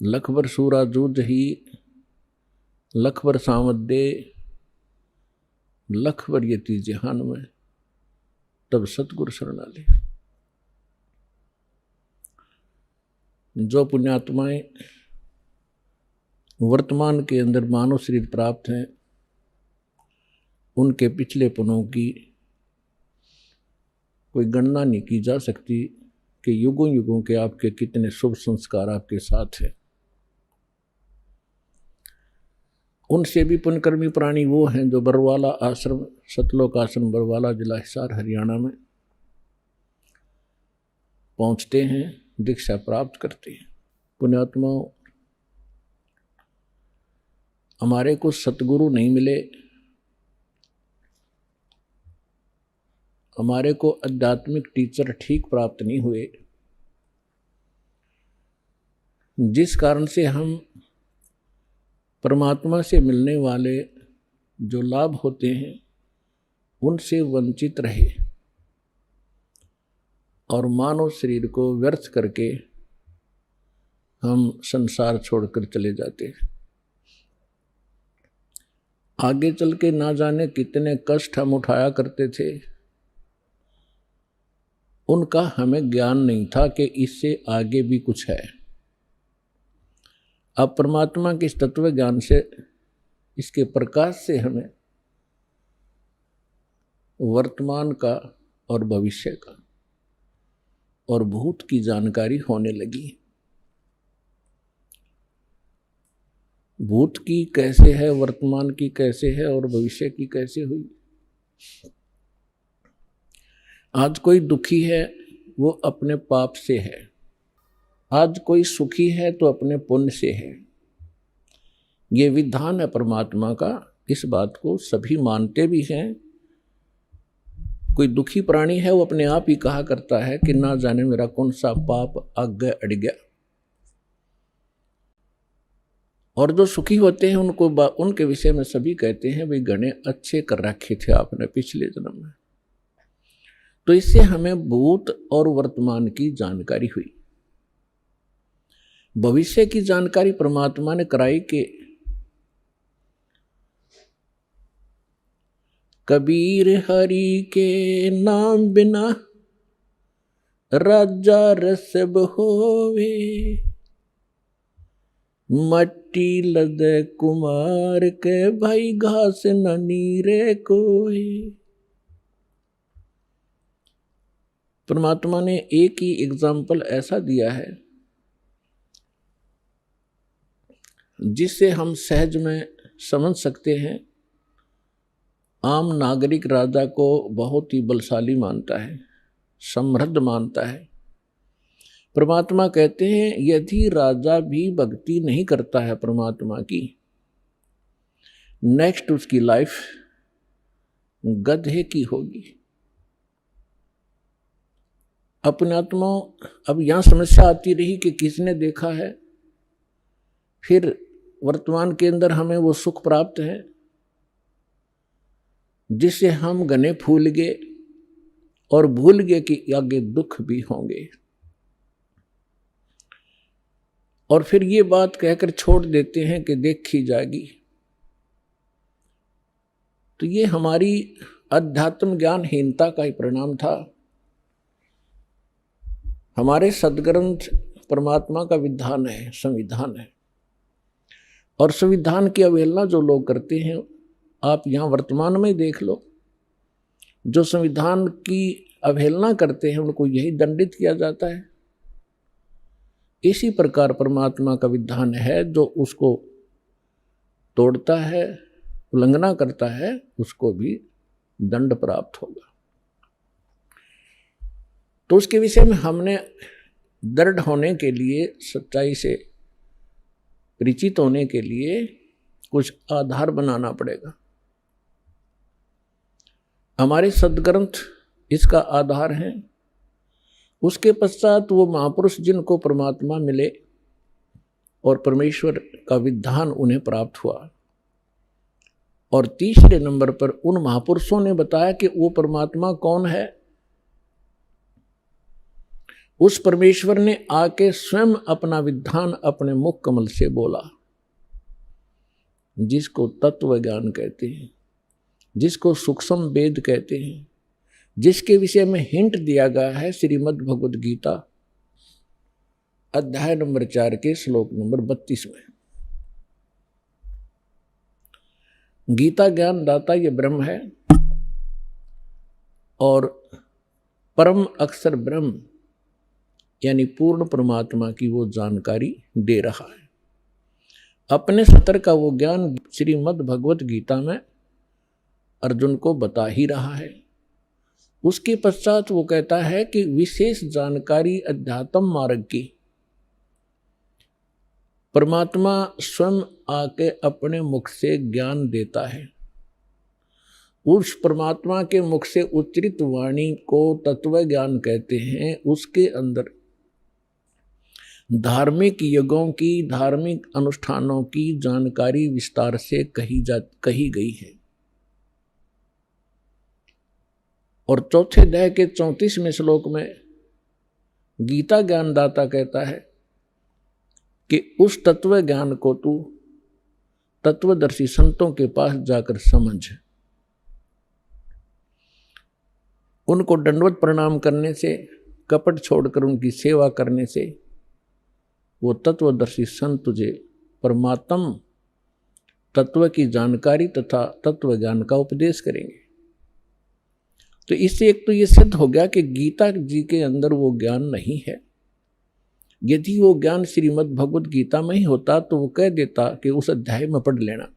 लखबर सूरा जूझ ही लखबर सामदे लखबर यति जहान में तब सतगुरु शरणा ले। जो पुण्यात्माएं वर्तमान के अंदर मानव शरीर प्राप्त हैं, उनके पिछलेपनों की कोई गणना नहीं की जा सकती कि युगों युगों के आपके कितने शुभ संस्कार आपके साथ हैं। उनसे भी पुण्यकर्मी प्राणी वो हैं जो बरवाला आश्रम, सतलोक आश्रम बरवाला, जिला हिसार, हरियाणा में पहुंचते हैं, दीक्षा प्राप्त करते हैं। पुण्यात्माओं, हमारे को सतगुरु नहीं मिले, हमारे को आध्यात्मिक टीचर ठीक प्राप्त नहीं हुए, जिस कारण से हम परमात्मा से मिलने वाले जो लाभ होते हैं उनसे वंचित रहे और मानव शरीर को व्यर्थ करके हम संसार छोड़कर चले जाते हैं। आगे चल के ना जाने कितने कष्ट हम उठाया करते थे, उनका हमें ज्ञान नहीं था कि इससे आगे भी कुछ है। अब परमात्मा के इस तत्व ज्ञान से, इसके प्रकाश से हमें वर्तमान का और भविष्य का और भूत की जानकारी होने लगी। भूत की कैसे है, वर्तमान की कैसे है और भविष्य की कैसे हुई। आज कोई दुखी है वो अपने पाप से है, आज कोई सुखी है तो अपने पुण्य से है। ये विधान है परमात्मा का, इस बात को सभी मानते भी हैं। कोई दुखी प्राणी है वो अपने आप ही कहा करता है कि ना जाने मेरा कौन सा पाप आगे अड़ गया। और जो सुखी होते हैं उनको उनके विषय में सभी कहते हैं भाई घने अच्छे कर रखे थे आपने पिछले जन्म में। तो इससे हमें भूत और वर्तमान की जानकारी हुई। भविष्य की जानकारी परमात्मा ने कराई कि कबीर हरि के नाम बिना राजा रसब होवे, मट्टी लद कुमार के भाई घास न नीरे कोई। परमात्मा ने एक ही एग्जाम्पल ऐसा दिया है जिससे हम सहज में समझ सकते हैं। आम नागरिक राजा को बहुत ही बलशाली मानता है, समृद्ध मानता है। परमात्मा कहते हैं यदि राजा भी भक्ति नहीं करता है परमात्मा की, नेक्स्ट उसकी लाइफ गधे की होगी। अपने आत्मा, अब यहां समस्या आती रही कि किसने देखा है, फिर वर्तमान के अंदर हमें वो सुख प्राप्त है जिससे हम घने फूल गए और भूल गए कि आगे दुख भी होंगे। और फिर ये बात कहकर छोड़ देते हैं कि देखी जाएगी। तो ये हमारी अध्यात्म ज्ञानहीनता का ही परिणाम था। हमारे सदग्रंथ परमात्मा का विधान है, संविधान है, और संविधान की अवहेलना जो लोग करते हैं, आप यहाँ वर्तमान में देख लो, जो संविधान की अवहेलना करते हैं उनको यही दंडित किया जाता है। इसी प्रकार परमात्मा का विधान है, जो उसको तोड़ता है, उल्लंघना करता है, उसको भी दंड प्राप्त होगा। तो उसके विषय में हमने दृढ़ होने के लिए, सच्चाई से परिचित होने के लिए कुछ आधार बनाना पड़ेगा। हमारे सदग्रंथ इसका आधार हैं। उसके पश्चात वो महापुरुष जिनको परमात्मा मिले और परमेश्वर का विधान उन्हें प्राप्त हुआ, और तीसरे नंबर पर उन महापुरुषों ने बताया कि वो परमात्मा कौन है। उस परमेश्वर ने आके स्वयं अपना विधान अपने मुख कमल से बोला, जिसको तत्व ज्ञान कहते हैं, जिसको सूक्ष्म वेद कहते हैं, जिसके विषय में हिंट दिया गया है श्रीमद् भगवद गीता अध्याय नंबर 4 के श्लोक नंबर 32 में। गीता ज्ञान दाता ये ब्रह्म है और परम अक्षर ब्रह्म यानी पूर्ण परमात्मा की वो जानकारी दे रहा है। अपने सतर का वो ज्ञान श्रीमद् भगवत गीता में अर्जुन को बता ही रहा है। उसके पश्चात वो कहता है कि विशेष जानकारी अध्यात्म मार्ग की परमात्मा स्वयं आके अपने मुख से ज्ञान देता है। उस परमात्मा के मुख से उच्चरित वाणी को तत्व ज्ञान कहते हैं। उसके अंदर धार्मिक यज्ञों की, धार्मिक अनुष्ठानों की जानकारी विस्तार से कही गई है। और चौथे अध्याय के 34वें श्लोक में गीता ज्ञानदाता कहता है कि उस तत्व ज्ञान को तू तत्वदर्शी संतों के पास जाकर समझ। उनको दंडवत प्रणाम करने से, कपट छोड़कर उनकी सेवा करने से वो तत्वदर्शी संत तुझे परमात्म तत्व की जानकारी तथा तत्व ज्ञान का उपदेश करेंगे। तो इससे एक तो ये सिद्ध हो गया कि गीता जी के अंदर वो ज्ञान नहीं है। यदि वो ज्ञान श्रीमद् भगवद गीता में ही होता तो वो कह देता कि उस अध्याय में पढ़ लेना।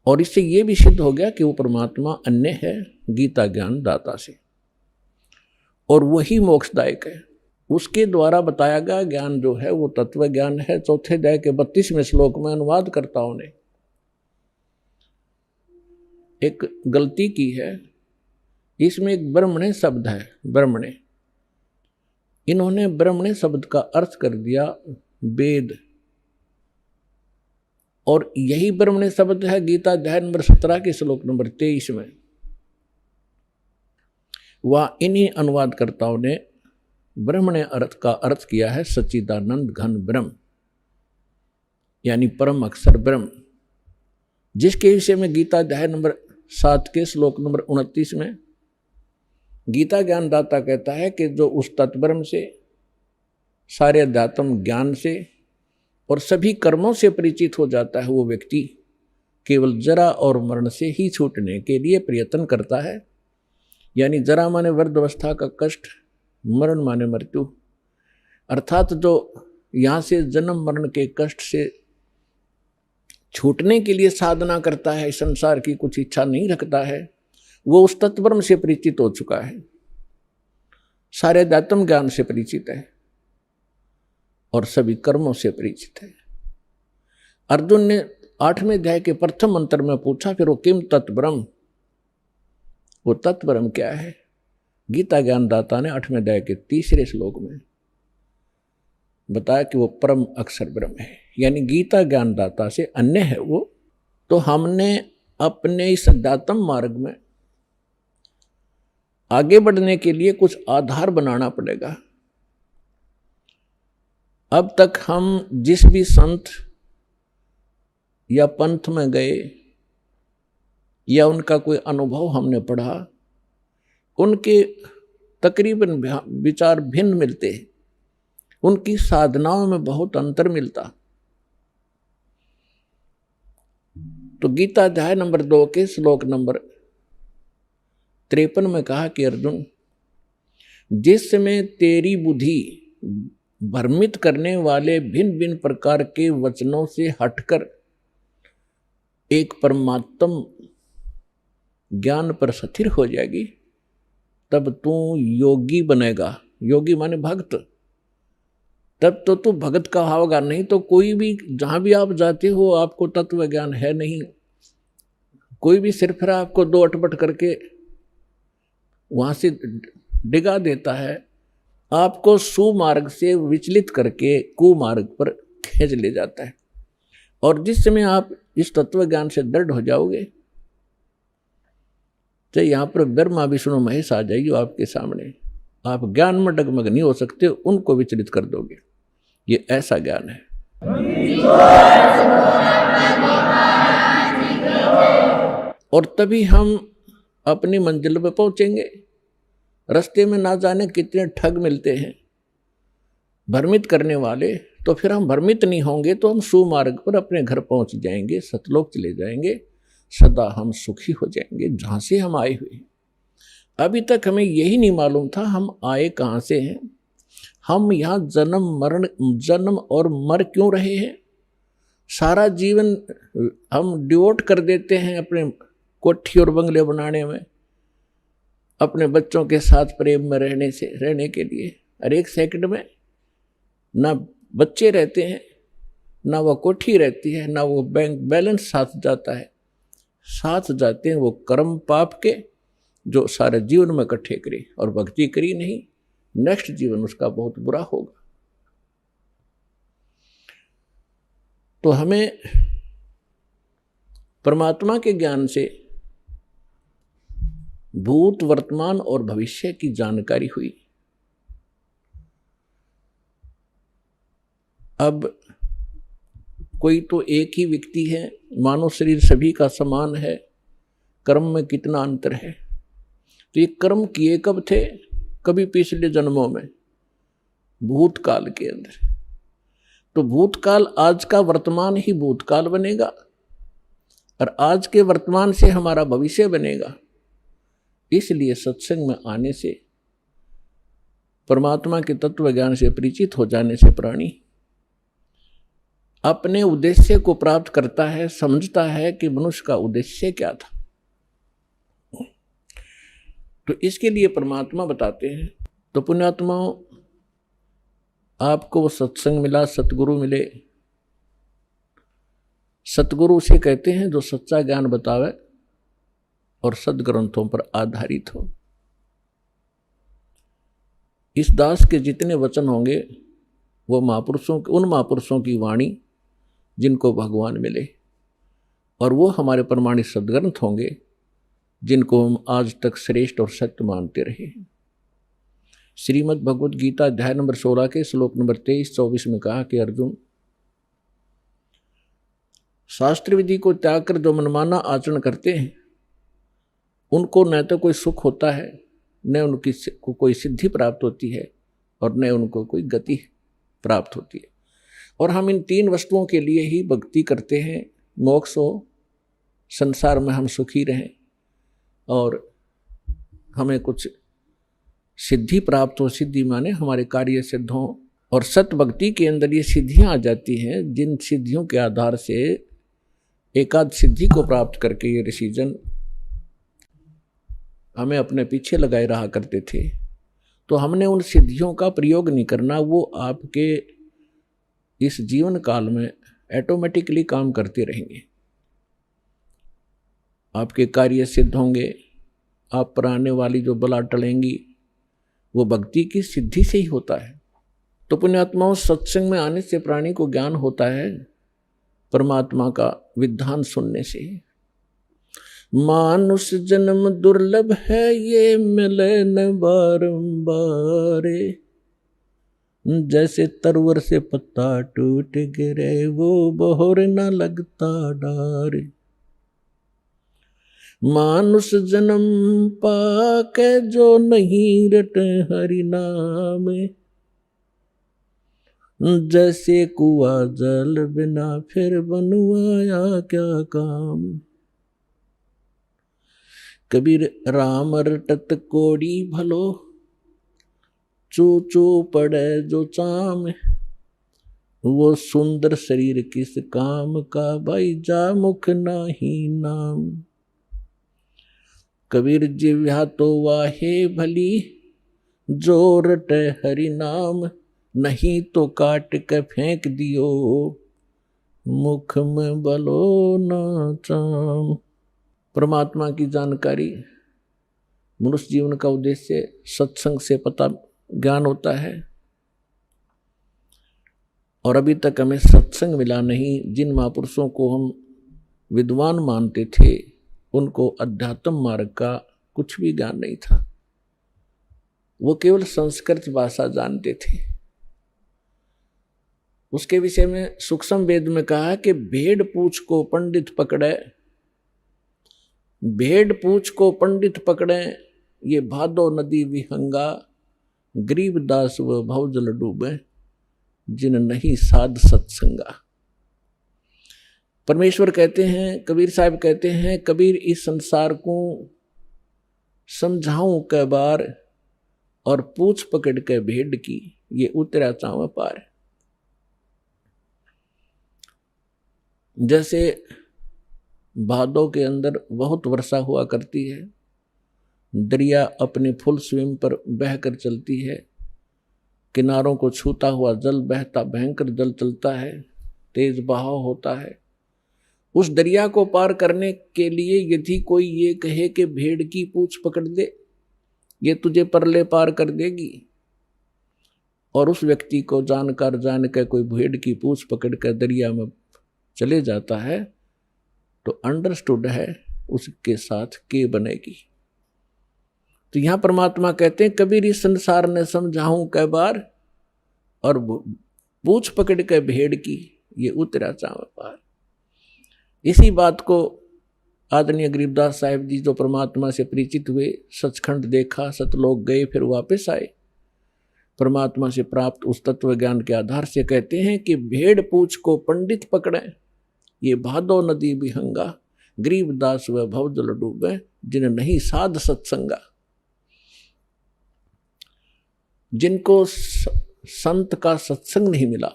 और इससे ये भी सिद्ध हो गया कि वो परमात्मा अन्य है गीता ज्ञान दाता से, और वही मोक्षदायक है। उसके द्वारा बताया गया ज्ञान जो है वो तत्व ज्ञान है। चौथे अध्याय के 32वें श्लोक में अनुवादकर्ताओं ने एक गलती की है। इसमें एक ब्रह्मणे शब्द है, ब्रह्मणे। इन्होंने ब्रह्मणे शब्द का अर्थ कर दिया वेद, और यही ब्रह्मणे शब्द है गीता अध्याय नंबर 17 के श्लोक नंबर 23 में। वह इन्हीं अनुवादकर्ताओं ने ब्रह्मणे अर्थ का अर्थ किया है सच्चिदानंद घन ब्रह्म, यानी परम अक्षर ब्रह्म, जिसके विषय में गीता अध्याय नंबर 7 के श्लोक नंबर 29 में गीता ज्ञानदाता कहता है कि जो उस तत्ब्रह्म से, सारे अध्यात्म ज्ञान से और सभी कर्मों से परिचित हो जाता है, वो व्यक्ति केवल जरा और मरण से ही छूटने के लिए प्रयत्न करता है। यानी जरा माने वृद्धावस्था का कष्ट, मरण माने मृत्यु, अर्थात जो यहाँ से जन्म मरण के कष्ट से छूटने के लिए साधना करता है, संसार की कुछ इच्छा नहीं रखता है, वो उस तत्ब्रह्म से परिचित हो चुका है, सारे अध्यात्म ज्ञान से परिचित है और सभी कर्मों से परिचित है। अर्जुन ने 8वें अध्याय के प्रथम मंत्र में पूछा, फिर वो किम तत्ब्रह्म, वो तत्ब्रह्म क्या है? गीता ज्ञानदाता ने 8वें अध्याय के 3रे श्लोक में बताया कि वो परम अक्षर ब्रह्म है, यानी गीता ज्ञानदाता से अन्य है वो। तो हमने अपने इस अध्यात्म मार्ग में आगे बढ़ने के लिए कुछ आधार बनाना पड़ेगा। अब तक हम जिस भी संत या पंथ में गए या उनका कोई अनुभव हमने पढ़ा, उनके तकरीबन विचार भिन्न मिलते हैं, उनकी साधनाओं में बहुत अंतर मिलता। तो गीता अध्याय नंबर 2 के श्लोक नंबर 53 में कहा कि अर्जुन, जिस समय तेरी बुद्धि भ्रमित करने वाले भिन्न भिन्न प्रकार के वचनों से हटकर एक परमात्म ज्ञान पर स्थिर हो जाएगी, तब तू योगी बनेगा। योगी माने भक्त। तब तो तू भगत का होगा, नहीं तो कोई भी, जहां भी आप जाते हो आपको तत्व ज्ञान है नहीं। कोई भी सिरफिरा आपको दो अटपट करके वहां से डिगा देता है, आपको सुमार्ग से विचलित करके कुमार्ग पर खींच ले जाता है। और जिस समय आप इस तत्व ज्ञान से दृढ़ हो जाओगे चाहे यहाँ पर ब्रह्मा विष्णु महेश आ जाइए आपके सामने, आप ज्ञान में डगमग नहीं हो सकते, उनको विचलित कर दोगे। ये ऐसा ज्ञान है। और तभी हम अपनी मंजिल पर पहुंचेंगे। रास्ते में ना जाने कितने ठग मिलते हैं भ्रमित करने वाले, तो फिर हम भ्रमित नहीं होंगे तो हम सुमार्ग पर अपने घर पहुंच जाएंगे, सतलोक चले जाएंगे, सदा हम सुखी हो जाएंगे जहां से हम आए हुए हैं। अभी तक हमें यही नहीं मालूम था हम आए कहाँ से हैं, हम यहाँ जन्म और मर क्यों रहे हैं। सारा जीवन हम डिवोट कर देते हैं अपने कोठी और बंगले बनाने में, अपने बच्चों के साथ प्रेम में रहने के लिए। हर एक सेकंड में ना बच्चे रहते हैं, ना वो कोठी रहती है, ना वो बैंक बैलेंस साथ जाता है। साथ जाते हैं वो कर्म पाप के जो सारे जीवन में इकट्ठे करी और भक्ति करी नहीं, नेक्स्ट जीवन उसका बहुत बुरा होगा। तो हमें परमात्मा के ज्ञान से भूत वर्तमान और भविष्य की जानकारी हुई। अब कोई तो एक ही व्यक्ति है, मानव शरीर सभी का समान है, कर्म में कितना अंतर है। तो ये कर्म किए कब थे? कभी पिछले जन्मों में, भूतकाल के अंदर। तो भूतकाल आज का वर्तमान ही भूतकाल बनेगा और आज के वर्तमान से हमारा भविष्य बनेगा। इसलिए सत्संग में आने से, परमात्मा के तत्व ज्ञान से परिचित हो जाने से प्राणी अपने उद्देश्य को प्राप्त करता है, समझता है कि मनुष्य का उद्देश्य क्या था। तो इसके लिए परमात्मा बताते हैं। तो पुण्यात्माओं, आपको वो सत्संग मिला, सतगुरु मिले। सतगुरु से कहते हैं जो सच्चा ज्ञान बतावे और सदग्रंथों पर आधारित हो। इस दास के जितने वचन होंगे वो महापुरुषों, उन महापुरुषों की वाणी जिनको भगवान मिले, और वो हमारे प्रमाणित सदग्रंथ होंगे जिनको हम आज तक श्रेष्ठ और सत्य मानते रहे हैं। श्रीमद् भगवद गीता अध्याय नंबर 16 के श्लोक नंबर 23-24 में कहा कि अर्जुन, शास्त्र विधि को त्याग कर जो मनमाना आचरण करते हैं उनको न तो कोई सुख होता है, न उनकी कोई सिद्धि प्राप्त होती है, और न उनको कोई गति प्राप्त होती है। और हम इन तीन वस्तुओं के लिए ही भक्ति करते हैं, मोक्ष हो, संसार में हम सुखी रहें, और हमें कुछ सिद्धि प्राप्त हो। सिद्धि माने हमारे कार्य सिद्ध हों, और सत भक्ति के अंदर ये सिद्धियां आ जाती हैं जिन सिद्धियों के आधार से एकाध सिद्धि को प्राप्त करके ये ऋषिजन हमें अपने पीछे लगाए रहा करते थे। तो हमने उन सिद्धियों का प्रयोग नहीं करना, वो आपके इस जीवन काल में ऑटोमेटिकली काम करते रहेंगे। आपके कार्य सिद्ध होंगे, आप पर आने वाली जो बला टलेंगी वो भक्ति की सिद्धि से ही होता है। तो पुण्यात्माओं, सत्संग में आने से प्राणी को ज्ञान होता है परमात्मा का विधान सुनने से। मानुष जन्म दुर्लभ है, ये मिले न बारंबार, जैसे तरवर से पत्ता टूट गिरे वो बहोर न लगता डार। मानुष जन्म पाके जो नहीं रटे हरि नाम, जैसे कुआ जल बिना फिर बनवाया क्या काम। कबीर राम रटत कोड़ी भलो, चू चू पड़े जो चाम, वो सुंदर शरीर किस काम का, भाई जा मुख नाही नाम। कबीर जिव्हा तो वाहे भली, जो रटे हरि नाम, नहीं तो काट के फेंक दियो, मुख में बलो न चाम। परमात्मा की जानकारी, मनुष्य जीवन का उद्देश्य सत्संग से पता ज्ञान होता है। और अभी तक हमें सत्संग मिला नहीं। जिन महापुरुषों को हम विद्वान मानते थे उनको अध्यात्म मार्ग का कुछ भी ज्ञान नहीं था। वो केवल संस्कृत भाषा जानते थे। उसके विषय में सूक्ष्म वेद में कहा कि भेड़ पूछ को पंडित पकड़े, भेड़ पूछ को पंडित पकड़े, ये भादो नदी विहंगा, गरीबदास व भवजल डूबे, जिन नहीं साध सत्संगा। परमेश्वर कहते हैं, कबीर साहब कहते हैं, कबीर इस संसार को समझाऊं कै बार, और पूछ पकड़ के भेड़ की, ये उतरा चाव पार। जैसे भादों के अंदर बहुत वर्षा हुआ करती है, दरिया अपने फुल स्विम पर बहकर चलती है, किनारों को छूता हुआ जल बहता, भयंकर जल चलता है, तेज बहाव होता है। उस दरिया को पार करने के लिए यदि कोई ये कहे कि भेड़ की पूंछ पकड़ दे, ये तुझे परले पार कर देगी, और उस व्यक्ति को जानकर जान के कोई भेड़ की पूंछ पकड़ कर दरिया में चले जाता है, तो अंडरस्टूड है उसके साथ के बनेगी। तो यहां परमात्मा कहते हैं, कबीर इस संसार ने समझाऊं कै बार, और पूछ पकड़ के भेड़ की, ये उतरा चाव पार। इसी बात को आदरणीय गरीबदास साहिब जी जो परमात्मा से परिचित हुए, सचखंड देखा, सतलोक गए, फिर वापस आए, परमात्मा से प्राप्त उस तत्व ज्ञान के आधार से कहते हैं कि भेड़ पूछ को पंडित पकड़े, ये भादो नदी विहंगा, गरीबदास व भवजल डूबे, जिन नहीं साध सत्संगा। जिनको संत का सत्संग नहीं मिला,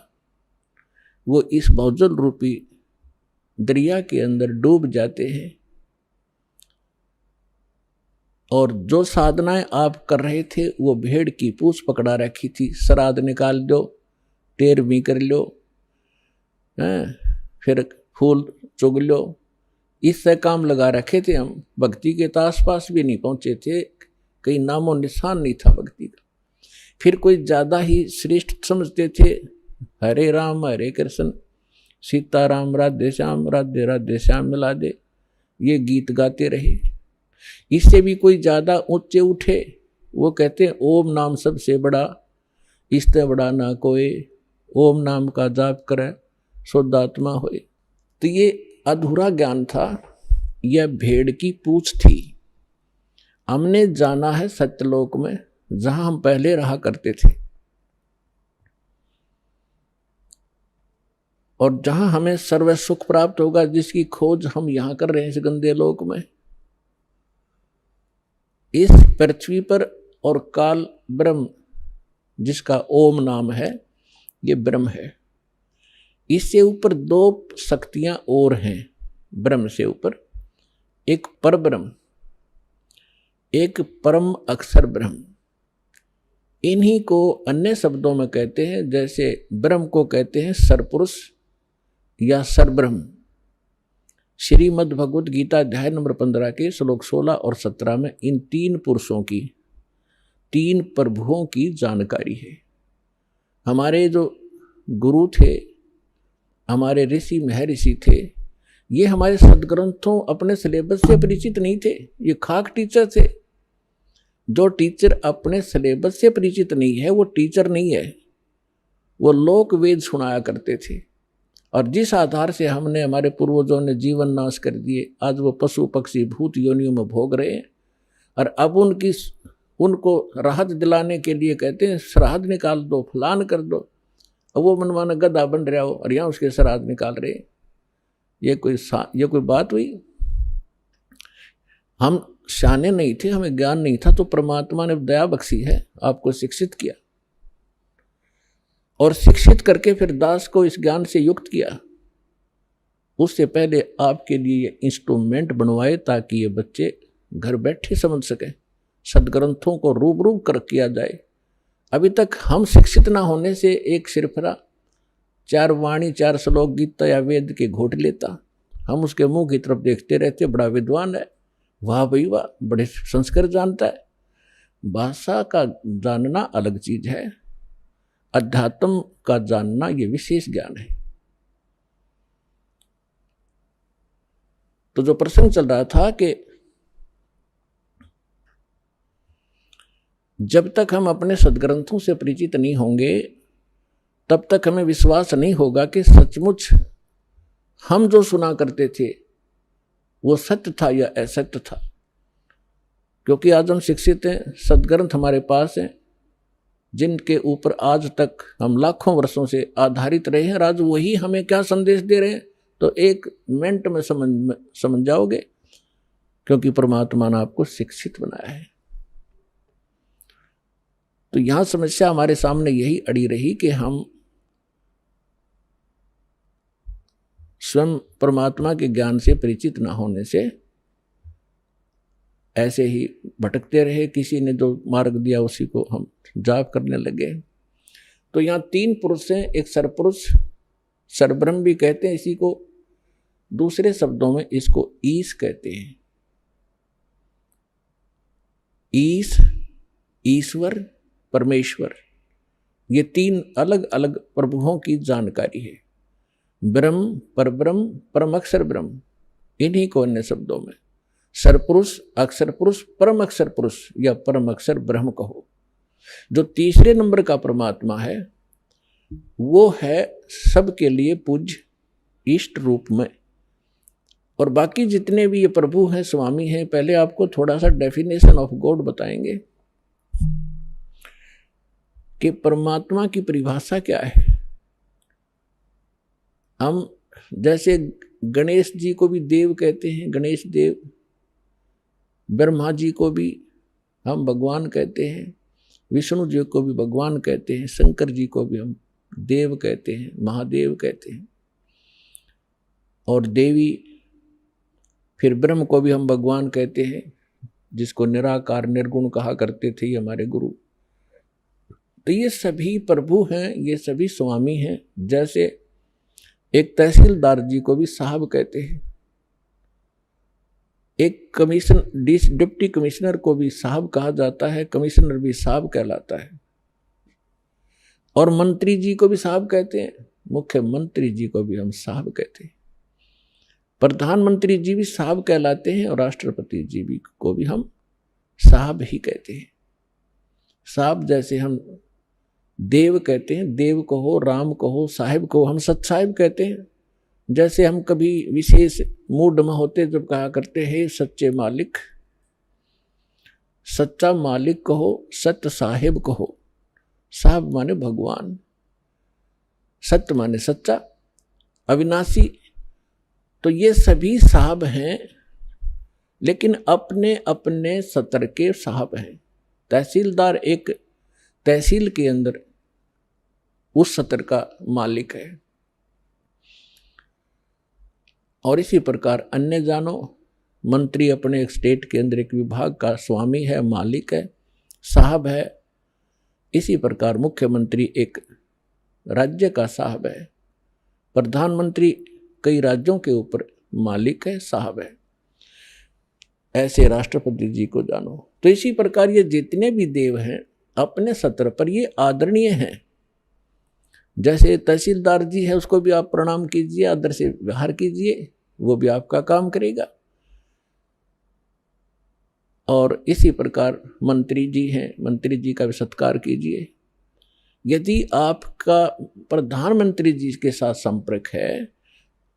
वो इस भवजल रूपी दरिया के अंदर डूब जाते हैं। और जो साधनाएं आप कर रहे थे, वो भेड़ की पूंछ पकड़ा रखी थी, श्राद्ध निकाल दो, तेरहवीं कर लो, फिर फूल चुग लो, इससे काम लगा रखे थे हम। भक्ति के तो आसपास भी नहीं पहुंचे थे, कहीं नामो निशान नहीं था भक्ति का। फिर कोई ज्यादा ही श्रेष्ठ समझते थे, हरे राम हरे कृष्ण, सीताराम राधे श्याम, राधे राधे श्याम मिला दे, ये गीत गाते रहे। इससे भी कोई ज्यादा ऊंचे उठे, वो कहते हैं ओम नाम सबसे बड़ा, इससे बड़ा ना कोई, ओम नाम का जाप करे शुद्धात्मा होए। तो ये अधूरा ज्ञान था, यह भेड़ की पूंछ थी। हमने जाना है सत्यलोक में, जहां हम पहले रहा करते थे, और जहां हमें सर्व सुख प्राप्त होगा, जिसकी खोज हम यहां कर रहे हैं इस गंदे लोक में। इस पृथ्वी पर और काल ब्रह्म, जिसका ओम नाम है, ये ब्रह्म है। इससे ऊपर दो शक्तियां और हैं ब्रह्म से ऊपर, एक पर ब्रह्म, एक परम अक्षर ब्रह्म। इन्हीं को अन्य शब्दों में कहते हैं, जैसे ब्रह्म को कहते हैं सरपुरुष या सरब्रह्म। श्रीमद् भगवद गीता अध्याय नंबर 15 के श्लोक 16 और 17 में इन तीन पुरुषों की, तीन प्रभुओं की जानकारी है। हमारे जो गुरु थे, हमारे ऋषि महर्षि थे, ये हमारे सदग्रंथों अपने सिलेबस से परिचित नहीं थे, ये खाक टीचर थे। जो टीचर अपने सिलेबस से परिचित नहीं है, वो टीचर नहीं है, वो लोक वेद सुनाया करते थे। और जिस आधार से हमने, हमारे पूर्वजों ने जीवन नाश कर दिए, आज वो पशु पक्षी भूत योनियों में भोग रहे हैं। और अब उनको राहत दिलाने के लिए कहते हैं श्राद्ध निकाल दो, फलान कर दो, और वो मनमाना गधा बन रहा हो और यहाँ उसके श्राद्ध निकाल रहे। ये कोई बात हुई? हम शाने नहीं थे, हमें ज्ञान नहीं था, तो परमात्मा ने दया बख्शी है, आपको शिक्षित किया, और शिक्षित करके फिर दास को इस ज्ञान से युक्त किया। उससे पहले आपके लिए ये इंस्ट्रूमेंट बनवाए, ताकि ये बच्चे घर बैठे समझ सकें, सदग्रंथों को रूबरू कर किया जाए। अभी तक हम शिक्षित ना होने से एक सिरफरा 4 वाणी 4 श्लोक गीता या वेद के घोट लेता, हम उसके मुंह की तरफ देखते रहते, बड़ा विद्वान है, वाह भाई वाह, बड़े संस्कार जानता है। भाषा का जानना अलग चीज है, अध्यात्म का जानना ये विशेष ज्ञान है। तो जो प्रसंग चल रहा था कि जब तक हम अपने सद्ग्रंथों से परिचित नहीं होंगे तब तक हमें विश्वास नहीं होगा कि सचमुच हम जो सुना करते थे वो सत्य था या असत्य था। क्योंकि आज हम शिक्षित हैं, सद्ग्रंथ हमारे पास हैं, जिनके ऊपर आज तक हम लाखों वर्षों से आधारित रहे हैं, और आज वही हमें क्या संदेश दे रहे हैं तो एक मिनट में समझ जाओगे, क्योंकि परमात्मा ने आपको शिक्षित बनाया है। तो यहां समस्या हमारे सामने यही अड़ी रही कि हम स्वयं परमात्मा के ज्ञान से परिचित न होने से ऐसे ही भटकते रहे, किसी ने जो मार्ग दिया उसी को हम जाप करने लगे। तो यहाँ 3 पुरुष हैं, एक सरपुरुष, सरब्रह्म भी कहते हैं इसी को, दूसरे शब्दों में इसको ईश कहते हैं। ईश, ईश्वर, परमेश्वर, ये 3 अलग अलग प्रभुओं की जानकारी है। ब्रह्म, परब्रह्म, परम अक्षर ब्रह्म, इन्हीं को अन्य शब्दों में सरपुरुष, अक्षर पुरुष, परम अक्षर पुरुष या परम अक्षर ब्रह्म कहो। जो तीसरे नंबर का परमात्मा है वो है सबके लिए पूज्य इष्ट रूप में। और बाकी जितने भी ये प्रभु हैं, स्वामी हैं, पहले आपको थोड़ा सा डेफिनेशन ऑफ गॉड बताएंगे कि परमात्मा की परिभाषा क्या है। हम जैसे गणेश जी को भी देव कहते हैं, गणेश देव, ब्रह्मा जी को भी हम भगवान कहते हैं, विष्णु जी को भी भगवान कहते हैं, शंकर जी को भी हम देव कहते हैं, महादेव कहते हैं, और देवी, फिर ब्रह्म को भी हम भगवान कहते हैं, जिसको निराकार निर्गुण कहा करते थे हमारे गुरु। तो ये सभी प्रभु हैं, ये सभी स्वामी हैं। जैसे एक तहसीलदार जी को भी साहब कहते हैं, एक डिप्टी कमिश्नर को भी साहब कहा जाता है, कमिश्नर भी साहब कहलाता है, और मंत्री जी को भी साहब कहते हैं, मुख्यमंत्री जी को भी हम साहब कहते हैं, प्रधानमंत्री जी भी साहब कहलाते हैं, और राष्ट्रपति जी भी को भी हम साहब ही कहते हैं। साहब जैसे हम देव कहते हैं, देव कहो, राम कहो, साहिब को हम सतसाहिब कहते हैं। जैसे हम कभी विशेष मूड में होते जब कहा करते हैं सच्चे मालिक, सच्चा मालिक कहो, सत्य साहिब कहो। साहब माने भगवान, सत्य माने सच्चा, अविनाशी। तो ये सभी साहब हैं, लेकिन अपने अपने सत्र के साहब हैं। तहसीलदार एक तहसील के अंदर उस सत्र का मालिक है, और इसी प्रकार अन्य जानो, मंत्री अपने एक स्टेट के अंदर एक विभाग का स्वामी है, मालिक है, साहब है। इसी प्रकार मुख्यमंत्री एक राज्य का साहब है, प्रधानमंत्री कई राज्यों के ऊपर मालिक है, साहब है। ऐसे राष्ट्रपति जी को जानो। तो इसी प्रकार ये जितने भी देव हैं अपने सत्र पर ये आदरणीय हैं। जैसे तहसीलदार जी है, उसको भी आप प्रणाम कीजिए, आदर से व्यवहार कीजिए, वो भी आपका काम करेगा। और इसी प्रकार मंत्री जी हैं, मंत्री जी का भी सत्कार कीजिए। यदि आपका प्रधानमंत्री जी के साथ संपर्क है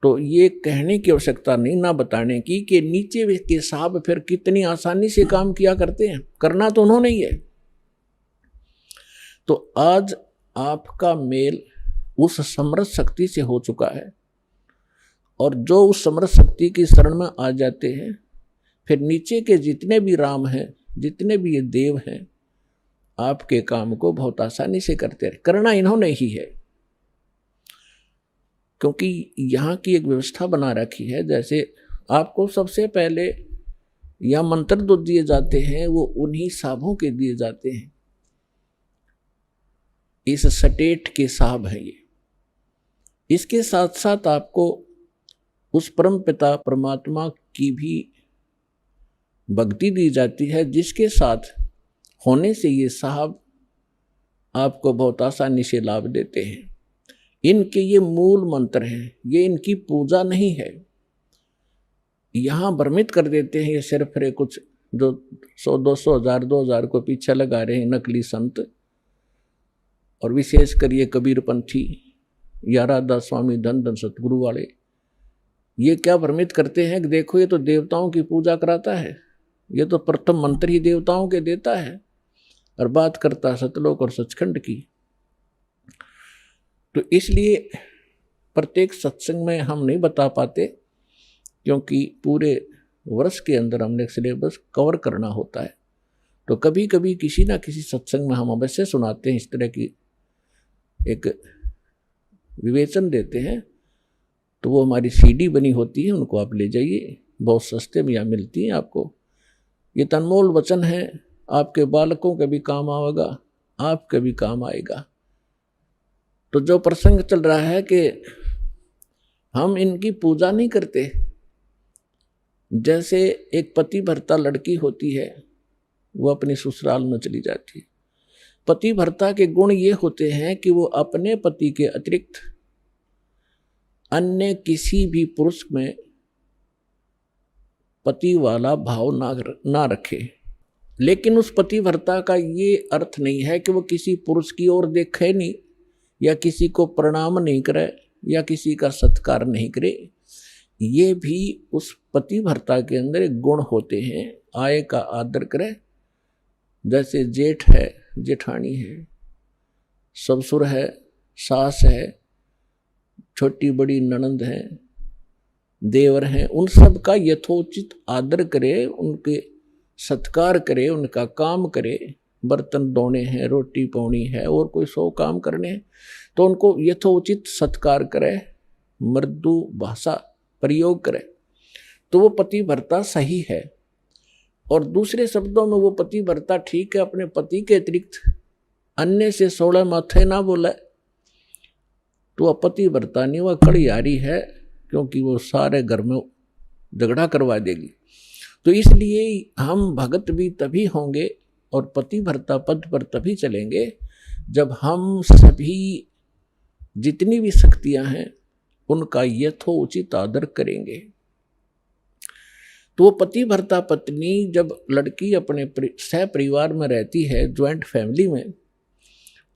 तो ये कहने की आवश्यकता नहीं, ना बताने की, कि नीचे के साहब फिर कितनी आसानी से काम किया करते हैं, करना तो उन्होंने ही है। तो आज आपका मेल उस समर्थ शक्ति से हो चुका है, और जो उस समर्थ शक्ति की शरण में आ जाते हैं, फिर नीचे के जितने भी राम हैं, जितने भी ये देव हैं, आपके काम को बहुत आसानी से करते रहे। करना इन्होंने ही है, क्योंकि यहाँ की एक व्यवस्था बना रखी है। जैसे आपको सबसे पहले या मंत्र जो दिए जाते हैं वो उन्हीं साहबों के दिए जाते हैं। इस स्टेट के साहब हैं ये। इसके साथ साथ आपको उस परम पिता परमात्मा की भी भक्ति दी जाती है, जिसके साथ होने से ये साहब आपको बहुत आसानी से लाभ देते हैं। इनके ये मूल मंत्र हैं, ये इनकी पूजा नहीं है। यहाँ भ्रमित कर देते हैं ये सिर्फ कुछ जो 100-200 हज़ार 2,000 को पीछे लगा रहे हैं नकली संत, और विशेषकर ये कबीरपंथी या राधा स्वामी धन धन सतगुरु वाले, ये क्या भ्रमित करते हैं कि देखो ये तो देवताओं की पूजा कराता है, ये तो प्रथम मंत्र ही देवताओं के देता है और बात करता सतलोक और सचखंड की। तो इसलिए प्रत्येक सत्संग में हम नहीं बता पाते, क्योंकि पूरे वर्ष के अंदर हमने सिलेबस कवर करना होता है। तो कभी कभी किसी ना किसी सत्संग में हम अवश्य सुनाते हैं, इस तरह की एक विवेचन देते हैं। तो वो हमारी सीडी बनी होती है, उनको आप ले जाइए, बहुत सस्ते में यहाँ मिलती हैं आपको। ये अनमोल वचन है, आपके बालकों के भी काम आएगा, आपके भी काम आएगा। तो जो प्रसंग चल रहा है कि हम इनकी पूजा नहीं करते, जैसे एक पति भर्ता लड़की होती है, वो अपनी ससुराल में चली जाती है। पति भर्ता के गुण ये होते हैं कि वो अपने पति के अतिरिक्त अन्य किसी भी पुरुष में पति वाला भाव ना रखे। लेकिन उस पति भर्ता का ये अर्थ नहीं है कि वो किसी पुरुष की ओर देखे नहीं, या किसी को प्रणाम नहीं करे, या किसी का सत्कार नहीं करे। ये भी उस पति भर्ता के अंदर एक गुण होते हैं, आय का आदर करे। जैसे जेठ है, जेठानी है, ससुर है, सास है, छोटी बड़ी ननंद है, देवर हैं, उन सब का यथोचित आदर करे, उनके सत्कार करे, उनका काम करे। बर्तन धोने हैं, रोटी पौनी है, और कोई 100 काम करने हैं, तो उनको यथोचित सत्कार करे, मृदु भाषा प्रयोग करे, तो वो पति भर्ता सही है। और दूसरे शब्दों में वो पति भर्ता ठीक है, अपने पति के अतिरिक्त अन्य से 16 माथे ना बोले, तो वह पति भर्ता नहीं, वह कड़ियारी है, क्योंकि वो सारे घर में झगड़ा करवा देगी। तो इसलिए हम भगत भी तभी होंगे और पति भर्ता पद पर तभी चलेंगे जब हम सभी जितनी भी शक्तियां हैं उनका यथोचित आदर करेंगे। तो वो पति भर्ता पत्नी जब लड़की अपने सह परिवार में रहती है, ज्वाइंट फैमिली में,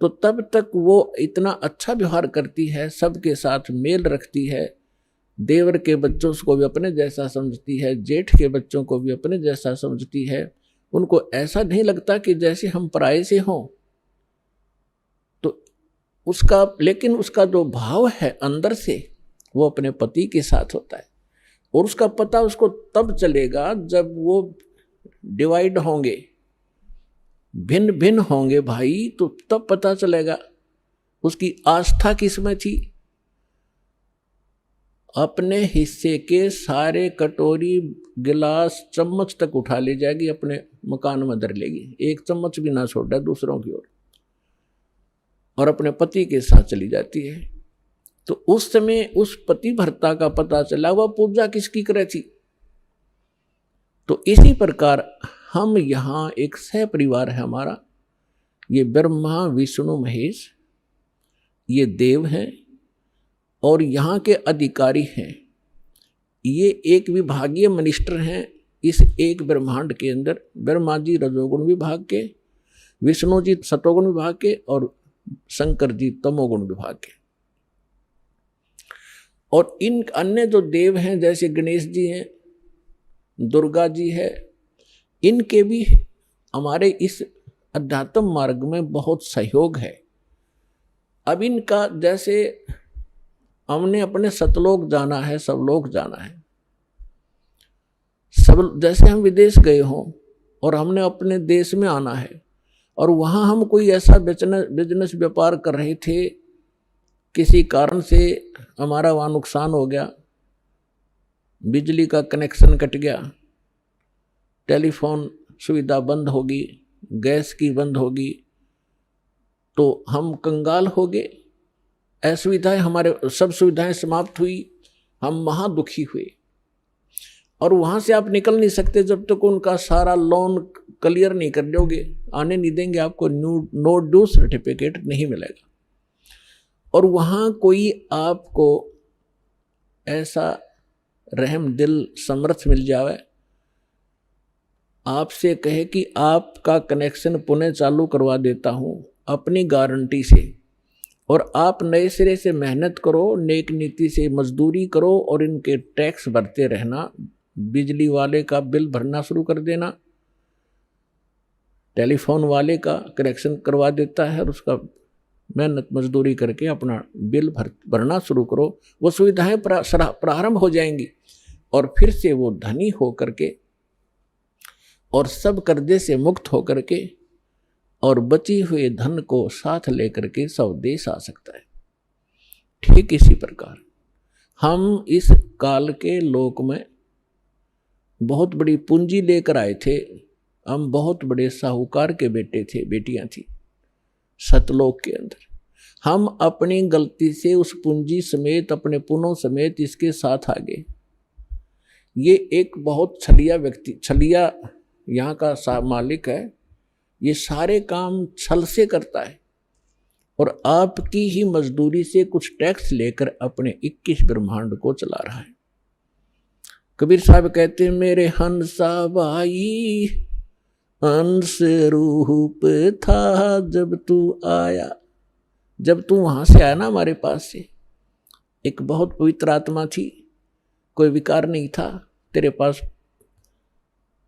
तो तब तक वो इतना अच्छा व्यवहार करती है, सबके साथ मेल रखती है, देवर के बच्चों को भी अपने जैसा समझती है, जेठ के बच्चों को भी अपने जैसा समझती है। उनको ऐसा नहीं लगता कि जैसे हम पराये से हों। तो उसका, लेकिन उसका जो भाव है अंदर से, वो अपने पति के साथ होता है। और उसका पता उसको तब चलेगा जब वो डिवाइड होंगे, भिन्न भिन्न होंगे भाई, तो तब पता चलेगा उसकी आस्था किसमें थी। अपने हिस्से के सारे कटोरी गिलास चम्मच तक उठा ले जाएगी, अपने मकान में धर लेगी, एक चम्मच भी ना छोड़ा दूसरों की ओर, और अपने पति के साथ चली जाती है। तो उस समय उस पति भर्ता का पता चला वह पूजा किसकी करे थी। तो इसी प्रकार हम यहाँ एक सह परिवार है हमारा, ये ब्रह्मा विष्णु महेश, ये देव हैं और यहाँ के अधिकारी हैं। ये एक विभागीय मिनिस्टर हैं इस एक ब्रह्मांड के अंदर। ब्रह्मा जी रजोगुण विभाग के, विष्णु जी सतोगुण विभाग के, और शंकर जी तमोगुण विभाग के। और इन अन्य जो देव हैं जैसे गणेश जी हैं, दुर्गा जी है, इनके भी हमारे इस अध्यात्म मार्ग में बहुत सहयोग है। अब इनका जैसे हमने अपने सतलोक जाना है, सब लोग जाना है, सब जैसे हम विदेश गए हों और हमने अपने देश में आना है, और वहाँ हम कोई ऐसा बिजनेस व्यापार कर रहे थे, किसी कारण से हमारा वहाँ नुकसान हो गया, बिजली का कनेक्शन कट गया, टेलीफोन सुविधा बंद होगी, गैस की बंद होगी, तो हम कंगाल हो गए, असुविधाएं, हमारे सब सुविधाएं समाप्त हुई, हम महा दुखी हुए। और वहाँ से आप निकल नहीं सकते जब तक उनका सारा लोन क्लियर नहीं कर दोगे, आने नहीं देंगे, आपको नो ड्यू सर्टिफिकेट नहीं मिलेगा। और वहाँ कोई आपको ऐसा रहम दिल समर्थ मिल जावे आपसे कहे कि आपका कनेक्शन पुनः चालू करवा देता हूं अपनी गारंटी से, और आप नए सिरे से मेहनत करो, नेक नीति से मजदूरी करो और इनके टैक्स भरते रहना, बिजली वाले का बिल भरना शुरू कर देना, टेलीफोन वाले का कनेक्शन करवा देता है और उसका मेहनत मजदूरी करके अपना बिल भरना शुरू करो, वो सुविधाएं प्रारंभ हो जाएंगी और फिर से वो धनी हो करके और सब कर्जे से मुक्त हो करके और बची हुए धन को साथ लेकर के स्वदेश आ सकता है। ठीक इसी प्रकार हम इस काल के लोक में बहुत बड़ी पूंजी लेकर आए थे, हम बहुत बड़े साहूकार के बेटे थे, बेटियां थी सतलोक के अंदर। हम अपनी गलती से उस पूंजी समेत, अपने पुनों समेत इसके साथ आ गए। ये एक बहुत छलिया व्यक्ति, छलिया यहाँ का मालिक है, ये सारे काम छल से करता है और आपकी ही मजदूरी से कुछ टैक्स लेकर अपने 21 ब्रह्मांड को चला रहा है। कबीर साहब कहते हैं, मेरे हंसा भाई अंश रूप था जब तू आया। जब तू वहां से आया ना हमारे पास से, एक बहुत पवित्र आत्मा थी, कोई विकार नहीं था, तेरे पास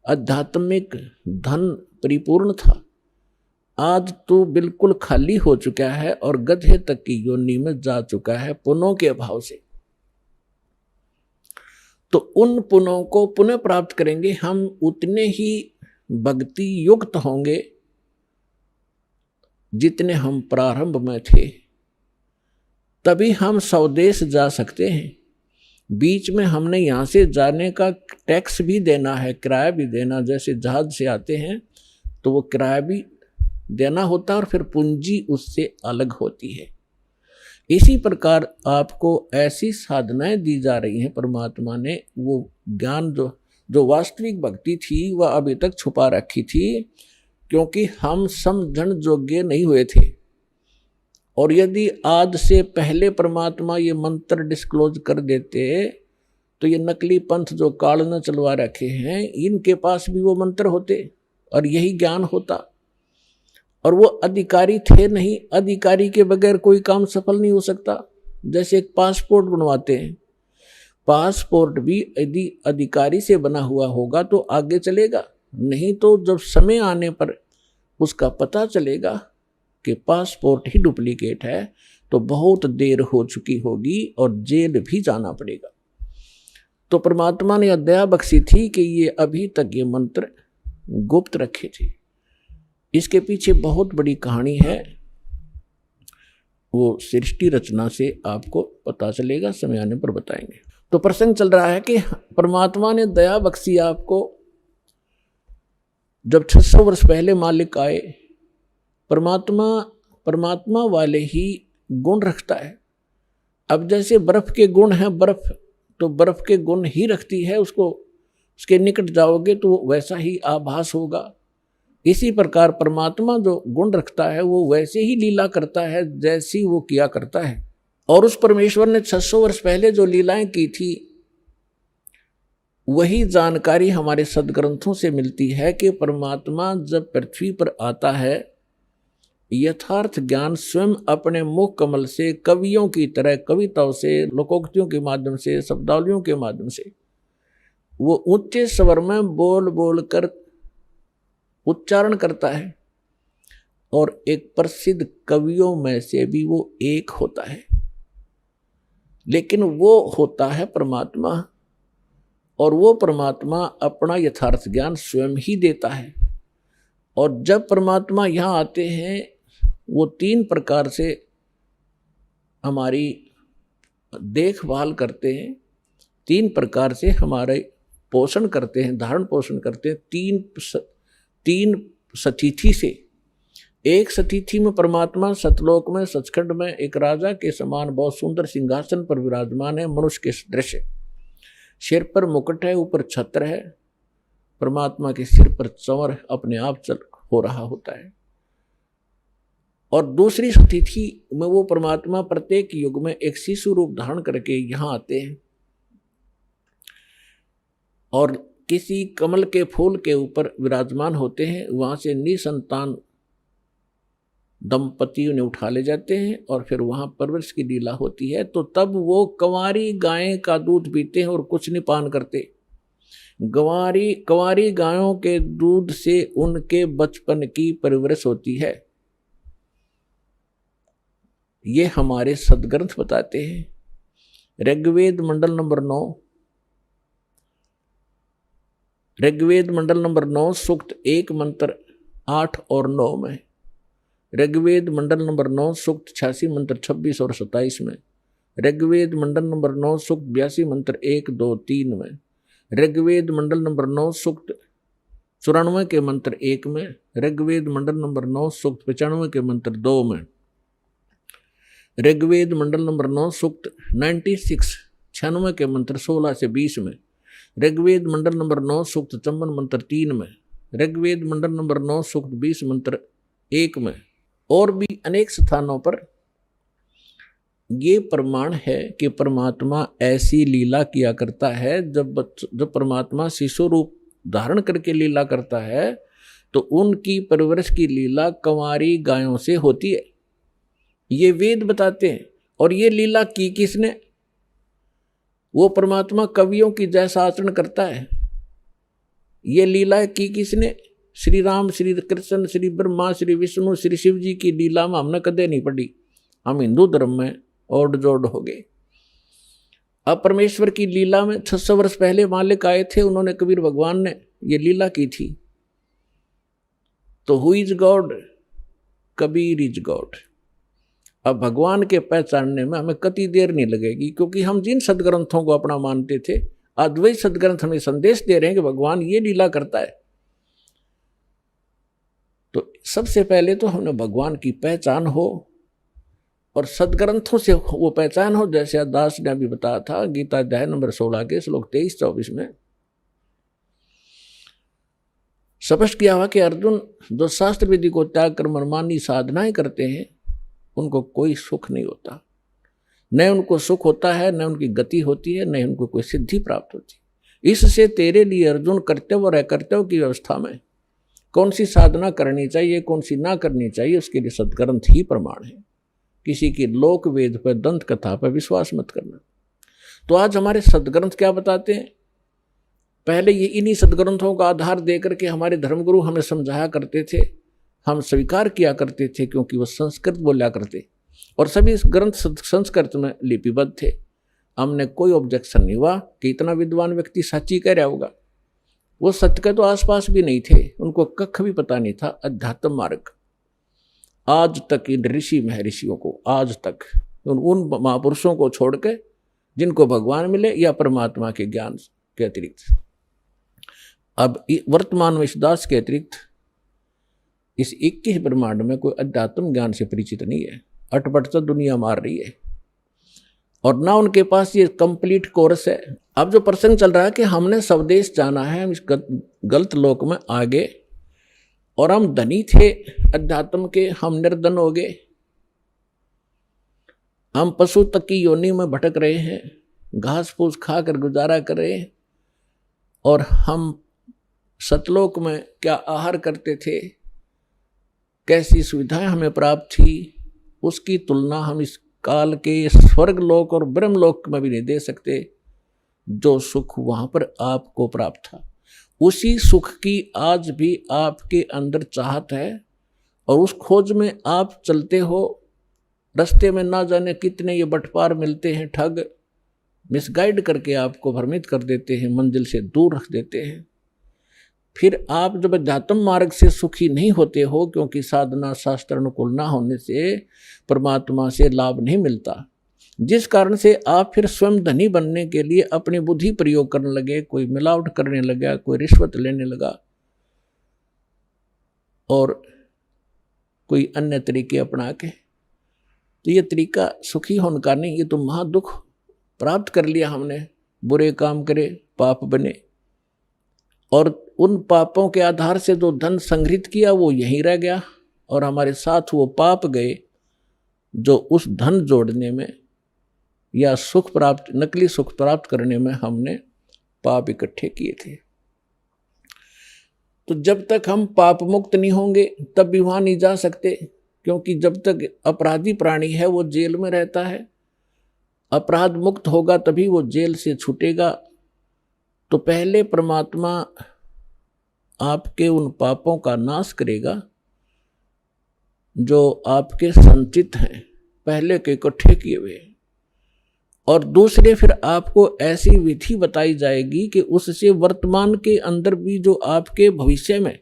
आध्यात्मिक धन परिपूर्ण था। आज तू बिल्कुल खाली हो चुका है और गधे तक की योनि में जा चुका है पुनों के अभाव से। तो उन पुनों को पुनः प्राप्त करेंगे हम, उतने ही भक्ति युक्त होंगे जितने हम प्रारंभ में थे, तभी हम स्वदेश जा सकते हैं। बीच में हमने यहाँ से जाने का टैक्स भी देना है, किराया भी देना, जैसे जहाज से आते हैं तो वो किराया भी देना होता है और फिर पूंजी उससे अलग होती है। इसी प्रकार आपको ऐसी साधनाएं दी जा रही हैं परमात्मा ने, वो ज्ञान जो वास्तविक भक्ति थी वह अभी तक छुपा रखी थी, क्योंकि हम समझण योग्य नहीं हुए थे। और यदि आज से पहले परमात्मा ये मंत्र डिस्क्लोज कर देते तो ये नकली पंथ जो काल न चलवा रखे हैं, इनके पास भी वो मंत्र होते और यही ज्ञान होता। और वो अधिकारी थे नहीं, अधिकारी के बगैर कोई काम सफल नहीं हो सकता। जैसे एक पासपोर्ट बनवाते हैं, पासपोर्ट भी यदि अधिकारी से बना हुआ होगा तो आगे चलेगा, नहीं तो जब समय आने पर उसका पता चलेगा कि पासपोर्ट ही डुप्लीकेट है तो बहुत देर हो चुकी होगी और जेल भी जाना पड़ेगा। तो परमात्मा ने दया बख्शी थी कि ये अभी तक ये मंत्र गुप्त रखे थे। इसके पीछे बहुत बड़ी कहानी है, वो सृष्टि रचना से आपको पता चलेगा, समय आने पर बताएंगे। तो प्रसंग चल रहा है कि परमात्मा ने दया बख्शी आपको। जब 600 वर्ष पहले मालिक आए, परमात्मा वाले ही गुण रखता है। अब जैसे बर्फ के गुण हैं, बर्फ तो बर्फ के गुण ही रखती है, उसको उसके निकट जाओगे तो वैसा ही आभास होगा। इसी प्रकार परमात्मा जो गुण रखता है वो वैसे ही लीला करता है जैसी वो किया करता है। और उस परमेश्वर ने 600 वर्ष पहले जो लीलाएं की थी वही जानकारी हमारे सदग्रंथों से मिलती है कि परमात्मा जब पृथ्वी पर आता है, यथार्थ ज्ञान स्वयं अपने मुख कमल से कवियों की तरह कविताओं से, लोकोक्तियों के माध्यम से, शब्दावलियों के माध्यम से वो ऊंचे स्वर में बोल बोल कर उच्चारण करता है। और एक प्रसिद्ध कवियों में से भी वो एक होता है, लेकिन वो होता है परमात्मा। और वो परमात्मा अपना यथार्थ ज्ञान स्वयं ही देता है। और जब परमात्मा यहाँ आते हैं वो 3 प्रकार से हमारी देखभाल करते हैं, 3 प्रकार से हमारे पोषण करते हैं, धारण पोषण करते हैं। 3 सतिथि से। एक सतिथि में परमात्मा सतलोक में सचखंड में एक राजा के समान बहुत सुंदर सिंहासन पर विराजमान है, मनुष्य के सदृश है। सिर पर मुकुट है, ऊपर छत्र है, परमात्मा के सिर पर चंवर अपने आप चल हो रहा होता है। और दूसरी सतिथि में वो परमात्मा प्रत्येक युग में एक शिशु रूप धारण करके यहाँ आते हैं और किसी कमल के फूल के ऊपर विराजमान होते हैं, वहां से निसंतान दंपति उन्हें उठा ले जाते हैं और फिर वहां परवरिश की लीला होती है। तो तब वो कंवारी गाय का दूध पीते हैं और कुछ नहीं पान करते। कंवारी गायों के दूध से उनके बचपन की परवरिश होती है। ये हमारे सदग्रंथ बताते हैं। ऋग्वेद मंडल नंबर 9 सूक्त 1 मंत्र 8 और 9 में, ऋग्वेद मंडल नंबर 9 सूक्त 86 मंत्र 26 और 27 में, ऋग्वेद मंडल नंबर 9 सूक्त 82 मंत्र 1, 2, 3 में, ऋग्वेद मंडल नंबर 9 सूक्त 94 के मंत्र 1 में, ऋग्वेद मंडल नंबर 9 सूक्त 95 के मंत्र 2 में, ऋग्वेद मंडल नंबर 9 सूक्त 96 के मंत्र 16 से 20 में, ऋग्वेद मंडल नंबर 9 सूक्त 54 मंत्र 3 में, ऋग्वेद मंडल नंबर 9 सूक्त 20 मंत्र 1 में, और भी अनेक स्थानों पर ये प्रमाण है कि परमात्मा ऐसी लीला किया करता है। जब परमात्मा शिशु रूप धारण करके लीला करता है तो उनकी परवरिश की लीला कंवारी गायों से होती है। ये वेद बताते हैं। और ये लीला की किसने? वो परमात्मा कवियों की जैसा आचरण करता है। ये लीला की किसने? श्री राम, श्री कृष्ण, श्री ब्रह्मा, श्री विष्णु, श्री शिव जी की लीला में हमने कदे नहीं पढ़ी। हम हिंदू धर्म में ओड जोड़ हो गए। अब परमेश्वर की लीला में 600 वर्ष पहले मालिक आए थे, उन्होंने कबीर भगवान ने ये लीला की थी। तो who is God? Kabir is God. अब भगवान के पहचानने में हमें कति देर नहीं लगेगी, क्योंकि हम जिन सदग्रंथों को अपना मानते थे, अद्वैत सदग्रंथ हमें संदेश दे रहे हैं कि भगवान ये लीला करता है। तो सबसे पहले तो हमें भगवान की पहचान हो और सदग्रंथों से वो पहचान हो। जैसे दास ने अभी बताया था गीता अध्याय नंबर 16 के श्लोक 23-24 में स्पष्ट किया हुआ कि अर्जुन जो शास्त्र विधि को त्याग कर मनमानी साधनाएं करते हैं उनको कोई सुख नहीं होता। न उनको सुख होता है, न उनकी गति होती है, न उनको कोई सिद्धि प्राप्त होती। इससे तेरे लिए अर्जुन कर्तव्य और अकर्तव्य की व्यवस्था में कौन सी साधना करनी चाहिए, कौन सी ना करनी चाहिए, उसके लिए सदग्रंथ ही प्रमाण है। किसी की लोक वेद पर, दंत कथा पर विश्वास मत करना। तो आज हमारे सदग्रंथ क्या बताते हैं? पहले ये इन्हीं सदग्रंथों का आधार देकर के हमारे धर्मगुरु हमें समझाया करते थे, हम स्वीकार किया करते थे, क्योंकि वो संस्कृत बोला करते और सभी ग्रंथ संस्कृत में लिपिबद्ध थे। हमने कोई ऑब्जेक्शन नहीं हुआ कि इतना विद्वान व्यक्ति सच्ची कह रहा होगा। वो सत्य के तो आसपास भी नहीं थे, उनको कख भी पता नहीं था अध्यात्म मार्ग। आज तक इन ऋषि महर्षियों को, आज तक उन महापुरुषों को छोड़ के जिनको भगवान मिले या परमात्मा के ज्ञान के अतिरिक्त, अब वर्तमान में इस दास के अतिरिक्त इस 21 ब्रह्मांड में कोई अध्यात्म ज्ञान से परिचित नहीं है। अटपट तो दुनिया मार रही है और ना उनके पास ये कंप्लीट कोर्स है। अब जो प्रसंग चल रहा है कि हमने स्वदेश जाना है, हम इस गलत लोक में आगे, और हम धनी थे अध्यात्म के, हम निर्धन हो गए। हम पशु तक की योनि में भटक रहे हैं, घास फूस खाकर गुजारा कर रहे हैं। और हम सतलोक में क्या आहार करते थे, कैसी सुविधाएं हमें प्राप्त थी, उसकी तुलना हम इस काल के स्वर्ग लोक और ब्रह्मलोक में भी नहीं दे सकते। जो सुख वहां पर आपको प्राप्त था, उसी सुख की आज भी आपके अंदर चाहत है और उस खोज में आप चलते हो। रास्ते में ना जाने कितने ये बटपार मिलते हैं, ठग मिसगाइड करके आपको भ्रमित कर देते हैं, मंजिल से दूर रख देते हैं। फिर आप जब अध्यात्म मार्ग से सुखी नहीं होते हो, क्योंकि साधना शास्त्र अनुकूल ना होने से परमात्मा से लाभ नहीं मिलता, जिस कारण से आप फिर स्वयं धनी बनने के लिए अपनी बुद्धि प्रयोग करने लगे, कोई मिलावट करने लगा, कोई रिश्वत लेने लगा और कोई अन्य तरीके अपना के। तो ये तरीका सुखी होने का नहीं, ये तो महादुख प्राप्त कर लिया हमने। बुरे काम करे, पाप बने, और उन पापों के आधार से जो धन संग्रहित किया वो यहीं रह गया और हमारे साथ वो पाप गए जो उस धन जोड़ने में या सुख प्राप्त, नकली सुख प्राप्त करने में हमने पाप इकट्ठे किए थे। तो जब तक हम पाप मुक्त नहीं होंगे तब भी वहां नहीं जा सकते, क्योंकि जब तक अपराधी प्राणी है वो जेल में रहता है। अपराध मुक्त होगा तभी वो जेल से छूटेगा। तो पहले परमात्मा आपके उन पापों का नाश करेगा जो आपके संचित हैं, पहले के इकट्ठे किए हुए, और दूसरे फिर आपको ऐसी विधि बताई जाएगी कि उससे वर्तमान के अंदर भी जो आपके भविष्य में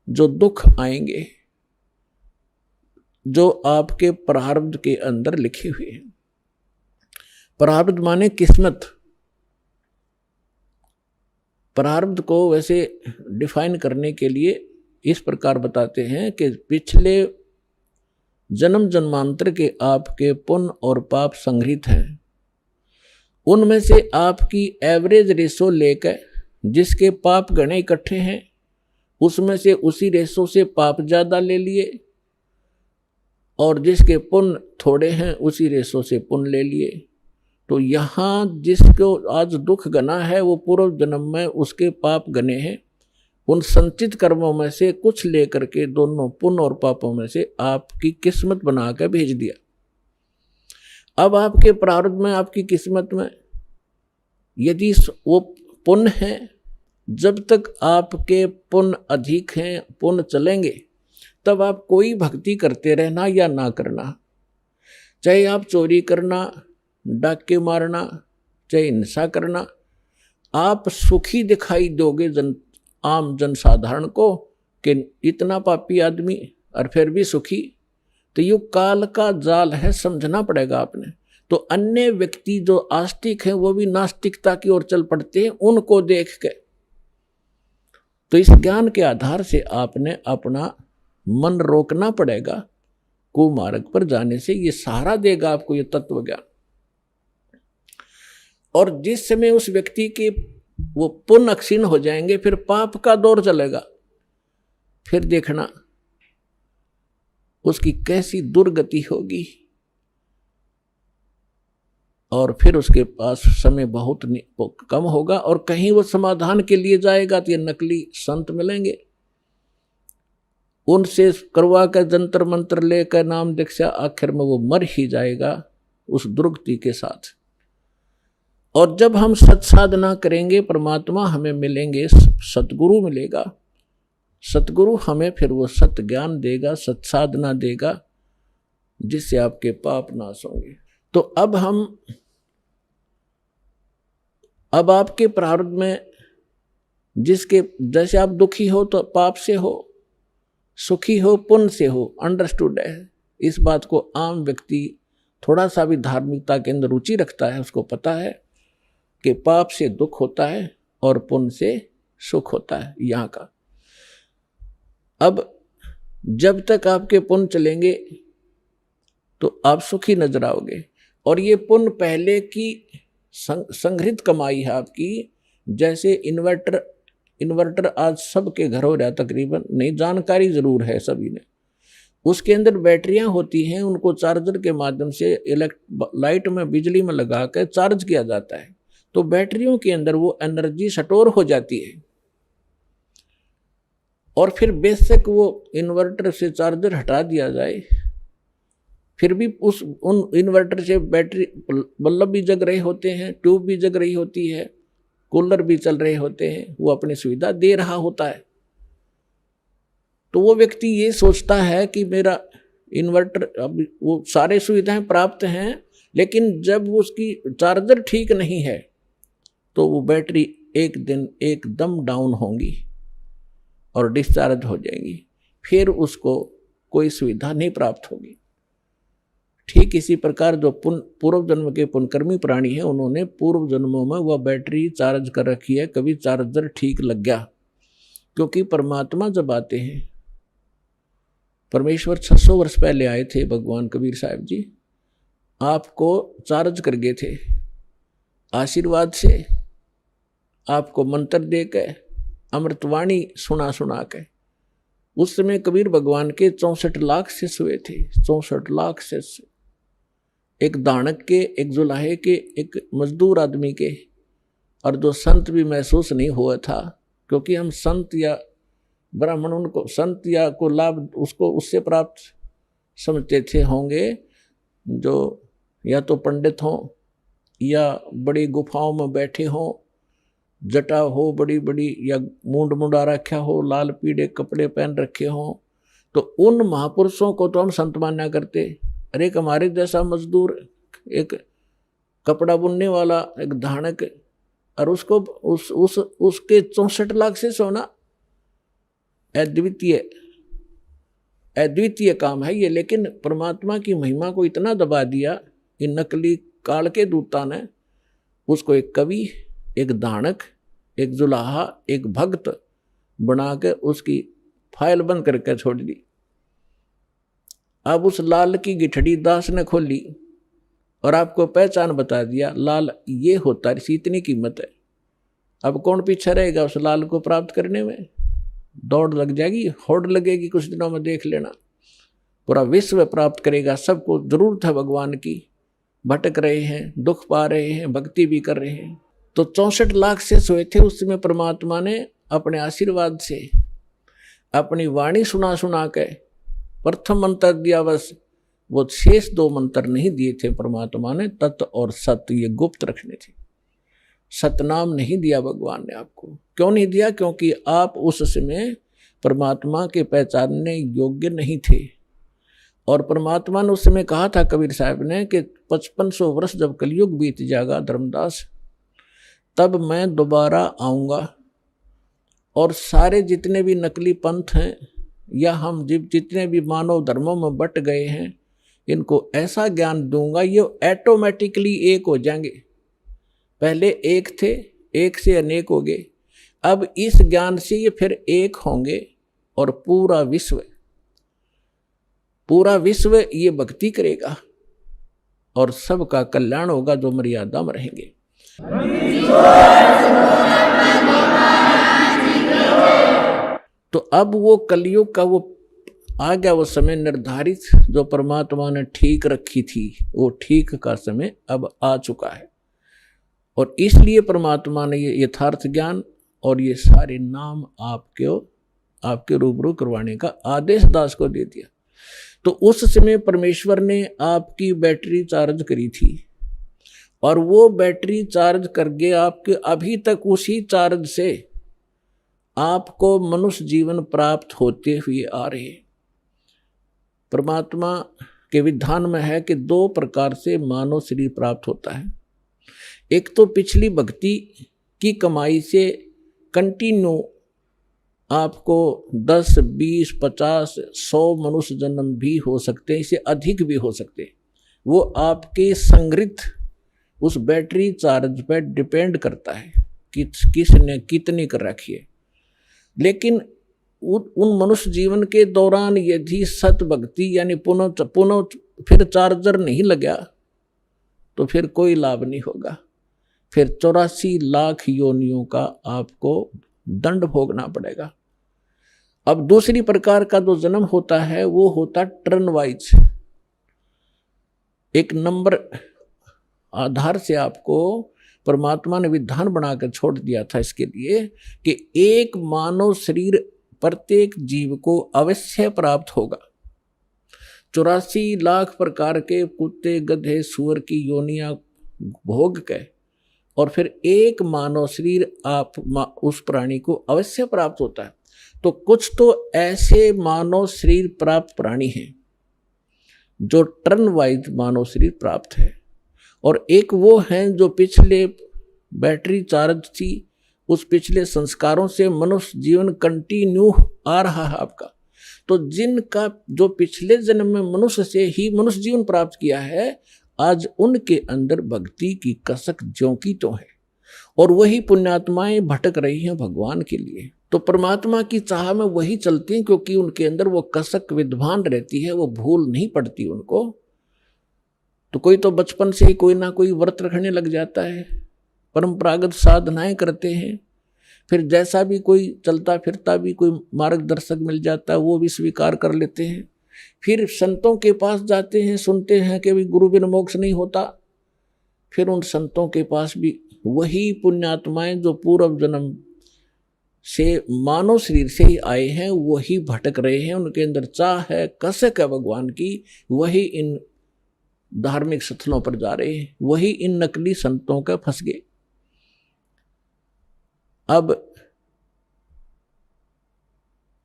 जो दुख आएंगे, जो आपके प्रारब्ध के अंदर लिखे हुए हैं। प्रारब्ध माने किस्मत। प्रारब्ध को वैसे डिफाइन करने के लिए इस प्रकार बताते हैं कि पिछले जन्म जन्मांतर के आपके पुण्य और पाप संग्रहित हैं, उनमें से आपकी एवरेज रेशो लेकर जिसके पाप गणे इकट्ठे हैं उसमें से उसी रेशो से पाप ज्यादा ले लिए, और जिसके पुण्य थोड़े हैं उसी रेशो से पुण्य ले लिए। तो यहाँ जिसको आज दुख गना है वो पूर्व जन्म में उसके पाप गने हैं, उन संचित कर्मों में से कुछ लेकर के दोनों पुण्य और पापों में से आपकी किस्मत बना कर भेज दिया। अब आपके प्रारब्ध में, आपकी किस्मत में यदि वो पुण्य है, जब तक आपके पुण्य अधिक हैं, पुण्य चलेंगे, तब आप कोई भक्ति करते रहना या ना करना, चाहे आप चोरी करना, डाके मारना, चाहे हिंसा करना, आप सुखी दिखाई दोगे आम जनसाधारण को कि इतना पापी आदमी और फिर भी सुखी। तो ये काल का जाल है, समझना पड़ेगा आपने। तो अन्य व्यक्ति जो आस्तिक हैं वो भी नास्तिकता की ओर चल पड़ते हैं उनको देख के। तो इस ज्ञान के आधार से आपने अपना मन रोकना पड़ेगा कुमार्ग पर जाने से। ये सहारा देगा आपको ये तत्व ज्ञान। और जिस समय उस व्यक्ति के वो पुण्य क्षीण हो जाएंगे, फिर पाप का दौर चलेगा, फिर देखना उसकी कैसी दुर्गति होगी, और फिर उसके पास समय बहुत कम होगा, और कहीं वो समाधान के लिए जाएगा तो ये नकली संत मिलेंगे, उनसे करवा कर जंतर मंत्र लेकर नाम दीक्षा, आखिर में वो मर ही जाएगा उस दुर्गति के साथ। और जब हम सत साधना करेंगे, परमात्मा हमें मिलेंगे, सतगुरु मिलेगा, सतगुरु हमें फिर वो सत ज्ञान देगा, सत साधना देगा, जिससे आपके पाप नाश होंगे। तो अब आपके प्रारब्ध में जिसके जैसे आप दुखी हो तो पाप से हो, सुखी हो पुण्य से हो, अंडरस्टूड है। इस बात को आम व्यक्ति थोड़ा सा भी धार्मिकता के अंदर रुचि रखता है उसको पता है कि पाप से दुख होता है और पुण्य से सुख होता है यहाँ का। अब जब तक आपके पुण्य चलेंगे तो आप सुखी नजर आओगे, और ये पुण्य पहले की संग्रहित कमाई है आपकी। जैसे इन्वर्टर आज सबके घर हो रहा तकरीबन, नहीं जानकारी जरूर है सभी ने, उसके अंदर बैटरियां होती हैं, उनको चार्जर के माध्यम से लाइट में बिजली में लगा कर चार्ज किया जाता है। तो बैटरियों के अंदर वो एनर्जी स्टोर हो जाती है, और फिर बेशक वो इन्वर्टर से चार्जर हटा दिया जाए, फिर भी उन इन्वर्टर से बैटरी बल्ब भी जग रहे होते हैं, ट्यूब भी जग रही होती है, कूलर भी चल रहे होते हैं, वो अपनी सुविधा दे रहा होता है। तो वो व्यक्ति ये सोचता है कि मेरा इन्वर्टर, अब वो सारे सुविधाएं प्राप्त हैं, लेकिन जब उसकी चार्जर ठीक नहीं है तो वो बैटरी एक दिन एकदम डाउन होंगी और डिस्चार्ज हो जाएंगी, फिर उसको कोई सुविधा नहीं प्राप्त होगी। ठीक इसी प्रकार जो पूर्व जन्म के पुण्यकर्मी प्राणी हैं, उन्होंने पूर्व जन्मों में वह बैटरी चार्ज कर रखी है, कभी चार्जर ठीक लग गया। क्योंकि परमात्मा जब आते हैं, परमेश्वर 600 वर्ष पहले आए थे, भगवान कबीर साहब जी आपको चार्ज कर गए थे आशीर्वाद से, आपको मंत्र दे के, अमृतवाणी सुना के। उस समय कबीर भगवान के 64 लाख शिष्य हुए थे, 64 लाख शिष्य, एक दानक के, एक जुलाहे के, एक मजदूर आदमी के, और जो संत भी महसूस नहीं हुआ था क्योंकि हम संत या ब्राह्मण उनको संत या को लाभ उसको उससे प्राप्त समझते थे होंगे जो या तो पंडित हों या बड़ी गुफाओं में बैठे हों, जटा हो बड़ी बड़ी, या मूंड मुंडा रखा हो, लाल पीले कपड़े पहन रखे हों, तो उन महापुरुषों को तो हम संत माना करते। अरे एक हमारे जैसा मजदूर, एक कपड़ा बुनने वाला, एक धानक, और उसको उसके 64 लाख से सोना, अद्वितीय काम है ये। लेकिन परमात्मा की महिमा को इतना दबा दिया कि नकली काल के दूता ने उसको एक कवि, एक दानक, एक जुलाहा, एक भक्त बना के उसकी फाइल बंद करके छोड़ दी। अब उस लाल की गिठड़ी दास ने खोली और आपको पहचान बता दिया, लाल ये होता है, इतनी कीमत है। अब कौन पीछे रहेगा उस लाल को प्राप्त करने में? दौड़ लग जाएगी, होड़ लगेगी, कुछ दिनों में देख लेना। पूरा विश्व प्राप्त करेगा, सबको जरूरत है भगवान की, भटक रहे हैं, दुख पा रहे हैं, भक्ति भी कर रहे हैं। तो 64 लाख से सोए थे, उसमें परमात्मा ने अपने आशीर्वाद से अपनी वाणी सुना सुना के प्रथम मंत्र दिया, बस वो शेष 2 मंत्र नहीं दिए थे परमात्मा ने। तत् और सत्य ये गुप्त रखने थे। सतनाम नहीं दिया भगवान ने आपको। क्यों नहीं दिया? क्योंकि आप उस समय परमात्मा के पहचानने योग्य नहीं थे। और परमात्मा ने उस समय कहा था कबीर साहब ने कि 5500 वर्ष जब कलयुग बीत जाएगा धर्मदास, तब मैं दोबारा आऊँगा और सारे जितने भी नकली पंथ हैं या हम जितने भी मानव धर्मों में बट गए हैं, इनको ऐसा ज्ञान दूंगा ये ऑटोमेटिकली एक हो जाएंगे। पहले एक थे, एक से अनेक हो गए, अब इस ज्ञान से ये फिर एक होंगे और पूरा विश्व ये भक्ति करेगा और सबका कल्याण होगा जो मर्यादा में रहेंगे। तो अब वो कलयुग का वो आ गया, वो समय निर्धारित जो परमात्मा ने ठीक रखी थी, वो ठीक का समय अब आ चुका है। और इसलिए परमात्मा ने ये यथार्थ ज्ञान और ये सारे नाम आपके रूबरू करवाने का आदेश दास को दे दिया। तो उस समय परमेश्वर ने आपकी बैटरी चार्ज करी थी और वो बैटरी चार्ज करके आपके अभी तक उसी चार्ज से आपको मनुष्य जीवन प्राप्त होते हुए आ रहे। परमात्मा के विधान में है कि 2 प्रकार से मानव शरीर प्राप्त होता है। एक तो पिछली भक्ति की कमाई से कंटिन्यू आपको 10, 20, 50, 100 मनुष्य जन्म भी हो सकते हैं, इससे अधिक भी हो सकते हैं। वो आपके संग्रहित उस बैटरी चार्ज पर डिपेंड करता है कि किसने कितनी कर रखी है। लेकिन उन मनुष्य जीवन के दौरान यदि सत भक्ति यानी पुनः फिर चार्जर नहीं लगा तो फिर कोई लाभ नहीं होगा। फिर 84 लाख योनियों का आपको दंड भोगना पड़ेगा। अब दूसरी प्रकार का जो जन्म होता है वो होता टर्न वाइज। एक नंबर आधार से आपको परमात्मा ने विधान बनाकर छोड़ दिया था इसके लिए कि एक मानव शरीर प्रत्येक जीव को अवश्य प्राप्त होगा। 84 लाख प्रकार के कुत्ते, गधे, सूअर की योनियां भोग के और फिर एक मानव शरीर आप उस प्राणी को अवश्य प्राप्त होता है। तो कुछ तो ऐसे मानव शरीर प्राप्त प्राणी हैं जो टर्न वाइज मानव शरीर प्राप्त है, और एक वो हैं जो पिछले बैटरी चार्ज थी, उस पिछले संस्कारों से मनुष्य जीवन कंटिन्यू आ रहा है आपका। तो जिनका जो पिछले जन्म में मनुष्य से ही मनुष्य जीवन प्राप्त किया है, आज उनके अंदर भक्ति की कसक ज्यों की तो है, और वही पुण्यात्माएं भटक रही हैं भगवान के लिए। तो परमात्मा की चाह में वही चलती हैं क्योंकि उनके अंदर वो कसक विद्वान रहती है, वो भूल नहीं पड़ती उनको। तो कोई तो बचपन से ही कोई ना कोई व्रत रखने लग जाता है, परंपरागत साधनाएं करते हैं, फिर जैसा भी कोई चलता फिरता भी कोई मार्गदर्शक मिल जाता है वो भी स्वीकार कर लेते हैं। फिर संतों के पास जाते हैं, सुनते हैं कि भी गुरु बिन मोक्ष नहीं होता। फिर उन संतों के पास भी वही पुण्यात्माएं जो पूर्व जन्म से मानव शरीर से ही आए हैं, वही भटक रहे हैं, उनके अंदर चाह है, कसक है भगवान की, वही इन धार्मिक स्थलों पर जा रहे हैं, वही इन नकली संतों के फंस गए। अब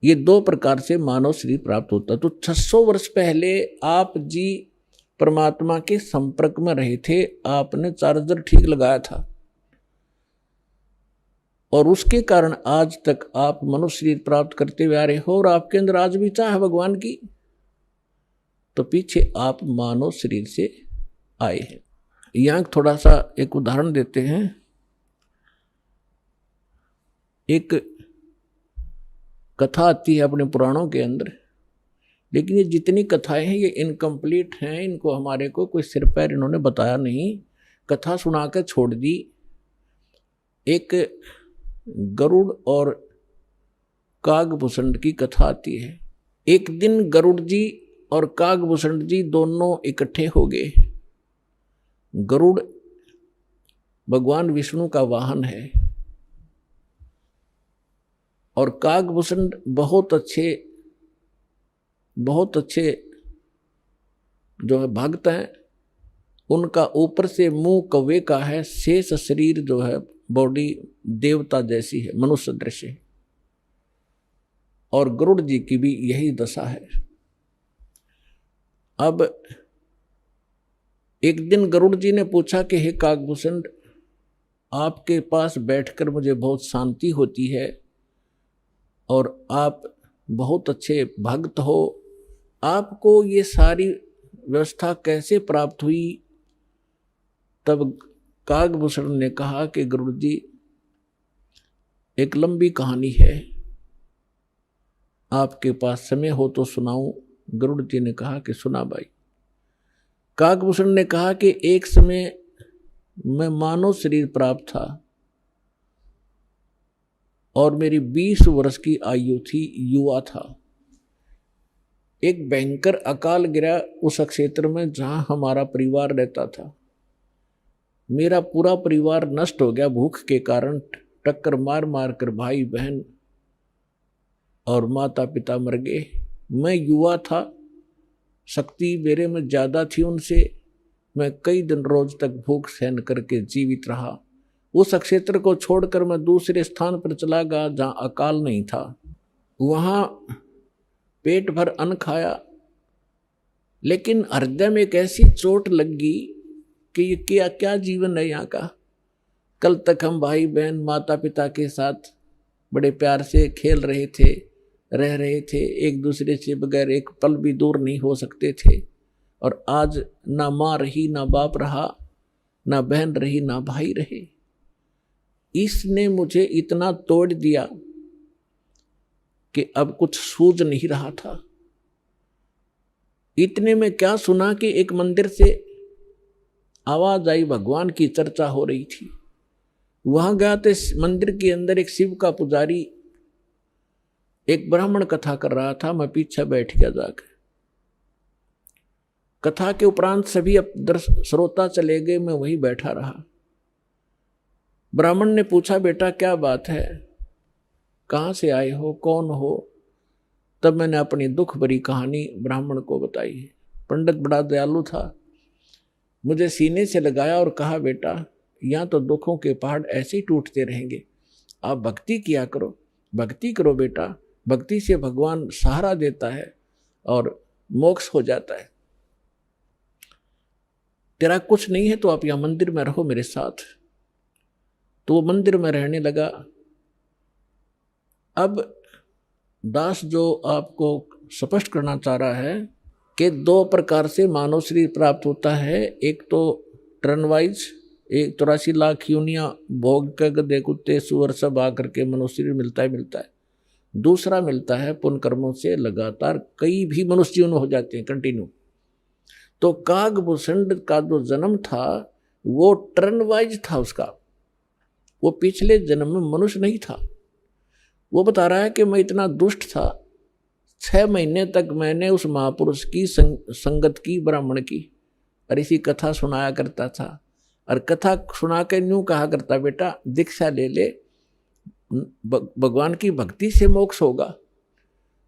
ये दो प्रकार से मानव शरीर प्राप्त होता। तो 600 वर्ष पहले आप जी परमात्मा के संपर्क में रहे थे, आपने चार्जर ठीक लगाया था, और उसके कारण आज तक आप मनुष्य शरीर प्राप्त करते हुए आ रहे हो, और आपके अंदर आज भी चाह है भगवान की, तो पीछे आप मानव शरीर से आए हैं। यहां थोड़ा सा एक उदाहरण देते हैं। एक कथा आती है अपने पुराणों के अंदर, लेकिन ये जितनी कथाएं हैं ये इनकम्प्लीट हैं, इनको हमारे को कोई सिर पैर इन्होंने बताया नहीं, कथा सुना कर छोड़ दी। एक गरुड़ और कागभूषण की कथा आती है। एक दिन गरुड़ जी और कागभूषण जी दोनों इकट्ठे हो गए। गरुड़ भगवान विष्णु का वाहन है और कागभूषण बहुत अच्छे जो है भक्त हैं। उनका ऊपर से मुंह कौवे का है, शेष शरीर जो है बॉडी देवता जैसी है, मनुष्य दृश्य है, और गरुड़ जी की भी यही दशा है। अब एक दिन गरुड़ जी ने पूछा कि हे कागभूषण, आपके पास बैठकर मुझे बहुत शांति होती है और आप बहुत अच्छे भक्त हो, आपको ये सारी व्यवस्था कैसे प्राप्त हुई? तब कागभूषण ने कहा कि गरुड़ जी, एक लंबी कहानी है, आपके पास समय हो तो सुनाऊं? गरुड़ जी ने कहा कि सुना भाई। कागभूषण ने कहा कि एक समय मैं मानव शरीर प्राप्त था और मेरी 20 वर्ष की आयु थी, युवा था। एक भयंकर अकाल गिरा उस क्षेत्र में जहां हमारा परिवार रहता था। मेरा पूरा परिवार नष्ट हो गया भूख के कारण, टक्कर मार मार कर भाई बहन और माता पिता मर गए। मैं युवा था, शक्ति मेरे में ज्यादा थी उनसे। मैं कई दिन रोज तक भूख सहन करके जीवित रहा। उस क्षेत्र को छोड़कर मैं दूसरे स्थान पर चला गया जहां अकाल नहीं था। वहां पेट भर अन्न खाया, लेकिन हृदय में एक ऐसी चोट लगी कि ये क्या जीवन है यहाँ का। कल तक हम भाई बहन माता पिता के साथ बड़े प्यार से खेल रहे थे, रह रहे थे, एक दूसरे से बगैर एक पल भी दूर नहीं हो सकते थे, और आज ना माँ रही, ना बाप रहा, ना बहन रही, ना भाई रहे। इसने मुझे इतना तोड़ दिया कि अब कुछ सूझ नहीं रहा था। इतने में क्या सुना कि एक मंदिर से आवाज आई, भगवान की चर्चा हो रही थी। वहां गया तो मंदिर के अंदर एक शिव का पुजारी एक ब्राह्मण कथा कर रहा था। मैं पीछे बैठ गया जाकर। कथा के उपरांत सभी श्रोता चले गए, मैं वहीं बैठा रहा। ब्राह्मण ने पूछा, बेटा क्या बात है, कहाँ से आए हो, कौन हो? तब मैंने अपनी दुख भरी कहानी ब्राह्मण को बताई। पंडित बड़ा दयालु था, मुझे सीने से लगाया और कहा, बेटा यहाँ तो दुखों के पहाड़ ऐसे ही टूटते रहेंगे, आप भक्ति किया करो, भक्ति करो बेटा, भक्ति से भगवान सहारा देता है और मोक्ष हो जाता है। तेरा कुछ नहीं है तो आप यहाँ मंदिर में रहो मेरे साथ। तो वो मंदिर में रहने लगा। अब दास जो आपको स्पष्ट करना चाह रहा है कि दो प्रकार से मानव शरीर प्राप्त होता है। एक तो टर्न वाइज, 83 लाख योनियां भोग कर गधे कुत्ते सुअर सब आकर के मनुष्य शरीर मिलता है। दूसरा मिलता है पुण्य कर्मों से लगातार कई भी मनुष्य जीवन हो जाते हैं कंटिन्यू। तो कागभूषण का जो जन्म था वो टर्न वाइज था उसका, वो पिछले जन्म में मनुष्य नहीं था। वो बता रहा है कि मैं इतना दुष्ट था, 6 महीने तक मैंने उस महापुरुष की संगत की, ब्राह्मण की, और इसी कथा सुनाया करता था। और कथा सुना के यूँ कहा करता, बेटा दीक्षा ले ले, भगवान की भक्ति से मोक्ष होगा,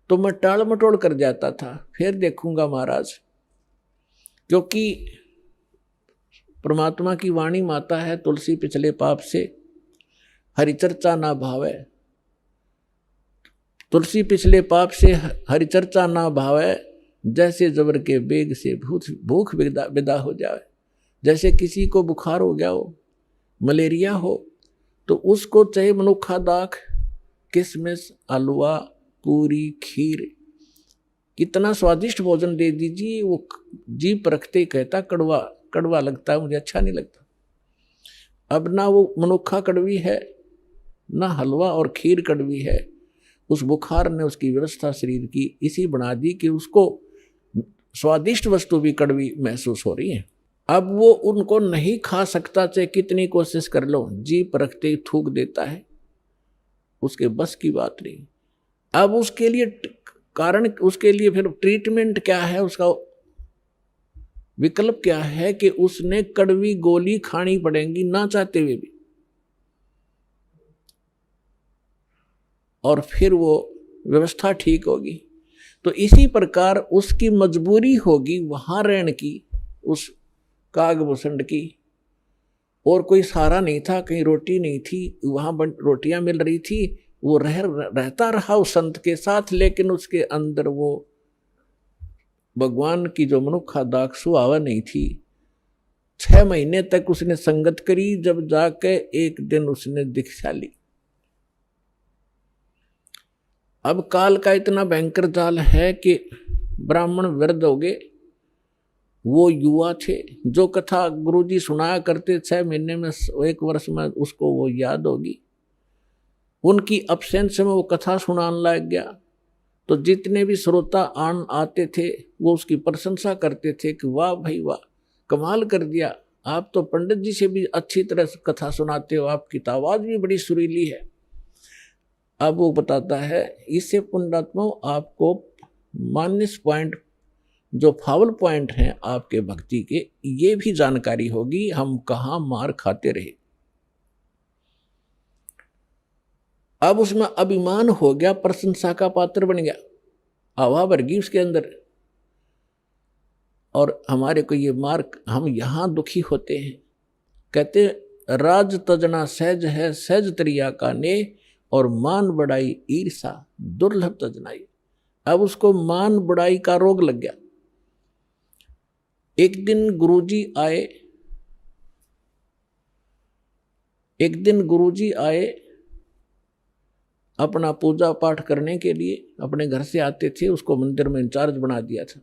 तो मैं टाल मटोल कर जाता था, फिर देखूंगा महाराज। क्योंकि परमात्मा की वाणी माता है, तुलसी पिछले पाप से हरिचर्चा ना भावे, तुलसी पिछले पाप से हरिचर्चा ना भावे, जैसे जबर के बेग से भूख विदा हो जाए। जैसे किसी को बुखार हो गया हो, मलेरिया हो, तो उसको चाहे मनुखा दाख, किशमिश, हलवा, पूरी, खीर, कितना स्वादिष्ट भोजन दे दीजिए, वो जीभ परखते कहता कड़वा कड़वा लगता है, मुझे अच्छा नहीं लगता। अब ना वो मनुखा कड़वी है, ना हलवा और खीर कड़वी है। उस बुखार ने उसकी व्यवस्था शरीर की इसी बना दी कि उसको स्वादिष्ट वस्तु भी कड़वी महसूस हो रही है। अब वो उनको नहीं खा सकता, चाहे कितनी कोशिश कर लो, जीभ परखते ही थूक देता है, उसके बस की बात नहीं। अब उसके लिए कारण, उसके लिए फिर ट्रीटमेंट क्या है, उसका विकल्प क्या है कि उसने कड़वी गोली खानी पड़ेगी ना चाहते हुए भी, और फिर वो व्यवस्था ठीक होगी। तो इसी प्रकार उसकी मजबूरी होगी वहां रहने की, उस कागभूषण की, और कोई सहारा नहीं था, कहीं रोटी नहीं थी, वहां रोटियां मिल रही थी, वो रहता रहा उस संत के साथ, लेकिन उसके अंदर वो भगवान की जो मनुखा दाख सुहावा नहीं थी। 6 महीने तक उसने संगत करी, जब जाके एक दिन उसने दीक्षा ली। अब काल का इतना भयंकर जाल है कि ब्राह्मण वृद्ध हो गए, वो युवा थे, जो कथा गुरुजी सुनाया करते 6 महीने में, 1 वर्ष में उसको वो याद होगी। उनकी अब्सेंस में वो कथा सुनाने लग गया, तो जितने भी श्रोता आते थे वो उसकी प्रशंसा करते थे कि वाह भाई वाह, कमाल कर दिया, आप तो पंडित जी से भी अच्छी तरह से कथा सुनाते हो, आपकी तो आवाज भी बड़ी सुरीली है। अब वो बताता है, इससे पुण्यात्मा आपको माइनस पॉइंट, जो फाउल पॉइंट हैं आपके भक्ति के, ये भी जानकारी होगी, हम कहाँ मार खाते रहे। अब उसमें अभिमान हो गया, प्रशंसा का पात्र बन गया, हवा भर गई उसके अंदर, और हमारे को ये मार्क, हम यहां दुखी होते हैं। कहते राज तजना सहज है, सहज तरिया का ने, और मान बढ़ाई ईर्षा दुर्लभ तजनाई। अब उसको मान बढ़ाई का रोग लग गया। एक दिन गुरुजी आए अपना पूजा पाठ करने के लिए, अपने घर से आते थे, उसको मंदिर में इंचार्ज बना दिया था,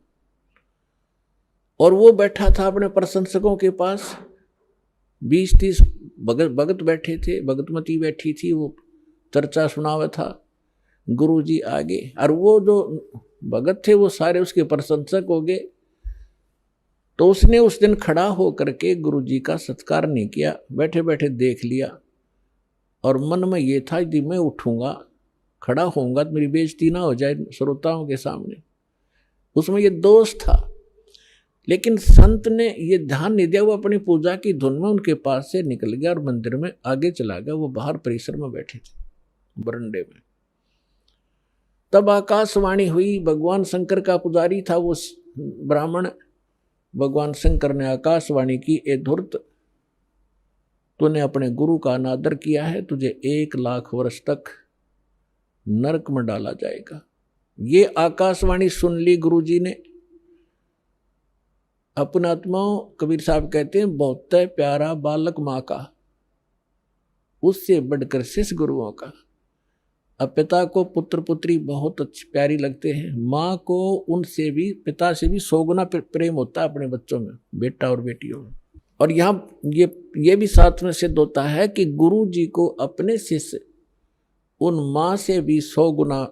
और वो बैठा था अपने प्रशंसकों के पास। 20-30 भगत बैठे थे, भगतमती बैठी थी, वो चर्चा सुनावे था। गुरुजी आगे, और वो जो भगत थे वो सारे उसके प्रशंसक हो गए। तो उसने उस दिन खड़ा होकर के गुरुजी का सत्कार नहीं किया, बैठे बैठे देख लिया, और मन में ये था कि मैं उठूंगा, खड़ा होऊंगा तो मेरी बेइज्जती ना हो जाए श्रोताओं के सामने। उसमें ये दोष था, लेकिन संत ने ये ध्यान नहीं दिया। वो अपनी पूजा की धुन में उनके पास से निकल गया और मंदिर में आगे चला गया। वो बाहर परिसर में बैठे थे बरंडे में। तब आकाशवाणी हुई। भगवान शंकर का पुजारी था वो ब्राह्मण। भगवान शंकर ने आकाशवाणी की, ए धूर्त, तूने अपने गुरु का अनादर किया है, तुझे 1 लाख वर्ष तक नरक में डाला जाएगा। ये आकाशवाणी सुन ली गुरुजी ने। अपना आत्माओं, कबीर साहब कहते हैं, बहुत प्यारा बालक माँ का, उससे बढ़कर शिष्य गुरुओं का। अब पिता को पुत्र पुत्री बहुत अच्छी प्यारी लगते हैं, माँ को उनसे भी, पिता से भी 100 गुना प्रेम होता है अपने बच्चों में, बेटा और बेटियों में। और यहाँ ये भी साथ में सिद्ध होता है कि गुरु जी को अपने शिष्य उन माँ से भी 100 गुना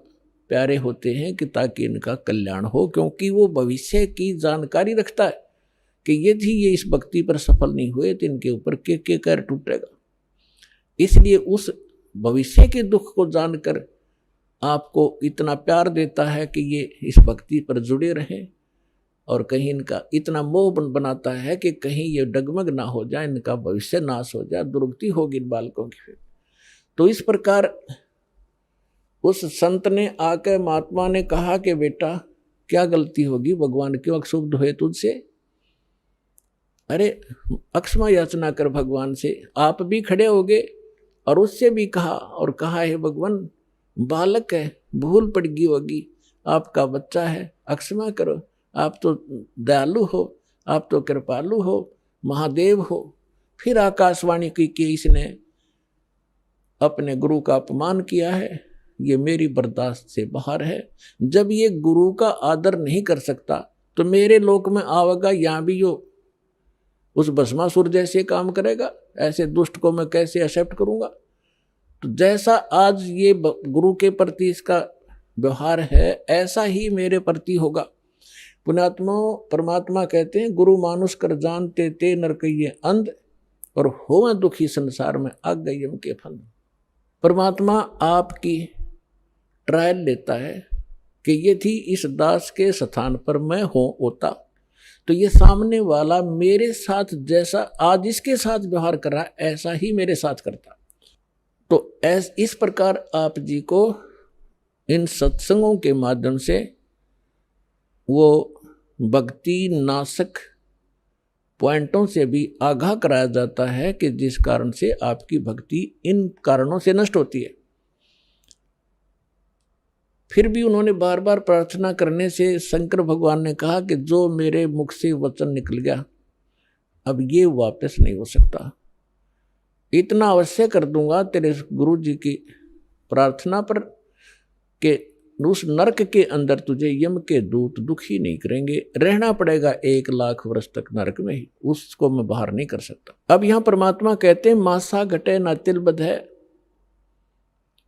प्यारे होते हैं, कि ताकि इनका कल्याण हो, क्योंकि वो भविष्य की जानकारी रखता है कि यदि ये इस भक्ति पर सफल नहीं हुए तो इनके ऊपर के कर टूटेगा। इसलिए उस भविष्य के दुख को जानकर आपको इतना प्यार देता है कि ये इस भक्ति पर जुड़े रहें, और कहीं इनका इतना मोह बनाता है कि कहीं ये डगमग ना हो जाए, इनका भविष्य नाश हो जाए, दुर्गति होगी इन बालकों की। फिर तो इस प्रकार उस संत ने आकर महात्मा ने कहा कि बेटा क्या गलती होगी, भगवान क्यों अक्षुब्ध हुए तुझसे? अरे अक्षमा याचना कर भगवान से। आप भी खड़े हो गए और उससे भी कहा, और कहा है भगवान बालक है, भूल पड़ गई होगी, आपका बच्चा है, अक्षमा करो, आप तो दयालु हो, आप तो कृपालु हो, महादेव हो। फिर आकाशवाणी की कि इसने अपने गुरु का अपमान किया है, ये मेरी बर्दाश्त से बाहर है। जब ये गुरु का आदर नहीं कर सकता तो मेरे लोक में आवेगा, यहाँ भी यो उस भस्मासुर जैसे काम करेगा। ऐसे दुष्ट को मैं कैसे एक्सेप्ट करूंगा? तो जैसा आज ये गुरु के प्रति इसका व्यवहार है, ऐसा ही मेरे प्रति होगा। पुण्यात्मा परमात्मा कहते हैं, गुरु मानुष कर जानते ते नर कहिए अंध, और हो दुखी संसार में आग गई यम के फंद। परमात्मा आपकी ट्रायल लेता है कि ये थी इस दास के स्थान पर मैं होता तो ये सामने वाला मेरे साथ जैसा आज इसके साथ व्यवहार कर रहा है ऐसा ही मेरे साथ करता। तो इस प्रकार आप जी को इन सत्संगों के माध्यम से वो भक्ति नाशक पॉइंटों से भी आगाह कराया जाता है कि जिस कारण से आपकी भक्ति इन कारणों से नष्ट होती है। फिर भी उन्होंने बार बार प्रार्थना करने से शंकर भगवान ने कहा कि जो मेरे मुख से वचन निकल गया अब ये वापस नहीं हो सकता, इतना अवश्य कर दूंगा तेरे गुरु जी की प्रार्थना पर कि उस नरक के अंदर तुझे यम के दूत दुखी नहीं करेंगे, रहना पड़ेगा 1 लाख वर्ष तक नरक में ही, उसको मैं बाहर नहीं कर सकता। अब यहां परमात्मा कहते हैं मासा घटे न तिल बध है,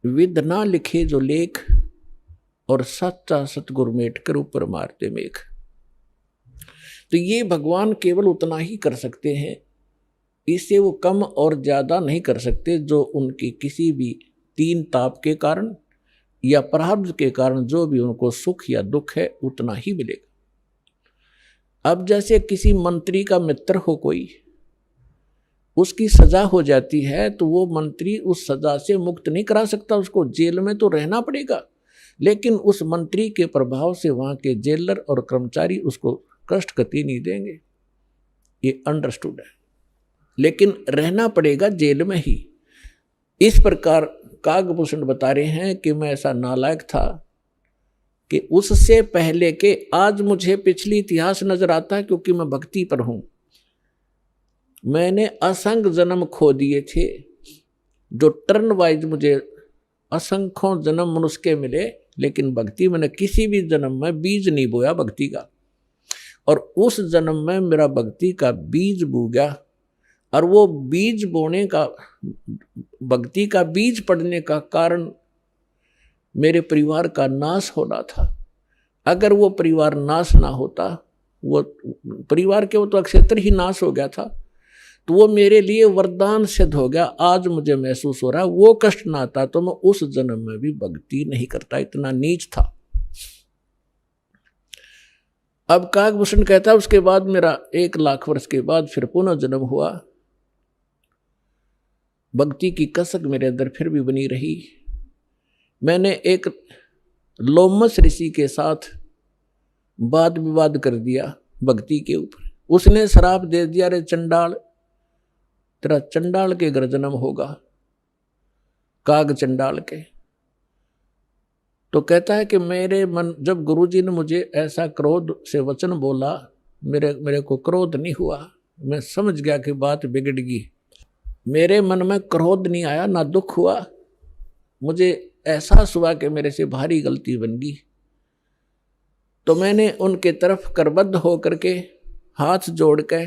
विद ना लिखे जो लेख, और सच्चा सतगुरु मेट कर ऊपर मारते मेघ। तो ये भगवान केवल उतना ही कर सकते हैं, इससे वो कम और ज्यादा नहीं कर सकते। जो उनकी किसी भी 3 ताप के कारण या प्रारब्ध के कारण जो भी उनको सुख या दुख है उतना ही मिलेगा। अब जैसे किसी मंत्री का मित्र हो कोई, उसकी सजा हो जाती है तो वो मंत्री उस सजा से मुक्त नहीं करा सकता, उसको जेल में तो रहना पड़ेगा, लेकिन उस मंत्री के प्रभाव से वहां के जेलर और कर्मचारी उसको कष्ट कति नहीं देंगे, ये अंडरस्टूड है, लेकिन रहना पड़ेगा जेल में ही। इस प्रकार कागभूषण बता रहे हैं कि मैं ऐसा नालायक था कि उससे पहले के आज मुझे पिछली इतिहास नजर आता है, क्योंकि मैं भक्ति पर हूं। मैंने असंख्य जन्म खो दिए थे, जो टर्न वाइज मुझे असंख्यों जन्म मनुष्य के मिले, लेकिन भक्ति मैंने किसी भी जन्म में बीज नहीं बोया भक्ति का, और उस जन्म में मेरा भक्ति का बीज बो गया। और वो बीज बोने का, भक्ति का बीज पड़ने का कारण मेरे परिवार का नाश होना था। अगर वो परिवार नाश ना होता, वो परिवार के वो तो अक्षेत्र ही नाश हो गया था, तो वो मेरे लिए वरदान सिद्ध हो गया। आज मुझे महसूस हो रहा है वो कष्ट ना आता तो मैं उस जन्म में भी भक्ति नहीं करता, इतना नीच था। अब कागभूषण कहता है उसके बाद मेरा 1 लाख वर्ष के बाद फिर पुनः जन्म हुआ, भक्ति की कसक मेरे अंदर फिर भी बनी रही। मैंने एक लोमस ऋषि के साथ वाद विवाद कर दिया भक्ति के ऊपर। उसने श्राप दे दिया, रे चंडाल, तेरा चंडाल के घर जन्म होगा, काग चंडाल के। तो कहता है कि मेरे मन, जब गुरुजी ने मुझे ऐसा क्रोध से वचन बोला, मेरे को क्रोध नहीं हुआ, मैं समझ गया कि बात बिगड़ गई। मेरे मन में क्रोध नहीं आया, ना दुख हुआ, मुझे एहसास हुआ कि मेरे से भारी गलती बन गई। तो मैंने उनके तरफ करबद्ध होकर के हाथ जोड़ के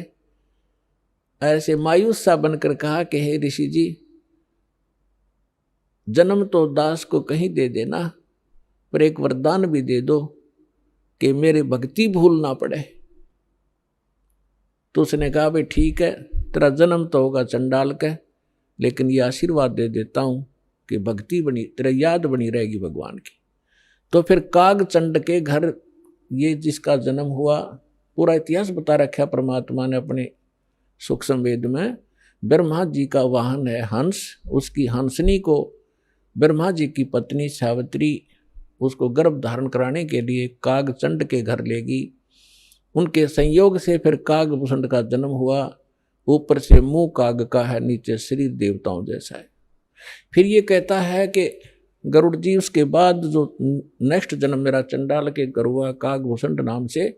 ऐसे मायूस सा बनकर कहा कि हे ऋषि जी, जन्म तो दास को कहीं दे देना, पर एक वरदान भी दे दो कि मेरे भक्ति भूल ना पड़े। तो उसने कहा भाई ठीक है, तेरा जन्म तो होगा चंडाल का, लेकिन ये आशीर्वाद दे देता हूं कि भक्ति बनी, तेरा याद बनी रहेगी भगवान की। तो फिर काग चंड के घर ये जिसका जन्म हुआ, पूरा इतिहास बता रखा परमात्मा ने अपने सुख संवेद में। ब्रह्मा जी का वाहन है हंस। उसकी हंसनी को ब्रह्मा जी की पत्नी सावित्री उसको गर्भ धारण कराने के लिए कागचंड के घर लेगी। उनके संयोग से फिर कागभूषण का जन्म हुआ। ऊपर से मुंह काग का है, नीचे शरीर देवताओं जैसा है। फिर ये कहता है कि गरुड़ जी उसके बाद जो नेक्स्ट जन्म मेरा चंडाल के घर हुआ कागभूषण नाम से।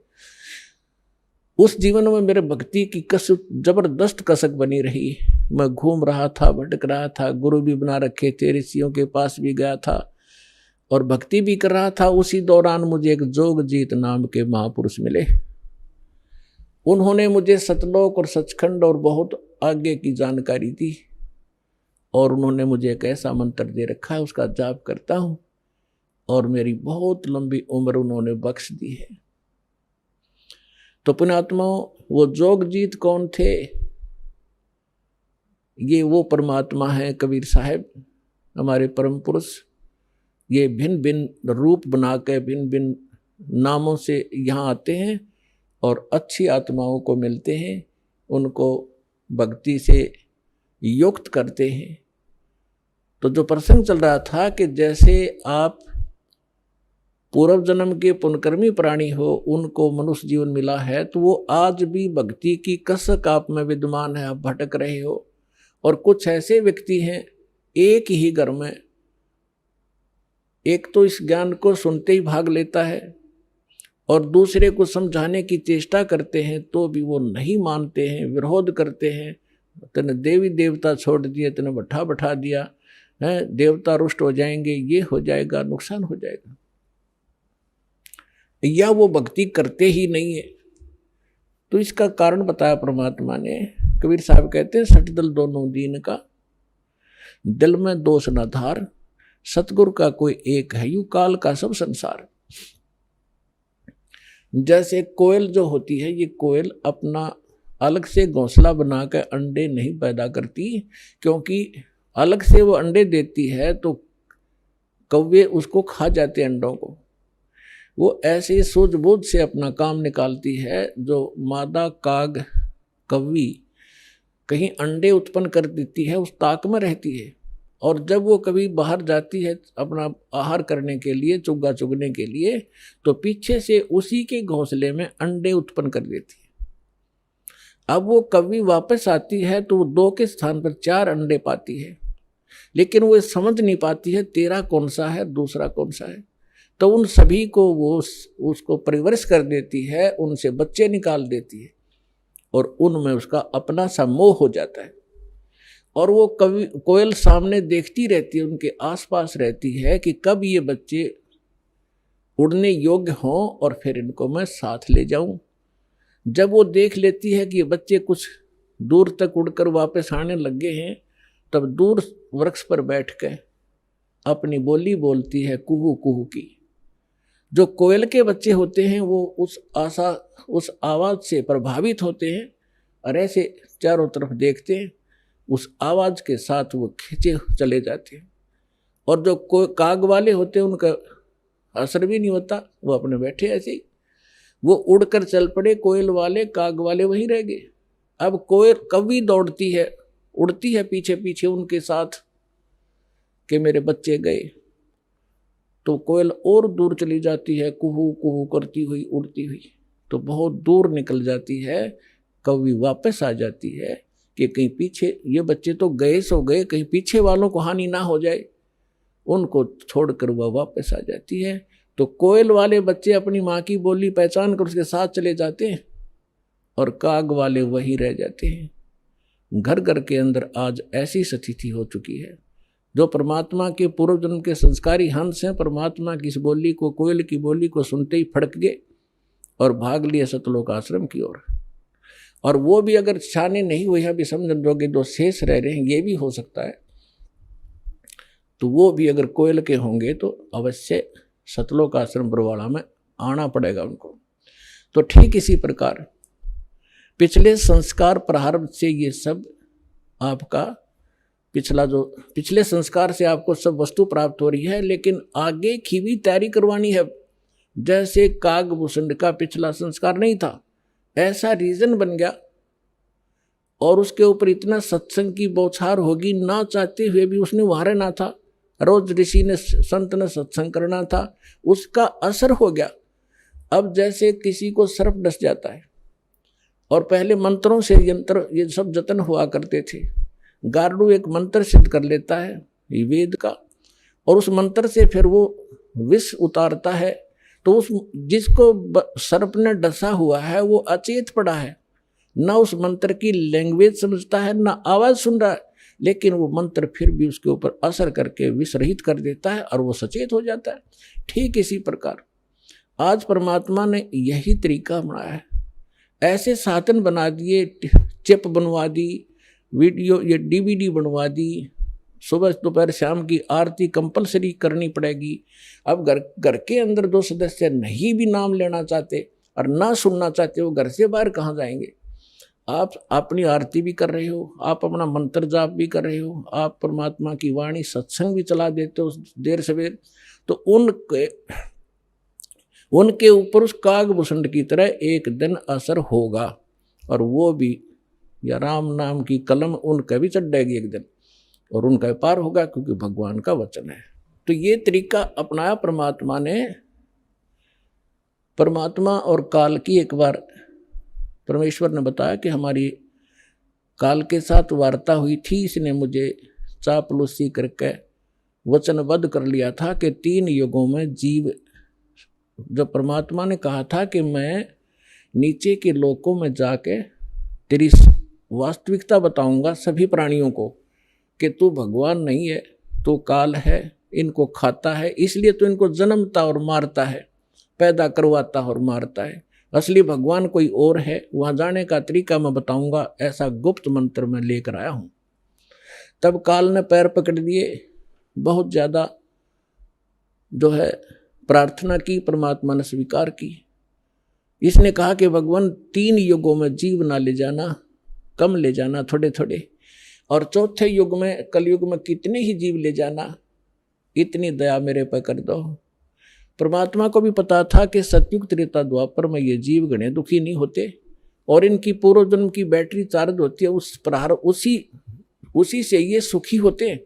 उस जीवन में मेरे भक्ति की जबरदस्त कसक बनी रही। मैं घूम रहा था, भटक रहा था, गुरु भी बना रखे थे, ऋषियों के पास भी गया था और भक्ति भी कर रहा था। उसी दौरान मुझे एक जोगजीत नाम के महापुरुष मिले। उन्होंने मुझे सतलोक और सचखंड और बहुत आगे की जानकारी दी और उन्होंने मुझे एक ऐसा मंत्र दे रखा है, उसका जाप करता हूं और मेरी बहुत लंबी उम्र उन्होंने बख्श दी है। तो पुण्यात्माओं, वो जोगजीत कौन थे? ये वो परमात्मा है कबीर साहब, हमारे परम पुरुष। ये भिन्न भिन्न रूप बना के भिन्न भिन्न नामों से यहाँ आते हैं और अच्छी आत्माओं को मिलते हैं, उनको भक्ति से युक्त करते हैं। तो जो प्रसंग चल रहा था कि जैसे आप पूर्व जन्म के पुण्यकर्मी प्राणी हो, उनको मनुष्य जीवन मिला है, तो वो आज भी भक्ति की कसक आप में विद्यमान है, आप भटक रहे हो। और कुछ ऐसे व्यक्ति हैं एक ही घर में, एक तो इस ज्ञान को सुनते ही भाग लेता है और दूसरे को समझाने की चेष्टा करते हैं तो भी वो नहीं मानते हैं, विरोध करते हैं। तने देवी देवता छोड़ दिए, तने बैठा बैठा दिया है, देवता रुष्ट हो जाएंगे, ये हो जाएगा, नुकसान हो जाएगा, या वो भक्ति करते ही नहीं है। तो इसका कारण बताया परमात्मा ने। कबीर साहब कहते हैं, सठ दल दोनों दीन का, दिल में दोष न धार, सतगुरु का कोई एक है, यू काल का सब संसार। जैसे कोयल जो होती है, ये कोयल अपना अलग से घोंसला बनाकर अंडे नहीं पैदा करती, क्योंकि अलग से वो अंडे देती है तो कौवे उसको खा जाते अंडों को। वो ऐसे सूझबूझ से अपना काम निकालती है। जो मादा काग कौवी कहीं अंडे उत्पन्न कर देती है, उस ताक में रहती है, और जब वो कभी बाहर जाती है अपना आहार करने के लिए, चुग्गा चुगने के लिए, तो पीछे से उसी के घोंसले में अंडे उत्पन्न कर देती है। अब वो कौवी वापस आती है तो वो 2 के स्थान पर 4 अंडे पाती है, लेकिन वो समझ नहीं पाती है तेरा कौन सा है, दूसरा कौन सा है। तो उन सभी को वो उसको परिवरिश कर देती है, उनसे बच्चे निकाल देती है और उनमें उसका अपना सा मोह हो जाता है। और वो कोयल सामने देखती रहती है, उनके आसपास रहती है कि कब ये बच्चे उड़ने योग्य हों और फिर इनको मैं साथ ले जाऊं। जब वो देख लेती है कि ये बच्चे कुछ दूर तक उड़कर वापस आने लगे हैं, तब दूर वृक्ष पर बैठ कर अपनी बोली बोलती है, कुहू कुहू की। जो कोयल के बच्चे होते हैं वो उस आवाज़ से प्रभावित होते हैं और ऐसे चारों तरफ देखते हैं, उस आवाज़ के साथ वो खींचे चले जाते हैं। और जो काग वाले होते हैं उनका असर भी नहीं होता, वो अपने बैठे ऐसे ही, वो उड़कर चल पड़े। कोयल वाले काग वाले वहीं रह गए। अब कोयल कभी दौड़ती है, उड़ती है पीछे पीछे उनके साथ कि मेरे बच्चे गए, तो कोयल और दूर चली जाती है, कुहू कुहू करती हुई उड़ती हुई, तो बहुत दूर निकल जाती है। कौवी वापस आ जाती है कि कहीं पीछे ये बच्चे तो गए सो गए, कहीं पीछे वालों को हानि ना हो जाए, उनको छोड़कर वह वापस आ जाती है। तो कोयल वाले बच्चे अपनी माँ की बोली पहचान कर उसके साथ चले जाते हैं और काग वाले वहीं रह जाते हैं। घर घर के अंदर आज ऐसी स्थिति हो चुकी है। जो परमात्मा के पूर्व जन्म के संस्कारी हंस हैं, परमात्मा की इस बोली को, कोयल की बोली को सुनते ही फड़क गए और भाग लिए सतलोक आश्रम की ओर। और वो भी अगर शाने नहीं हुए हैं, भी समझ लोगे जो शेष रह रहे हैं, ये भी हो सकता है, तो वो भी अगर कोयल के होंगे तो अवश्य सतलोक आश्रम बरवाड़ा में आना पड़ेगा उनको। तो ठीक इसी प्रकार पिछले संस्कार प्रारब्ध से ये सब आपका पिछले संस्कार से आपको सब वस्तु प्राप्त हो रही है, लेकिन आगे की भी तैयारी करवानी है। जैसे कागभूषण का पिछला संस्कार नहीं था, ऐसा रीजन बन गया और उसके ऊपर इतना सत्संग की बौछार होगी, ना चाहते हुए भी उसने वहां रहना था, रोज ऋषि ने संत ने सत्संग करना था, उसका असर हो गया। अब जैसे किसी को सर्प डस जाता है और पहले मंत्रों से यंत्र ये सब जतन हुआ करते थे, गारुड़ एक मंत्र सिद्ध कर लेता है वेद का, और उस मंत्र से फिर वो विष उतारता है, तो उस जिसको सर्प ने डसा हुआ है वो अचेत पड़ा है, ना उस मंत्र की लैंग्वेज समझता है, ना आवाज सुन रहा है, लेकिन वो मंत्र फिर भी उसके ऊपर असर करके विष रहित कर देता है और वो सचेत हो जाता है। ठीक इसी प्रकार आज परमात्मा ने यही तरीका बनाया है, ऐसे साधन बना दिए, चिप बनवा दी, वीडियो ये DVD बनवा दी, सुबह दोपहर शाम की आरती कंपलसरी करनी पड़ेगी। अब घर के अंदर 2 सदस्य नहीं भी नाम लेना चाहते और ना सुनना चाहते, वो घर से बाहर कहाँ जाएंगे। आप अपनी आरती भी कर रहे हो, आप अपना मंत्र जाप भी कर रहे हो, आप परमात्मा की वाणी सत्संग भी चला देते हो देर सवेर, तो उनके ऊपर उस कागभूषण की तरह एक दिन असर होगा, और वो भी या राम नाम की कलम उनका भी चढ़ जाएगी एक दिन, और उनका पार होगा, क्योंकि भगवान का वचन है। तो ये तरीका अपनाया परमात्मा ने। परमात्मा और काल की एक बार परमेश्वर ने बताया कि हमारी काल के साथ वार्ता हुई थी, इसने मुझे चापलूसी करके वचनबद्ध कर लिया था कि 3 युगों में जीव, जब परमात्मा ने कहा था कि मैं नीचे के लोकों में जाके तेरी वास्तविकता बताऊंगा सभी प्राणियों को कि तू भगवान नहीं है, तू काल है, इनको खाता है, इसलिए तो इनको जन्मता और मारता है, पैदा करवाता और मारता है, असली भगवान कोई और है, वहां जाने का तरीका मैं बताऊंगा, ऐसा गुप्त मंत्र मैं लेकर आया हूं। तब काल ने पैर पकड़ दिए, बहुत ज्यादा जो है प्रार्थना की, परमात्मा ने स्वीकार की। इसने कहा कि भगवान 3 युगों में जीव ना ले जाना, कम ले जाना थोड़े थोड़े, और चौथे युग में कलयुग में कितने ही जीव ले जाना, इतनी दया मेरे पर कर दो। परमात्मा को भी पता था कि सतयुग त्रेता द्वापर में ये जीव गणे दुखी नहीं होते, और इनकी पूर्व जन्म की बैटरी चार्ज होती है, उस प्रहार उसी से ये सुखी होते हैं,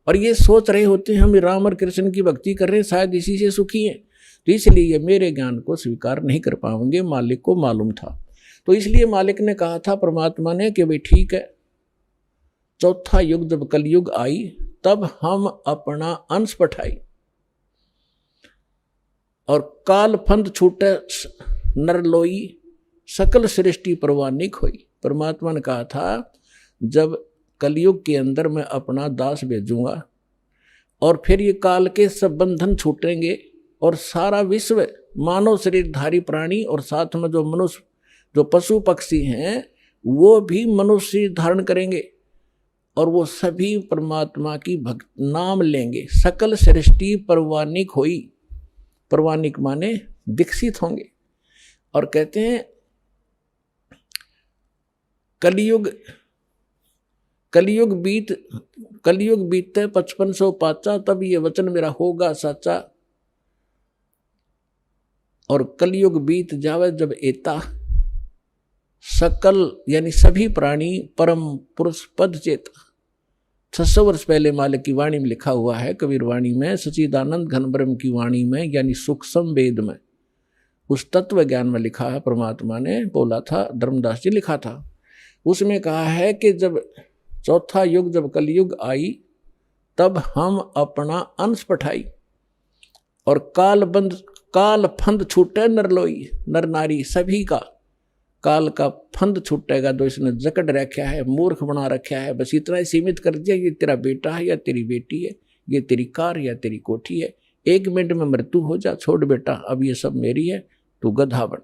और ये सोच रहे होते हैं हम राम और कृष्ण की भक्ति कर रहे हैं, शायद इसी से सुखी हैं, तो इसलिए ये मेरे ज्ञान को स्वीकार नहीं कर पाएंगे। मालिक को मालूम था, तो इसलिए मालिक ने कहा था परमात्मा ने कि भाई ठीक है, चौथा युग जब कलयुग आई तब हम अपना अंश पठाई, और काल फंद छूटे नरलोई, सकल सृष्टि परवानिक हुई। परमात्मा ने कहा था जब कलयुग के अंदर मैं अपना दास भेजूंगा, और फिर ये काल के सब बंधन छूटेंगे, और सारा विश्व मानव शरीरधारी प्राणी और साथ में जो मनुष्य जो पशु पक्षी हैं वो भी मनुष्य धारण करेंगे, और वो सभी परमात्मा की भक्त नाम लेंगे। सकल सृष्टि परवानिक हुई, परवानिक माने विकसित होंगे। और कहते हैं कलयुग बीते 5500 पाचा, तब ये वचन मेरा होगा साचा, और कलयुग बीत जावे जब एता, सकल यानी सभी प्राणी परम पुरुष पद चेता। 600 वर्ष पहले मालिक की वाणी में लिखा हुआ है, कबीर वाणी में, सच्चिदानंद घन ब्रह्म की वाणी में, यानी सूक्ष्म वेद में, उस तत्व ज्ञान में लिखा है, परमात्मा ने बोला था, धर्मदास जी लिखा था, उसमें कहा है कि जब चौथा युग जब कलयुग आई तब हम अपना अंश पठाई, और काल फंद छूटे नरलोई, नर नारी सभी का काल का फंद छूटेगा, जो इसने जकड़ रखा है, मूर्ख बना रखा है, बस इतना ही सीमित कर दिया, ये तेरा बेटा है या तेरी बेटी है, ये तेरी कार या तेरी कोठी है, 1 मिनट में मृत्यु हो जा, छोड़ बेटा, अब ये सब मेरी है, तू गधा बन।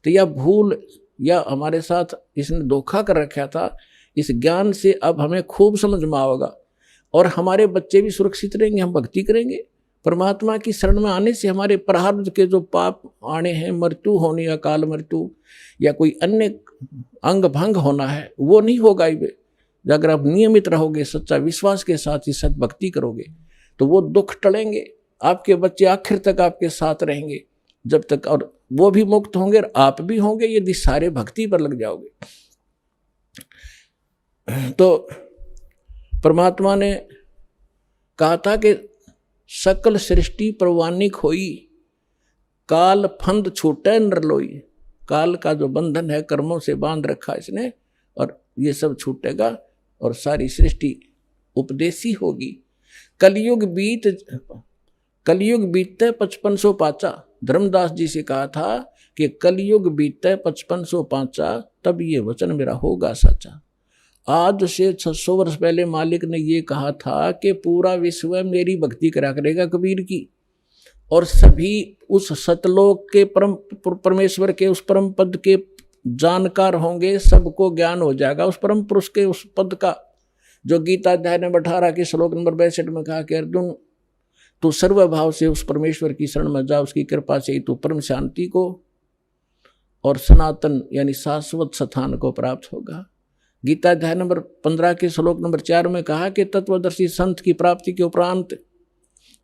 तो यह भूल या हमारे साथ इसने धोखा कर रखा था, इस ज्ञान से अब हमें खूब समझ में आएगा, और हमारे बच्चे भी सुरक्षित रहेंगे, हम भक्ति करेंगे। परमात्मा की शरण में आने से हमारे प्रारब्ध के जो पाप आने हैं, मृत्यु होनी, अकाल मृत्यु या कोई अन्य अंग भंग होना है, वो नहीं होगा। अगर आप नियमित रहोगे, सच्चा विश्वास के साथ ही सद्भक्ति करोगे, तो वो दुख टलेंगे, आपके बच्चे आखिर तक आपके साथ रहेंगे जब तक, और वो भी मुक्त होंगे और आप भी होंगे, यदि सारे भक्ति पर लग जाओगे। तो परमात्मा ने कहा था कि सकल सृष्टि प्रवानिक होई, काल फंद छूटे नरलोई। काल का जो बंधन है कर्मों से बांध रखा इसने, और ये सब छूटेगा और सारी सृष्टि उपदेशी होगी। कलयुग बीतते 5500 पाचा। धर्मदास जी से कहा था कि कलयुग बीतते 5500 पाचा, तब ये वचन मेरा होगा सच्चा। आज से 600 वर्ष पहले मालिक ने ये कहा था कि पूरा विश्व मेरी भक्ति करा करेगा कबीर की, और सभी उस सतलोक के परमेश्वर के उस परम पद के जानकार होंगे, सबको ज्ञान हो जाएगा उस परम पुरुष के उस पद का, जो गीता अध्याय नंबर 18 के श्लोक नंबर 62 में कहा कि अर्जुन तू सर्वभाव से उस परमेश्वर की शरण में जा, उसकी कृपा से ही तू परम शांति को और सनातन यानी शाश्वत स्थान को प्राप्त होगा। गीता अध्याय नंबर 15 के श्लोक नंबर 4 में कहा कि तत्वदर्शी संत की प्राप्ति के उपरांत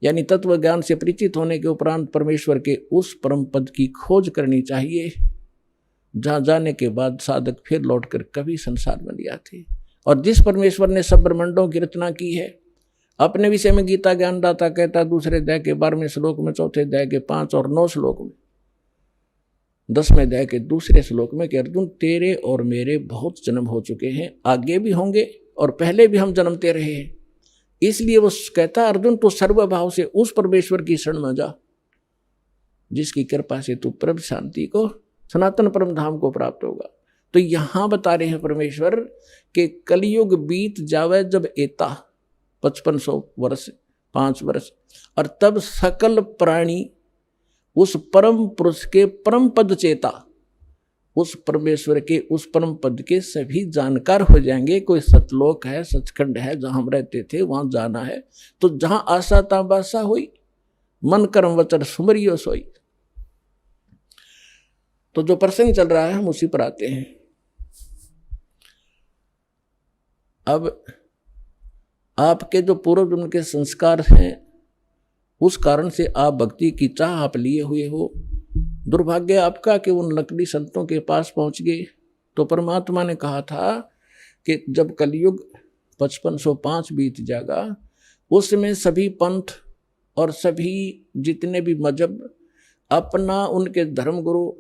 यानी तत्व ज्ञान से परिचित होने के उपरांत परमेश्वर के उस परम पद की खोज करनी चाहिए, जहाँ जाने के बाद साधक फिर लौटकर कभी संसार में नहीं आते। और जिस परमेश्वर ने सब ब्रह्मांडों की रचना की है, अपने विषय में गीता ज्ञानदाता कहता दूसरे अध्याय के 12वें श्लोक में, चौथे अध्याय के 5 और 9 श्लोक में, 10वें अध्याय के दूसरे श्लोक में कि अर्जुन तेरे और मेरे बहुत जन्म हो चुके हैं, आगे भी होंगे और पहले भी हम जन्मते रहे हैं। इसलिए वो कहता अर्जुन तू सर्वभाव से उस परमेश्वर की शरण में जा, जिसकी कृपा से तू परम शांति को सनातन परम धाम को प्राप्त होगा। तो यहां बता रहे हैं परमेश्वर कि कलयुग बीत जावे जब एता 5500 वर्ष 5 वर्ष, और तब सकल प्राणी उस परम पुरुष के परम पद चेता, उस परमेश्वर के उस परम पद के सभी जानकार हो जाएंगे। कोई सतलोक है, सचखंड है जहां हम रहते थे, वहां जाना है तो जहां आशा ताबासा हुई, मन कर्म वचन सुमरियो सोई। तो जो प्रसंग चल रहा है हम उसी पर आते हैं। अब आपके जो पूर्व जन्म के संस्कार हैं, उस कारण से आप भक्ति की चाह आप लिए हुए हो। दुर्भाग्य आपका कि उन लकड़ी संतों के पास पहुंच गए। तो परमात्मा ने कहा था कि जब कलयुग 5505 बीत जाएगा, उसमें सभी पंथ और सभी जितने भी मजहब अपना उनके धर्म गुरु,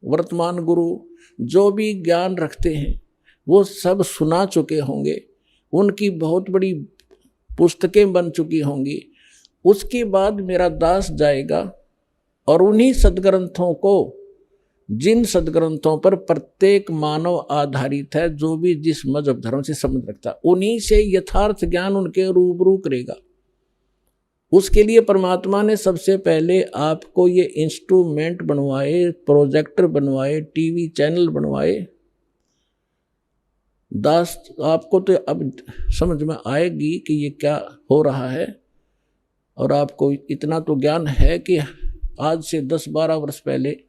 वर्तमान गुरु जो भी ज्ञान रखते हैं वो सब सुना चुके होंगे, उनकी बहुत बड़ी पुस्तकें बन चुकी होंगी। उसके बाद मेरा दास जाएगा और उन्हीं सदग्रंथों को, जिन सदग्रंथों पर प्रत्येक मानव आधारित है, जो भी जिस मजहब धर्म से संबंध रखता है, उन्हीं से यथार्थ ज्ञान उनके रूबरू करेगा। उसके लिए परमात्मा ने सबसे पहले आपको ये इंस्ट्रूमेंट बनवाए, प्रोजेक्टर बनवाए, टीवी चैनल बनवाए। दास आपको तो अब समझ में आएगी कि ये क्या हो रहा है, और आपको इतना तो ज्ञान है कि आज से 10-12 वर्ष पहले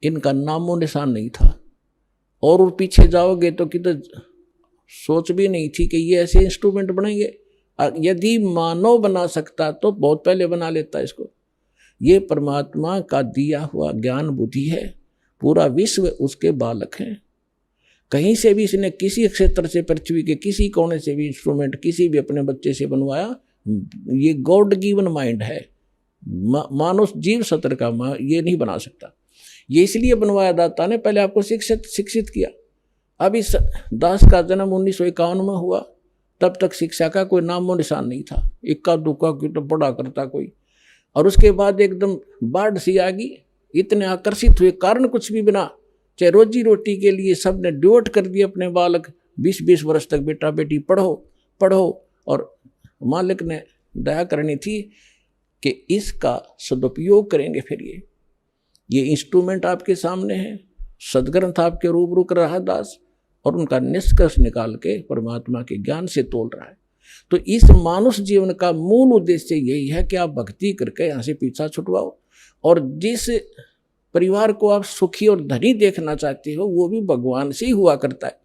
इनका नामो निशान नहीं था, और पीछे जाओगे तो किधर सोच भी नहीं थी कि ये ऐसे इंस्ट्रूमेंट बनेंगे। यदि मानव बना सकता तो बहुत पहले बना लेता इसको। ये परमात्मा का दिया हुआ ज्ञान बुद्धि है, पूरा विश्व उसके बालक हैं। कहीं से भी इसने किसी क्षेत्र से, पृथ्वी के किसी कोने से भी इंस्ट्रूमेंट किसी भी अपने बच्चे से बनवाया, ये गॉड गिवन माइंड है। मानव जीव सत्र का ये नहीं बना सकता। ये इसलिए बनवाया दाता ने, पहले आपको शिक्षित किया। अब इस दास का जन्म 1951 में हुआ, तब तक शिक्षा का कोई नामो निशान नहीं था। इक्का दुक्का की तो पढ़ा करता कोई, और उसके बाद एकदम बाढ़ सी आ गई। इतने आकर्षित हुए, कारण कुछ भी बिना, चाहे रोजी रोटी के लिए सब ने डिवोट कर दिए अपने बालक। 20-20 वर्ष तक बेटा बेटी पढ़ो पढ़ो, और मालिक ने दया करनी थी कि इसका सदुपयोग करेंगे। फिर ये इंस्ट्रूमेंट आपके सामने है, सदग्रंथ आपके रूबरू कर रहा दास, और उनका निष्कर्ष निकाल के परमात्मा के ज्ञान से तोल रहा है। तो इस मानुष जीवन का मूल उद्देश्य यही है कि आप भक्ति करके यहाँ से पीछा छुटवाओ, और जिस परिवार को आप सुखी और धनी देखना चाहते हो वो भी भगवान से ही हुआ करता है।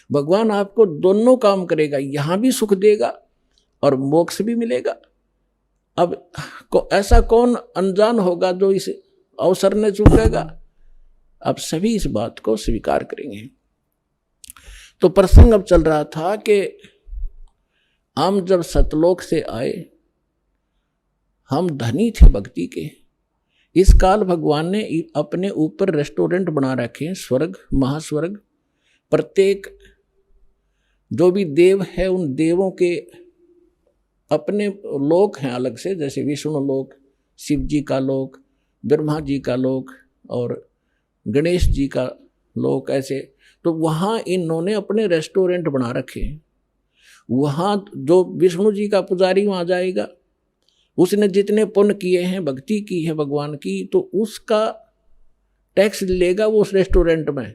भगवान आपको दोनों काम करेगा, यहाँ भी सुख देगा और मोक्ष भी मिलेगा। अब ऐसा कौन अनजान होगा जो इस अवसर ने चूकेगा? अब सभी इस बात को स्वीकार करेंगे। तो प्रसंग अब चल रहा था कि हम जब सतलोक से आए, हम धनी थे भक्ति के। इस काल भगवान ने अपने ऊपर रेस्टोरेंट बना रखे हैं, स्वर्ग महास्वर्ग। प्रत्येक जो भी देव है उन देवों के अपने लोक हैं अलग से, जैसे विष्णु लोक, शिव जी का लोक, ब्रह्मा जी का लोक और गणेश जी का लोक, ऐसे। तो वहाँ इन्होंने अपने रेस्टोरेंट बना रखे हैं। वहाँ जो विष्णु जी का पुजारी वहाँ जाएगा, उसने जितने पुण्य किए हैं, भक्ति की है भगवान की, तो उसका टैक्स लेगा वो उस रेस्टोरेंट में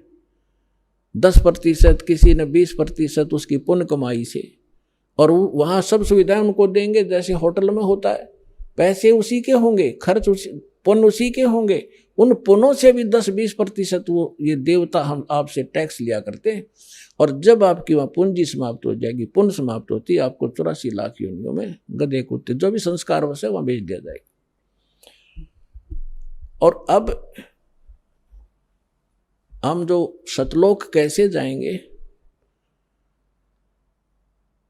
10%, किसी ने 20% उसकी पुण्य कमाई से। और वहाँ सब सुविधाएं उनको देंगे जैसे होटल में होता है। पैसे उसी के होंगे, खर्च पुण्य उसी के होंगे। उन पुण्यों से भी 10-20% वो ये देवता हम आपसे टैक्स लिया करते हैं। और जब आपकी वहाँ पूंजी समाप्त हो जाएगी, पुण्य समाप्त होती है, आपको 84 लाख योनियों में गधे कुत्ते जो भी संस्कार वश है वहाँ भेज दिया जाएगा। और अब हम जो सतलोक कैसे जाएंगे,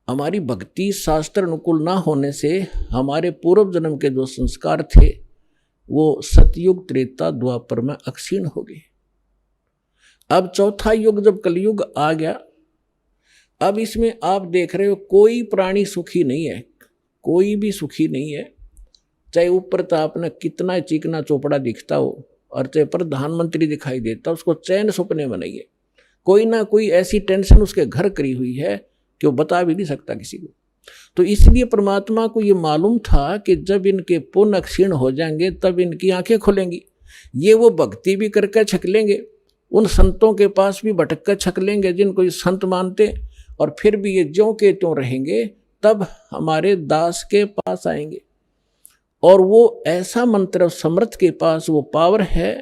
हमारी भक्ति शास्त्र अनुकूल ना होने से हमारे पूर्व जन्म के जो संस्कार थे वो सतयुग त्रेता द्वापर में अक्षीण हो गए। अब चौथा युग जब कलयुग आ गया, अब इसमें आप देख रहे हो कोई प्राणी सुखी नहीं है, कोई भी सुखी नहीं है। चाहे ऊपर तो आपने कितना चिकना चोपड़ा दिखता हो और चाहे प्रधानमंत्री दिखाई देता, उसको चैन सपने में नहीं है। कोई ना कोई ऐसी टेंशन उसके घर करी हुई है कि वो बता भी नहीं सकता किसी को। तो इसलिए परमात्मा को ये मालूम था कि जब इनके पुण्य क्षीण हो जाएंगे तब इनकी आंखें खुलेंगी। ये वो भक्ति भी करके छक लेंगे, उन संतों के पास भी भटक कर छक लेंगे जिनको ये संत मानते, और फिर भी ये ज्यों के त्यों रहेंगे। तब हमारे दास के पास आएंगे और वो ऐसा मंत्र समर्थ के पास वो पावर है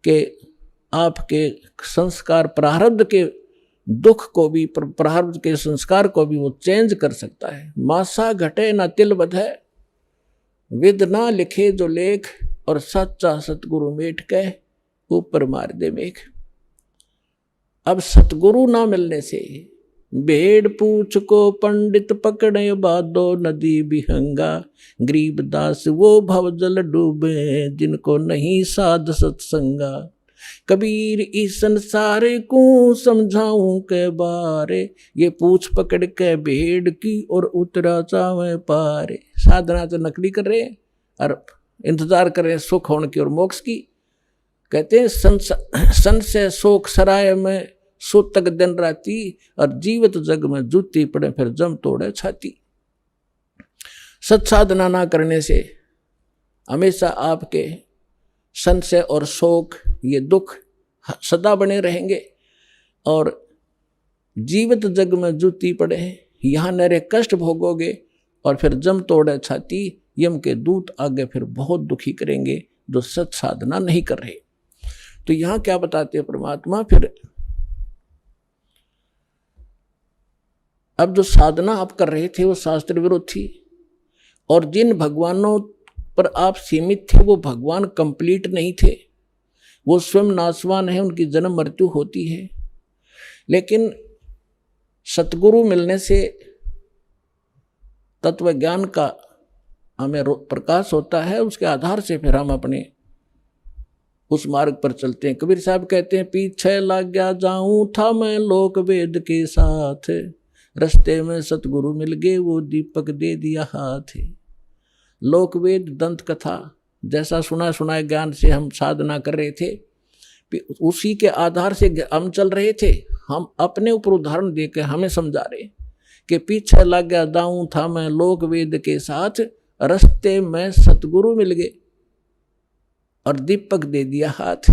कि आपके संस्कार प्रारब्ध के दुख को भी, प्रारब्ध के संस्कार को भी वो चेंज कर सकता है। मासा घटे ना तिल बधे, विद ना लिखे जो लेख, और सच्चा सतगुरु मेट कह ऊपर मार दे मेघ। अब सतगुरु ना मिलने से भेड़ पूछ को पंडित पकड़े बादो नदी बिहंगा, गरीब दास वो भव जल डूबे जिनको नहीं साध सत्संगा। कबीर इस संसार को समझाऊं के बारे, ये पूछ पकड़ के भेड़ की और उतरा चावे पारे। साधना तो नकली कर रहे हैं और इंतजार कर रहे हैं सुख होने की और मोक्ष की। कहते हैं सन से शोक सराय में सूतक दिन राती, और जीवित जग में जूती पड़े फिर जम तोड़े छाती। सत साधना ना करने से हमेशा आपके संशय और शोक, ये दुख सदा बने रहेंगे, और जीवित जग में जूती पड़े यहाँ नरे कष्ट भोगोगे, और फिर जम तोड़े छाती, यम के दूत आगे फिर बहुत दुखी करेंगे जो सत साधना नहीं कर रहे। तो यहाँ क्या बताते हैं परमात्मा, फिर अब जो साधना आप कर रहे थे वो शास्त्र विरुद्ध थी, और जिन भगवानों पर आप सीमित थे वो भगवान कंप्लीट नहीं थे, वो स्वयं नाशवान है, उनकी जन्म मृत्यु होती है। लेकिन सतगुरु मिलने से तत्व ज्ञान का हमें प्रकाश होता है, उसके आधार से फिर हम अपने उस मार्ग पर चलते हैं। कबीर साहब कहते हैं, पीछे लग गया जाऊं था मैं लोक वेद के साथ, रस्ते में सतगुरु मिल गए वो दीपक दे दिया हाथ। लोक वेद दंत कथा जैसा सुना सुनाए ज्ञान से हम साधना कर रहे थे, उसी के आधार से हम चल रहे थे। हम अपने ऊपर उदाहरण देकर हमें समझा रहे कि पीछे लग गया दाऊं था मैं लोक वेद के साथ, रस्ते में सतगुरु मिल गए और दीपक दे दिया हाथ।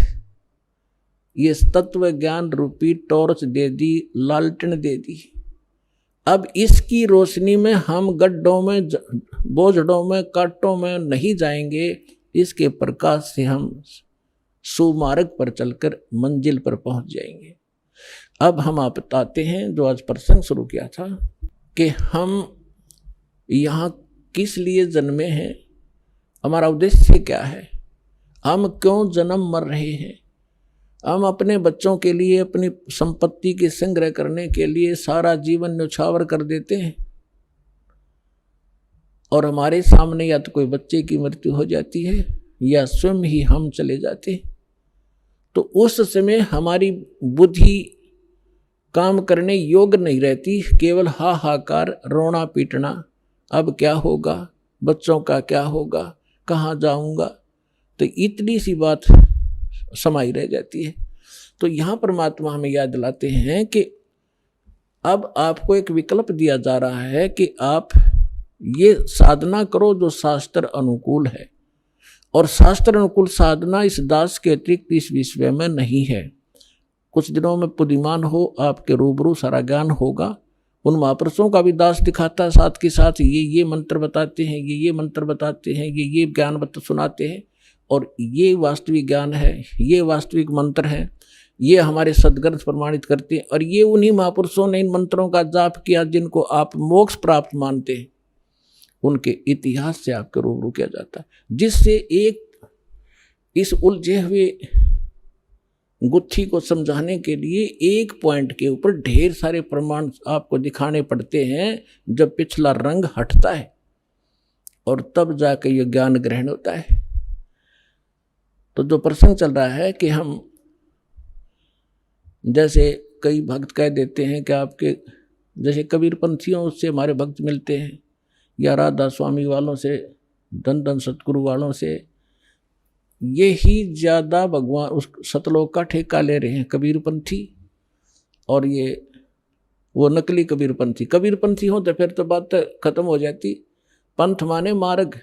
ये तत्व ज्ञान रूपी टॉर्च दे दी, लालटेन दे दी। अब इसकी रोशनी में हम गड्ढों में, बोझड़ों में, कांटों में नहीं जाएंगे, इसके प्रकाश से हम सुमार्ग पर चलकर मंजिल पर पहुंच जाएंगे। अब हम आप बताते हैं जो आज प्रसंग शुरू किया था कि हम यहाँ किस लिए जन्मे हैं, हमारा उद्देश्य क्या है, हम क्यों जन्म मर रहे हैं, हम अपने बच्चों के लिए अपनी संपत्ति के संग्रह करने के लिए सारा जीवन न्यौछावर कर देते हैं, और हमारे सामने या तो कोई बच्चे की मृत्यु हो जाती है या स्वयं ही हम चले जाते हैं, तो उस समय हमारी बुद्धि काम करने योग्य नहीं रहती, केवल हाहाकार, रोना पीटना, अब क्या होगा, बच्चों का क्या होगा, कहाँ जाऊंगा, तो इतनी सी बात समाई रह जाती है। तो यहाँ परमात्मा हमें याद दिलाते हैं कि अब आपको एक विकल्प दिया जा रहा है कि आप ये साधना करो जो शास्त्र अनुकूल है, और शास्त्र अनुकूल साधना इस दास के अतिरिक्त इस विश्व में नहीं है। कुछ दिनों में बुद्धिमान हो, आपके रूबरू सारा ज्ञान होगा। उन महापुरुषों का भी दास दिखाता है, साथ के साथ ये मंत्र बताते हैं, ये मंत्र बताते हैं, ये ज्ञान सुनाते हैं, और ये वास्तविक ज्ञान है, ये वास्तविक मंत्र है, ये हमारे सद्ग्रंथ प्रमाणित करते हैं। और ये उन्हीं महापुरुषों ने इन मंत्रों का जाप किया जिनको आप मोक्ष प्राप्त मानते हैं, उनके इतिहास से आपके रूबरू किया जाता है, जिससे एक इस उलझे हुए गुत्थी को समझाने के लिए एक पॉइंट के ऊपर ढेर सारे प्रमाण आपको दिखाने पड़ते हैं। जब पिछला रंग हटता है और तब जाके ये ज्ञान ग्रहण होता है। तो जो प्रसंग चल रहा है कि हम जैसे कई भक्त कह देते हैं कि आपके जैसे कबीर पंथियों से हमारे भक्त मिलते हैं, या राधा स्वामी वालों से, धन धन सतगुरु वालों से, ये ही ज़्यादा भगवान उस सतलोक का ठेका ले रहे हैं कबीरपंथी। और ये वो नकली कबीरपंथी, कबीरपंथी हो तो फिर तो बात खत्म हो जाती। पंथ माने मार्ग,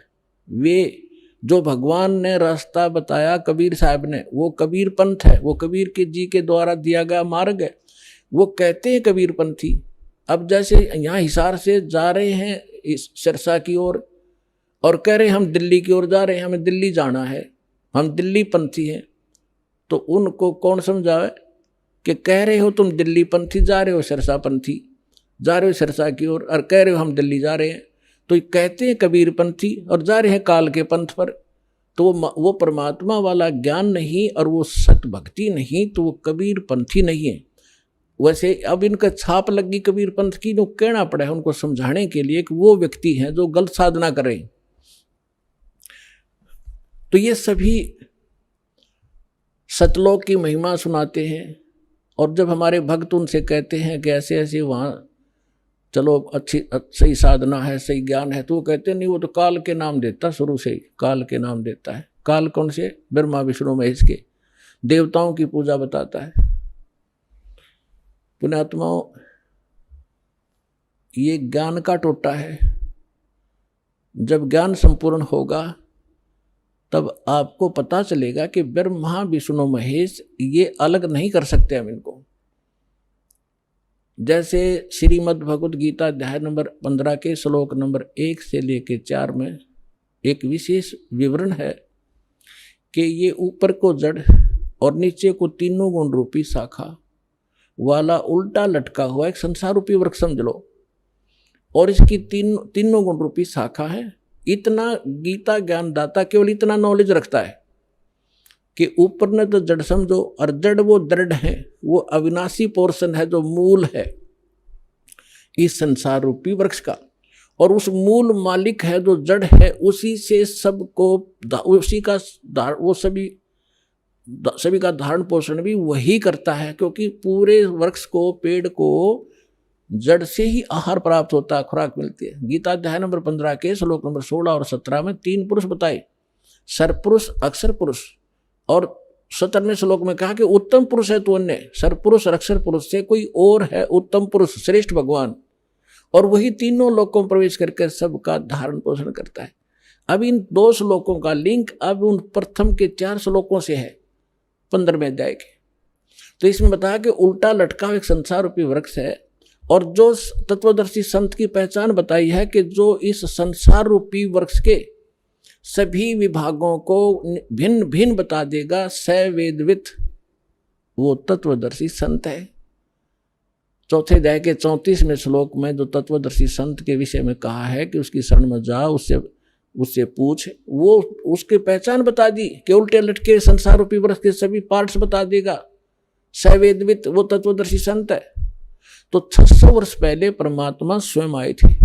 वे जो भगवान ने रास्ता बताया कबीर साहब ने, वो कबीर पंथ है, वो कबीर के जी के द्वारा दिया गया मार्ग है, वो कहते हैं कबीरपंथी। अब जैसे यहाँ हिसार से जा रहे हैं इस सिरसा की ओर और कह रहे हैं हम दिल्ली की ओर जा रहे हैं, हमें दिल्ली जाना है, हम दिल्ली पंथी हैं, तो उनको कौन समझावे कि कह रहे हो तुम दिल्ली पंथी, जा रहे हो सिरसा पंथी, जा रहे हो सिरसा की ओर और कह रहे हो हम दिल्ली जा रहे हैं। तो ये कहते हैं कबीर पंथी और जा रहे हैं काल के पंथ पर। तो वो परमात्मा वाला ज्ञान नहीं और वो सत भक्ति नहीं, तो वो कबीर पंथी नहीं है। वैसे अब इनका छाप लगी कबीर पंथ की, तो कहना पड़ा है उनको समझाने के लिए कि वो व्यक्ति हैं जो गलत साधना कर रहे हैं। तो ये सभी सतलोक की महिमा सुनाते हैं, और जब हमारे भक्त उनसे कहते हैं कि ऐसे ऐसे वहाँ चलो अच्छी सही साधना है, सही ज्ञान है, तो वो कहते नहीं, वो तो काल के नाम देता, शुरू से ही काल के नाम देता है। काल कौन से? ब्रह्मा विष्णु महेश के, देवताओं की पूजा बताता है। पुण्यात्माओं, ये ज्ञान का टोटा है। जब ज्ञान संपूर्ण होगा तब आपको पता चलेगा कि ब्रह्मा विष्णु महेश ये अलग नहीं कर सकते हम इनको। जैसे श्रीमद् भगवद गीता अध्याय नंबर 15 के श्लोक नंबर 1 से लेकर 4 में एक विशेष विवरण है कि ये ऊपर को जड़ और नीचे को तीनों गुण रूपी शाखा वाला उल्टा लटका हुआ एक संसार रूपी वृक्ष समझ लो, और इसकी तीनों गुण रूपी शाखा है। इतना गीता ज्ञानदाता केवल इतना नॉलेज रखता है कि ऊपर ने तो जड़ समझो, और जड़ वो दृढ़ है, वो अविनाशी पोर्शन है जो मूल है इस संसार रूपी वृक्ष का, और उस मूल मालिक है जो जड़ है, उसी से सबको, उसी का वो सभी का धारण पोषण भी वही करता है, क्योंकि पूरे वृक्ष को, पेड़ को जड़ से ही आहार प्राप्त होता है, खुराक मिलती है। गीता अध्याय नंबर 15 के श्लोक नंबर 16 और 17 में 3 पुरुष बताए, सरपुरुष, अक्षर पुरुष, और 17वें श्लोक में कहा कि उत्तम पुरुष है तो अन्य, सरपुरुष और अक्षर पुरुष से कोई और है उत्तम पुरुष, श्रेष्ठ भगवान, और वही तीनों लोकों में प्रवेश करके सबका धारण पोषण करता है। अब इन 2 श्लोकों का लिंक अब उन प्रथम के 4 श्लोकों से है 15वें अध्याय के। तो इसमें बताया कि उल्टा लटका एक संसार रूपी वृक्ष है, और जो तत्वदर्शी संत की पहचान बताई है कि जो इस संसार रूपी वृक्ष के सभी विभागों को भिन्न भिन्न बता देगा, स वेदवित, वो तत्वदर्शी संत है। चौथे अध्याय के 34वें श्लोक में जो तत्वदर्शी संत के विषय में कहा है कि उसकी शरण में जाओ, उससे उससे पूछ, वो उसकी पहचान बता दी कि उल्टे लटके संसार रूपी वृक्ष के सभी पार्ट्स बता देगा। सवेदवित वो तत्वदर्शी संत है। तो 600 वर्ष पहले परमात्मा स्वयं आए थे।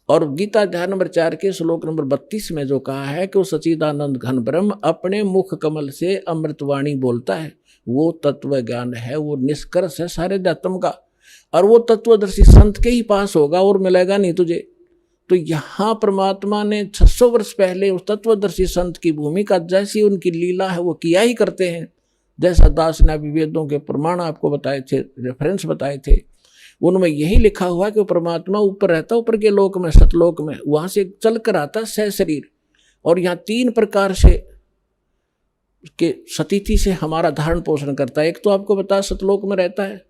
और गीता अध्याय नंबर 4 के श्लोक नंबर 32 में जो कहा है कि वो सच्चिदानंद घन ब्रह्म अपने मुख कमल से अमृतवाणी बोलता है, वो तत्व ज्ञान है, वो निष्कर्ष है सारे अध्यात्म का। और वो तत्वदर्शी संत के ही पास होगा और मिलेगा नहीं तुझे। तो यहाँ परमात्मा ने 600 वर्ष पहले उस तत्वदर्शी संत की भूमिका, जैसी उनकी लीला है वो किया ही करते हैं। जैसा दास ने अभी वेदों के प्रमाण आपको बताए थे, रेफरेंस बताए थे, उनमें यही लिखा हुआ कि परमात्मा ऊपर रहता, ऊपर के लोक में, सतलोक में, वहां से चल कर आता सह शरीर। और यहाँ 3 प्रकार से के सतिथि से हमारा धारण पोषण करता है। एक तो आपको बता सतलोक में रहता है,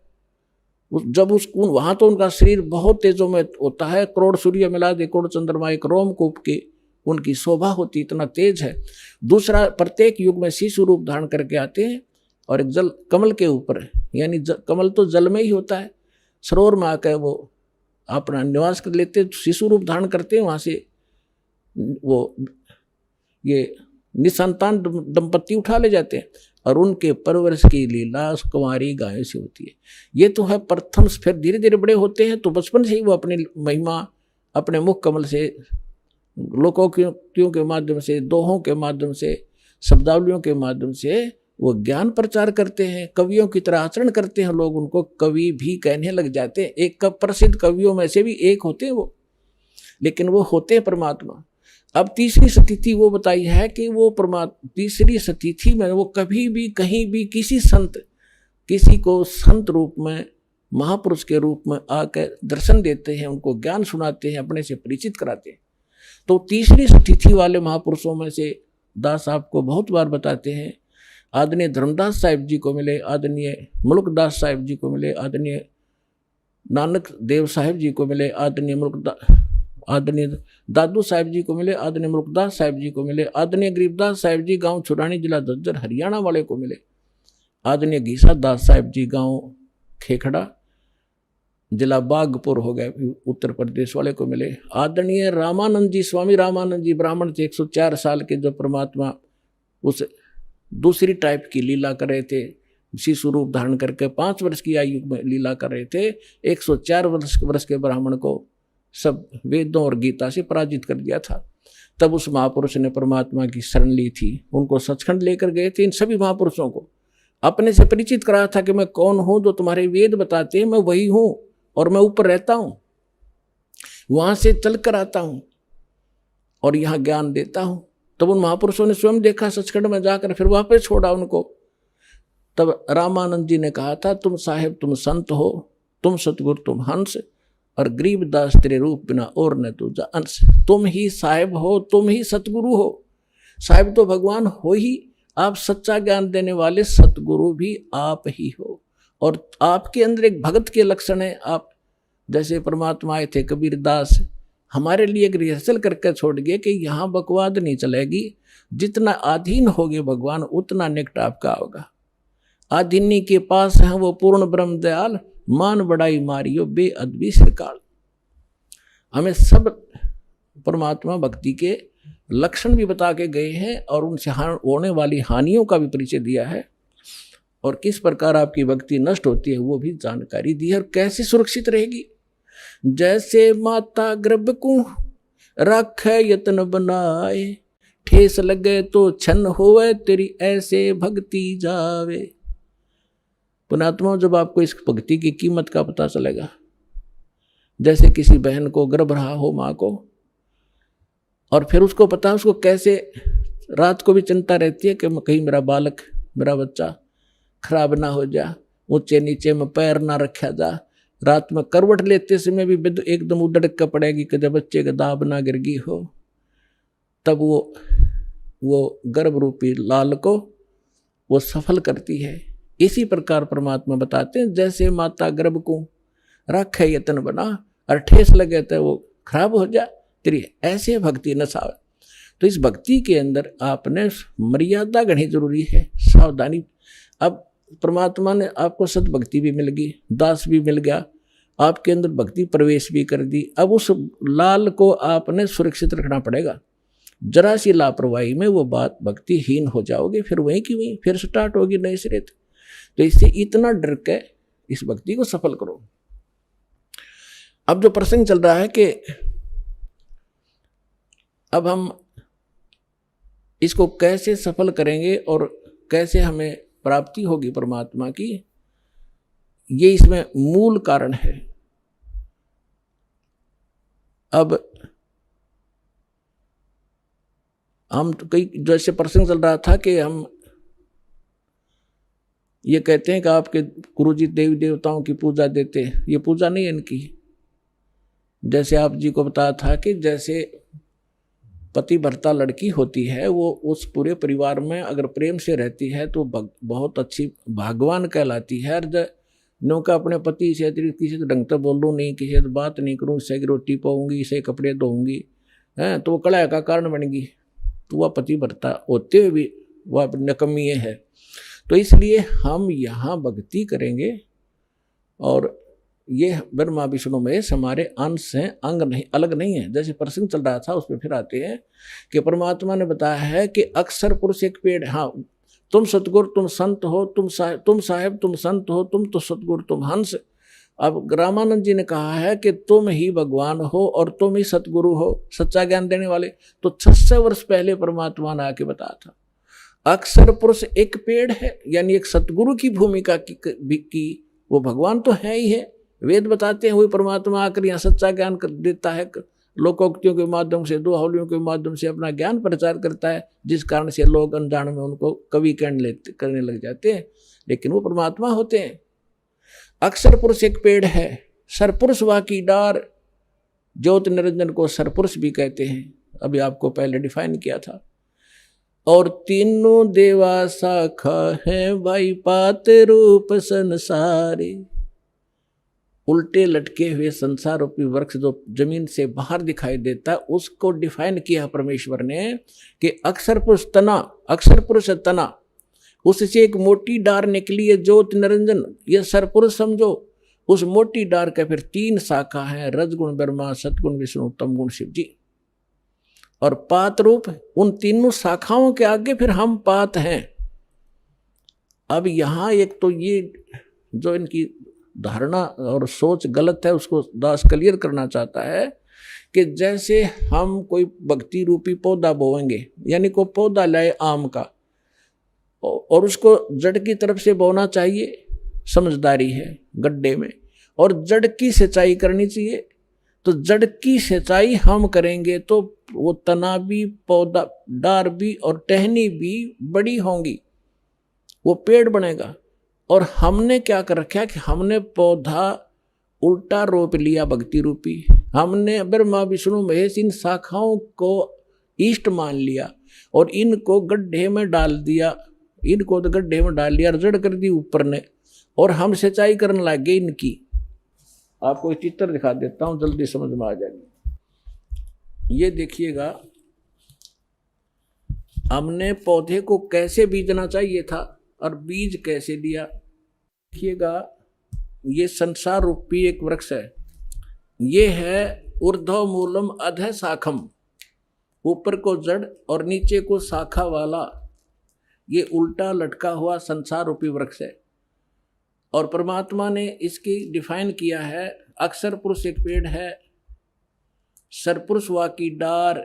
जब वहां तो उनका शरीर बहुत तेजों में होता है, करोड़ सूर्य मिला दे, करोड़ चंद्रमा एक रोमकूप की उनकी शोभा होती, इतना तेज है। दूसरा, प्रत्येक युग में शिशु रूप धारण करके आते हैं और एक जल कमल के ऊपर है, यानी कमल तो जल में ही होता है, सरोवर में आकर वो अपना निवास कर लेते, शिशु रूप धारण करते हैं। वहाँ से वो ये निसंतान दंपत्ति उठा ले जाते हैं और उनके परवरिश की लीला कुंवारी गायों से होती है। ये तो है प्रथम। फिर धीरे धीरे बड़े होते हैं तो बचपन से ही वो अपनी महिमा अपने मुख कमल से, लोकोक्तियों के माध्यम से, दोहों के माध्यम से, शब्दावलियों के माध्यम से वो ज्ञान प्रचार करते हैं। कवियों की तरह आचरण करते हैं, लोग उनको कवि भी कहने लग जाते हैं। एक प्रसिद्ध कवियों में से भी एक होते हैं वो, लेकिन वो होते हैं परमात्मा। अब तीसरी स्थिति वो बताई है कि वो तीसरी स्थिति में वो कभी भी कहीं भी किसी को संत रूप में, महापुरुष के रूप में आकर दर्शन देते हैं, उनको ज्ञान सुनाते हैं, अपने से परिचित कराते हैं। तो तीसरी स्थिति वाले महापुरुषों में से दास आपको बहुत बार बताते हैं, आदरणीय धर्मदास साहिब जी को मिले, आदरणीय मुल्कदास साहिब जी को मिले, आदरणीय नानक देव साहिब जी को मिले, आदरणीय दादू साहिब जी को मिले, आदरणीय मुल्कदास साहिब जी को मिले, आदरणीय गरीबदास साहिब जी गांव छुरानी जिला झज्जर हरियाणा वाले को मिले, आदरणीय घीसा दास साहिब जी गांव खेखड़ा जिला बागपुर हो गए उत्तर प्रदेश वाले को मिले, आदरणीय रामानंद जी, स्वामी रामानंद जी ब्राह्मण थे, 104 साल के, जो परमात्मा उस दूसरी टाइप की लीला कर रहे थे, शिशु रूप धारण करके 5 वर्ष की आयु में लीला कर रहे थे। 104 वर्ष के ब्राह्मण को सब वेदों और गीता से पराजित कर दिया था। तब उस महापुरुष ने परमात्मा की शरण ली थी, उनको सचखंड लेकर गए थे। इन सभी महापुरुषों को अपने से परिचित कराया था कि मैं कौन हूं, जो तुम्हारे वेद बताते हैं मैं वही हूं और मैं ऊपर रहता हूं, वहां से चल कर आता हूं और यहां ज्ञान देता हूं। तब उन महापुरुषों ने स्वयं देखा सचखंड में जाकर, फिर वापस छोड़ा उनको। तब रामानंद जी ने कहा था, तुम साहेब तुम संत हो, तुम सतगुरु तुम हंस, और गरीबदास तेरे रूप बिना और न तुझा अंश। तुम ही साहेब हो, तुम ही सतगुरु हो। साहेब तो भगवान हो ही, आप सच्चा ज्ञान देने वाले सतगुरु भी आप ही हो। और आपके अंदर एक भगत के लक्षण है। आप जैसे परमात्मा आए थे कबीरदास, हमारे लिए एक रिहर्सल करके छोड़ गए कि यहाँ बकवाद नहीं चलेगी, जितना अधीन होगे भगवान उतना निकट आपका होगा। अधीनी के पास है वो पूर्ण ब्रह्म दयाल, मान बड़ाई मारियो बेअदबी श्रीकाल। हमें सब परमात्मा भक्ति के लक्षण भी बता के गए हैं और उनसे होने वाली हानियों का भी परिचय दिया है, और किस प्रकार आपकी भक्ति नष्ट होती है वो भी जानकारी दी है, और कैसे सुरक्षित रहेगी। जैसे माता गर्भ को रखे यत्न बनाए, ठेस लगे तो छन होवे तेरी ऐसे भक्ति जावे। पुणात्मा, जब आपको इस भक्ति की कीमत का पता चलेगा, जैसे किसी बहन को गर्भ रहा हो माँ को, और फिर उसको पता है उसको कैसे रात को भी चिंता रहती है कि कहीं मेरा बालक, मेरा बच्चा खराब ना हो जा, ऊंचे नीचे में पैर ना रखा जा, रात में करवट लेते समय भी एकदम उधड़क कर पड़ेगी कि जब बच्चे का दाब ना गिरगी हो। तब वो गर्भ रूपी लाल को वो सफल करती है। इसी प्रकार परमात्मा बताते हैं, जैसे माता गर्भ को रखे यत्न बना और ठेस लगे तो वो खराब हो जा तेरी ऐसे भक्ति न सावे। तो इस भक्ति के अंदर आपने मर्यादा गढ़नी जरूरी है, सावधानी। अब परमात्मा ने आपको सद्भक्ति भी मिल गई, दास भी मिल गया, आपके अंदर भक्ति प्रवेश भी कर दी। अब उस लाल को आपने सुरक्षित रखना पड़ेगा। जरा सी लापरवाही में वो बात भक्तिहीन हो जाओगे, फिर वहीं की वहीं फिर स्टार्ट होगी नए सिरे से। तो इससे इतना डर के इस भक्ति को सफल करो। अब जो प्रसंग चल रहा है कि अब हम इसको कैसे सफल करेंगे और कैसे हमें प्राप्ति होगी परमात्मा की, ये इसमें मूल कारण है। अब हम तो कई जैसे प्रसंग चल रहा था कि हम ये कहते हैं कि आपके गुरुजी देवी देवताओं की पूजा देते हैं, ये पूजा नहीं है इनकी। जैसे आप जी को बताया था कि जैसे पतिव्रता लड़की होती है, वो उस पूरे परिवार में अगर प्रेम से रहती है तो बहुत अच्छी भाग्यवान कहलाती है। और नो का अपने पति से अतिरिक्त किसी से ढंग से बोलूँ नहीं, किसी से बात नहीं करूँ, इससे की रोटी पाऊंगी, इसे कपड़े धोऊंगी, हैं तो वो कलह का कारण बनेगी, तो वह पतिव्रता होते हुए भी वह नकमी है। तो इसलिए हम यहाँ भक्ति करेंगे और ये ब्रह्मा विष्णु महेश हमारे अंश हैं, अंग नहीं, अलग नहीं है। जैसे प्रसंग चल रहा था उस पर फिर आते हैं कि परमात्मा ने बताया है कि अक्सर पुरुष एक पेड़, हाँ तुम सतगुरु तुम संत हो, तुम साहेब तुम संत हो, तुम तो सतगुरु तुम हंस। अब रामानंद जी ने कहा है कि तुम ही भगवान हो और तुम ही सतगुरु हो, सच्चा ज्ञान देने वाले। तो 600 वर्ष पहले परमात्मा ने आके बताया था अक्सर पुरुष एक पेड़ है, यानी एक सतगुरु की भूमिका की वो भगवान तो है ही है। वेद बताते हैं वही परमात्मा आकर यहाँ सच्चा ज्ञान कर देता है, लोकोक्तियों के माध्यम से, दोहावलियों के माध्यम से अपना ज्ञान प्रचार करता है, जिस कारण से लोग अनजान में उनको कवि करने लग जाते हैं, लेकिन वो परमात्मा होते हैं। अक्सर पुरुष एक पेड़ है, सरपुरुष वा की डार, ज्योत निरंजन को सरपुरुष भी कहते हैं, अभी आपको पहले डिफाइन किया था। और तीनों देवा शाखा है भाई पात रूप संसारे, उल्टे लटके हुए संसार रूपी वृक्ष जो जमीन से बाहर दिखाई देता है, उसको डिफाइन किया परमेश्वर ने कि अक्सर पुरुष तना, अक्सर पुरुष तना, उससे एक मोटी डार निकली है ज्योत निरंजन, ये सरपुरुष समझो। उस मोटी डार के फिर 3 शाखा है, रजगुण ब्रह्मा, सतगुण विष्णु, तमगुण शिव जी। और पात रूप, उन तीनों शाखाओं के आगे फिर हम पात हैं। अब यहां एक तो ये जो इनकी धारणा और सोच गलत है, उसको दास क्लियर करना चाहता है कि जैसे हम कोई भक्ति रूपी पौधा बोएंगे, यानी कोई पौधा लाए आम का और उसको जड़ की तरफ से बोना चाहिए, समझदारी है गड्ढे में, और जड़ की सिंचाई करनी चाहिए। तो जड़ की सिंचाई हम करेंगे तो वो तना भी, पौधा, डार भी और टहनी भी बड़ी होंगी, वो पेड़ बनेगा। और हमने क्या कर रखा है कि हमने पौधा उल्टा रोप लिया भक्ति रूपी, हमने ब्रह्मा विष्णु महेश इन शाखाओं को इष्ट मान लिया और इनको गड्ढे में डाल दिया, इनको तो गड्ढे में डाल लिया, जड़ कर दी ऊपर ने, और हम सिंचाई करने लगे इनकी। आपको एक चित्र दिखा देता हूं, जल्दी समझ में आ जाएगी। ये देखिएगा, हमने पौधे को कैसे बीजना चाहिए था और बीज कैसे दिया। देखिएगा, ये संसार रूपी एक वृक्ष है, ये है ऊर्ध्व मूलम अधः शाखम, ऊपर को जड़ और नीचे को शाखा वाला ये उल्टा लटका हुआ संसार रूपी वृक्ष है। और परमात्मा ने इसकी डिफाइन किया है, अक्सर पुरुष एक पेड़ है, सरपुरुष वा की डार,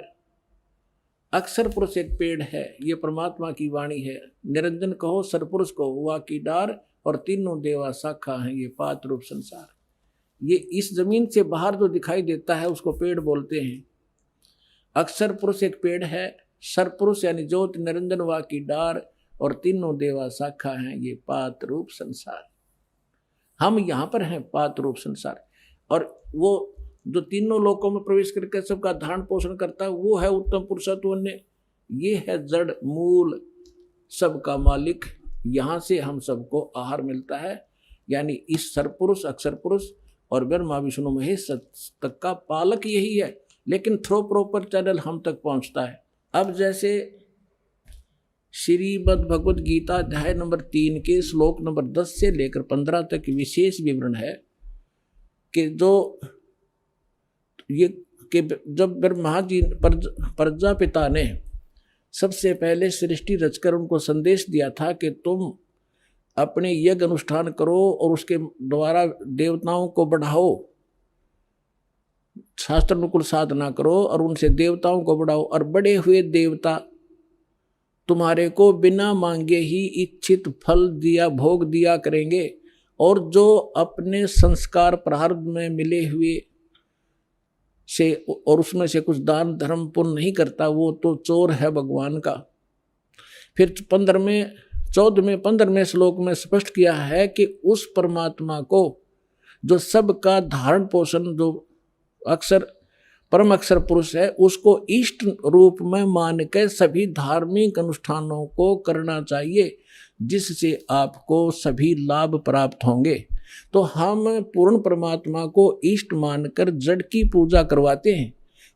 अक्सर पुरुष एक पेड़ है, ये परमात्मा की वाणी है। निरंजन कहो, सरपुरुष कहो, वा की डार, और तीनों देवा शाखा हैं, ये पात रूप संसार। ये इस जमीन से बाहर जो दिखाई देता है उसको पेड़ बोलते हैं। अक्सर पुरुष एक पेड़ है, सरपुरुष यानी ज्योत निरंजन वा की डार, और तीनों देवा शाखा हैं, ये पात रूप संसार। हम यहाँ पर हैं पात रूप संसार, और वो जो तीनों लोकों में प्रवेश करके सबका धारण पोषण करता है वो है उत्तम पुरुषत्व ने, ये है जड़ मूल सबका मालिक। यहाँ से हम सबको आहार मिलता है, यानी इस सरपुरुष, अक्षर पुरुष और ब्रह्मा विष्णु महेश तक का पालक यही है, लेकिन थ्रो प्रॉपर चैनल हम तक पहुँचता है। अब जैसे श्रीमद् भगवद गीता अध्याय नंबर 3 के श्लोक नंबर 10 से लेकर 15 तक विशेष विवरण है कि जो ये कि जब ब्रह्मा जी प्रजापिता ने सबसे पहले सृष्टि रचकर उनको संदेश दिया था कि तुम अपने यज्ञ अनुष्ठान करो और उसके द्वारा देवताओं को बढ़ाओ, शास्त्र अनुकूल साधना करो और उनसे देवताओं को बढ़ाओ, और बड़े हुए देवता तुम्हारे को बिना मांगे ही इच्छित फल दिया, भोग दिया करेंगे, और जो अपने संस्कार प्रारब्ध में मिले हुए से और उसमें से कुछ दान धर्म पुण्य नहीं करता वो तो चोर है भगवान का। फिर 15वें श्लोक में स्पष्ट किया है कि उस परमात्मा को जो सबका धारण पोषण, जो अक्षर परम अक्षर पुरुष है, उसको इष्ट रूप में मान के सभी धार्मिक अनुष्ठानों को करना चाहिए, जिससे आपको सभी लाभ प्राप्त होंगे। तो हम पूर्ण परमात्मा को इष्ट मानकर जड़ की पूजा करवाते हैं,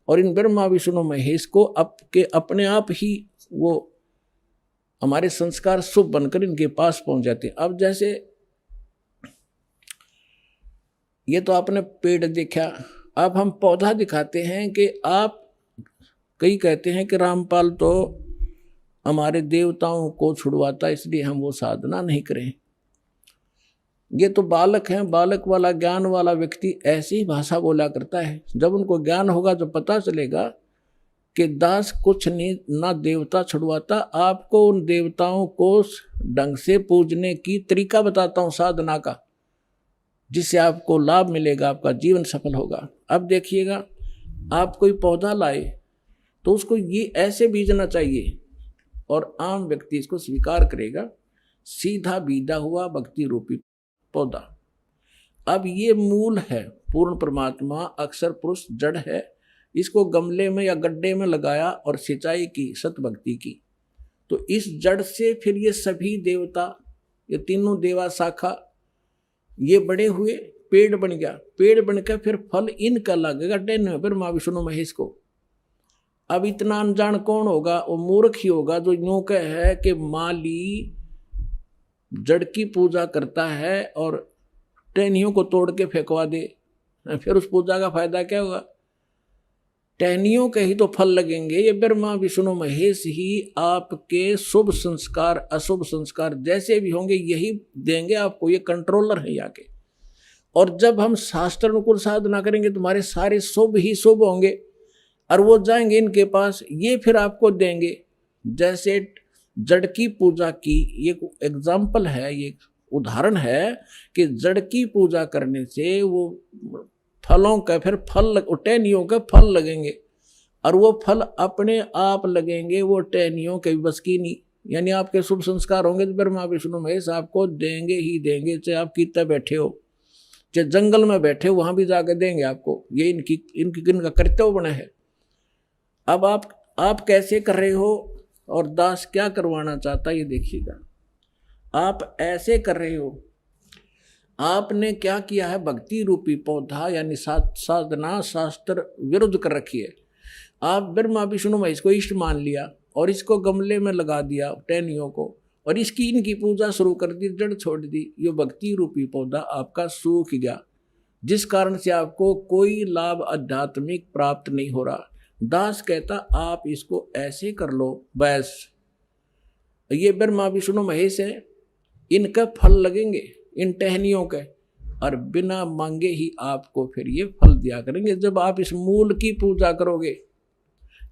और इन ब्रह्मा विष्णु महेश को अपने आप ही वो हमारे संस्कार शुभ बनकर इनके पास पहुंच जाते हैं। अब जैसे ये तो आपने पेड़ देखा, अब हम पौधा दिखाते हैं कि आप, कई कहते हैं कि रामपाल तो हमारे देवताओं को छुड़वाता इसलिए हम वो साधना नहीं करें। ये तो बालक हैं, बालक वाला ज्ञान वाला व्यक्ति ऐसी ही भाषा बोला करता है। जब उनको ज्ञान होगा तो पता चलेगा कि दास कुछ नहीं, ना देवता छुड़वाता, आपको उन देवताओं को ढंग से पूजने की तरीका बताता हूँ साधना का, जिससे आपको लाभ मिलेगा, आपका जीवन सफल होगा। अब देखिएगा, आप कोई पौधा लाए तो उसको ये ऐसे बीजना चाहिए, और आम व्यक्ति इसको स्वीकार करेगा, सीधा बीजा हुआ भक्ति रूपी पौधा। अब ये मूल है, पूर्ण परमात्मा अक्षर पुरुष जड़ है, इसको गमले में या गड्ढे में लगाया और सिंचाई की, सतभक्ति की, तो इस जड़ से फिर ये सभी देवता, ये तीनों देवा शाखा, ये बड़े हुए, पेड़ बन गया, पेड़ बनकर फिर फल इनका लगेगा टेन ब्रह्मा विष्णु महेश को। अब इतना अनजान कौन होगा? वो मूर्ख ही होगा जो यूं कहे कि माली जड़ की पूजा करता है और टहनियों को तोड़ के फेंकवा दे, फिर उस पूजा का फायदा क्या होगा? टहनियों के ही तो फल लगेंगे। ये ब्रह्मा विष्णु महेश ही आपके शुभ संस्कार अशुभ संस्कार जैसे भी होंगे यही देंगे आपको, ये कंट्रोलर है यहाँ के। और जब हम शास्त्र अनुकूल साधना करेंगे तुम्हारे सारे शुभ ही शुभ होंगे, और वो जाएंगे इनके पास, ये फिर आपको देंगे। जैसे जड़ की पूजा की ये एग्जाम्पल है, ये उदाहरण है कि जड़ की पूजा करने से वो फलों का फिर फल, टहनियों के फल लगेंगे, और वो फल अपने आप लगेंगे, वो टहनियों के बस की नहीं। यानी आपके शुभ संस्कार होंगे तो ब्रह्मा विष्णु महेश आपको देंगे ही देंगे, चाहे आप कितना बैठे हो, चाहे जंगल में बैठे हो, वहां भी जाकर देंगे आपको। ये इनका कर्तव्य बना है। अब आप कैसे कर रहे हो और दास क्या करवाना चाहता है, ये देखिएगा। आप ऐसे कर रहे हो, आपने क्या किया है? भक्ति रूपी पौधा यानी साधना शास्त्र विरुद्ध कर रखी है। आप ब्रह्मा विष्णु महेश को इष्ट मान लिया और इसको गमले में लगा दिया टहनियों को, और इनकी पूजा शुरू कर दी, जड़ छोड़ दी। ये भक्ति रूपी पौधा आपका सूख गया, जिस कारण से आपको कोई लाभ आध्यात्मिक प्राप्त नहीं हो रहा। दास कहता आप इसको ऐसे कर लो, बस ये ब्रह्मा विष्णु महेश है, इनका फल लगेंगे इन टहनियों के, और बिना मांगे ही आपको फिर ये फल दिया करेंगे जब आप इस मूल की पूजा करोगे।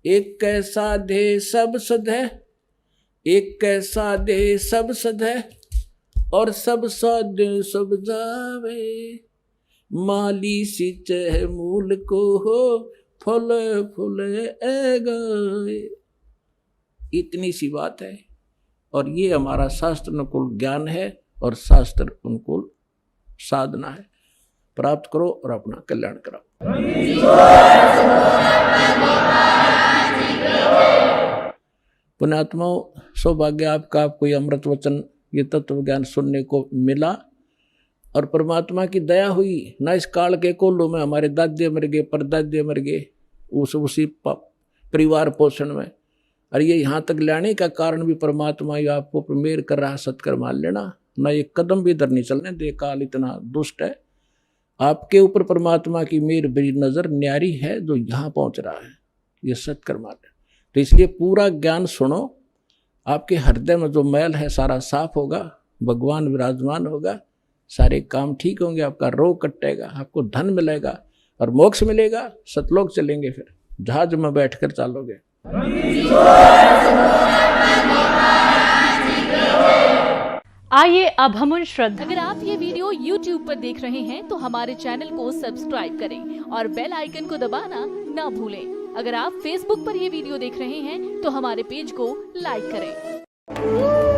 एक कैसा दे सब सद है, एक कैसा दे सब सद है, और सब सद सब जावे, माली सिंचे मूल को हो, फल फूल गए। इतनी सी बात है, और ये हमारा शास्त्र अनुकूल ज्ञान है और शास्त्र अनुकूल साधना है। प्राप्त करो और अपना कल्याण कराओ। पुण्यात्माओं, सौभाग्य आपका, आपको ये अमृत वचन, ये तत्व ज्ञान सुनने को मिला, और परमात्मा की दया हुई ना। इस काल के कोल्हू में हमारे दादे मर गए, परदादे मर गए उसी परिवार पोषण में, और ये यहाँ तक लाने का कारण भी परमात्मा ही आपको मेर कर रहा। सत्कर मान लेना ना, ये कदम भी इधर नहीं चलने दे। काल इतना दुष्ट है, आपके ऊपर परमात्मा की मेर बड़ी नजर न्यारी है जो यहाँ पहुंच रहा है, ये सत्कर्मा है। तो इसलिए पूरा ज्ञान सुनो, आपके हृदय में जो मैल है सारा साफ होगा, भगवान विराजमान होगा, सारे काम ठीक होंगे, आपका रोग कटेगा, आपको धन मिलेगा और मोक्ष मिलेगा, सतलोक चलेंगे, फिर जहाज में बैठकर चलोगे। आइए अब हम उन श्रद्धा। अगर आप ये वीडियो YouTube पर देख रहे हैं तो हमारे चैनल को सब्सक्राइब करें और बेल आइकन को दबाना ना भूलें। अगर आप Facebook पर ये वीडियो देख रहे हैं तो हमारे पेज को लाइक करें।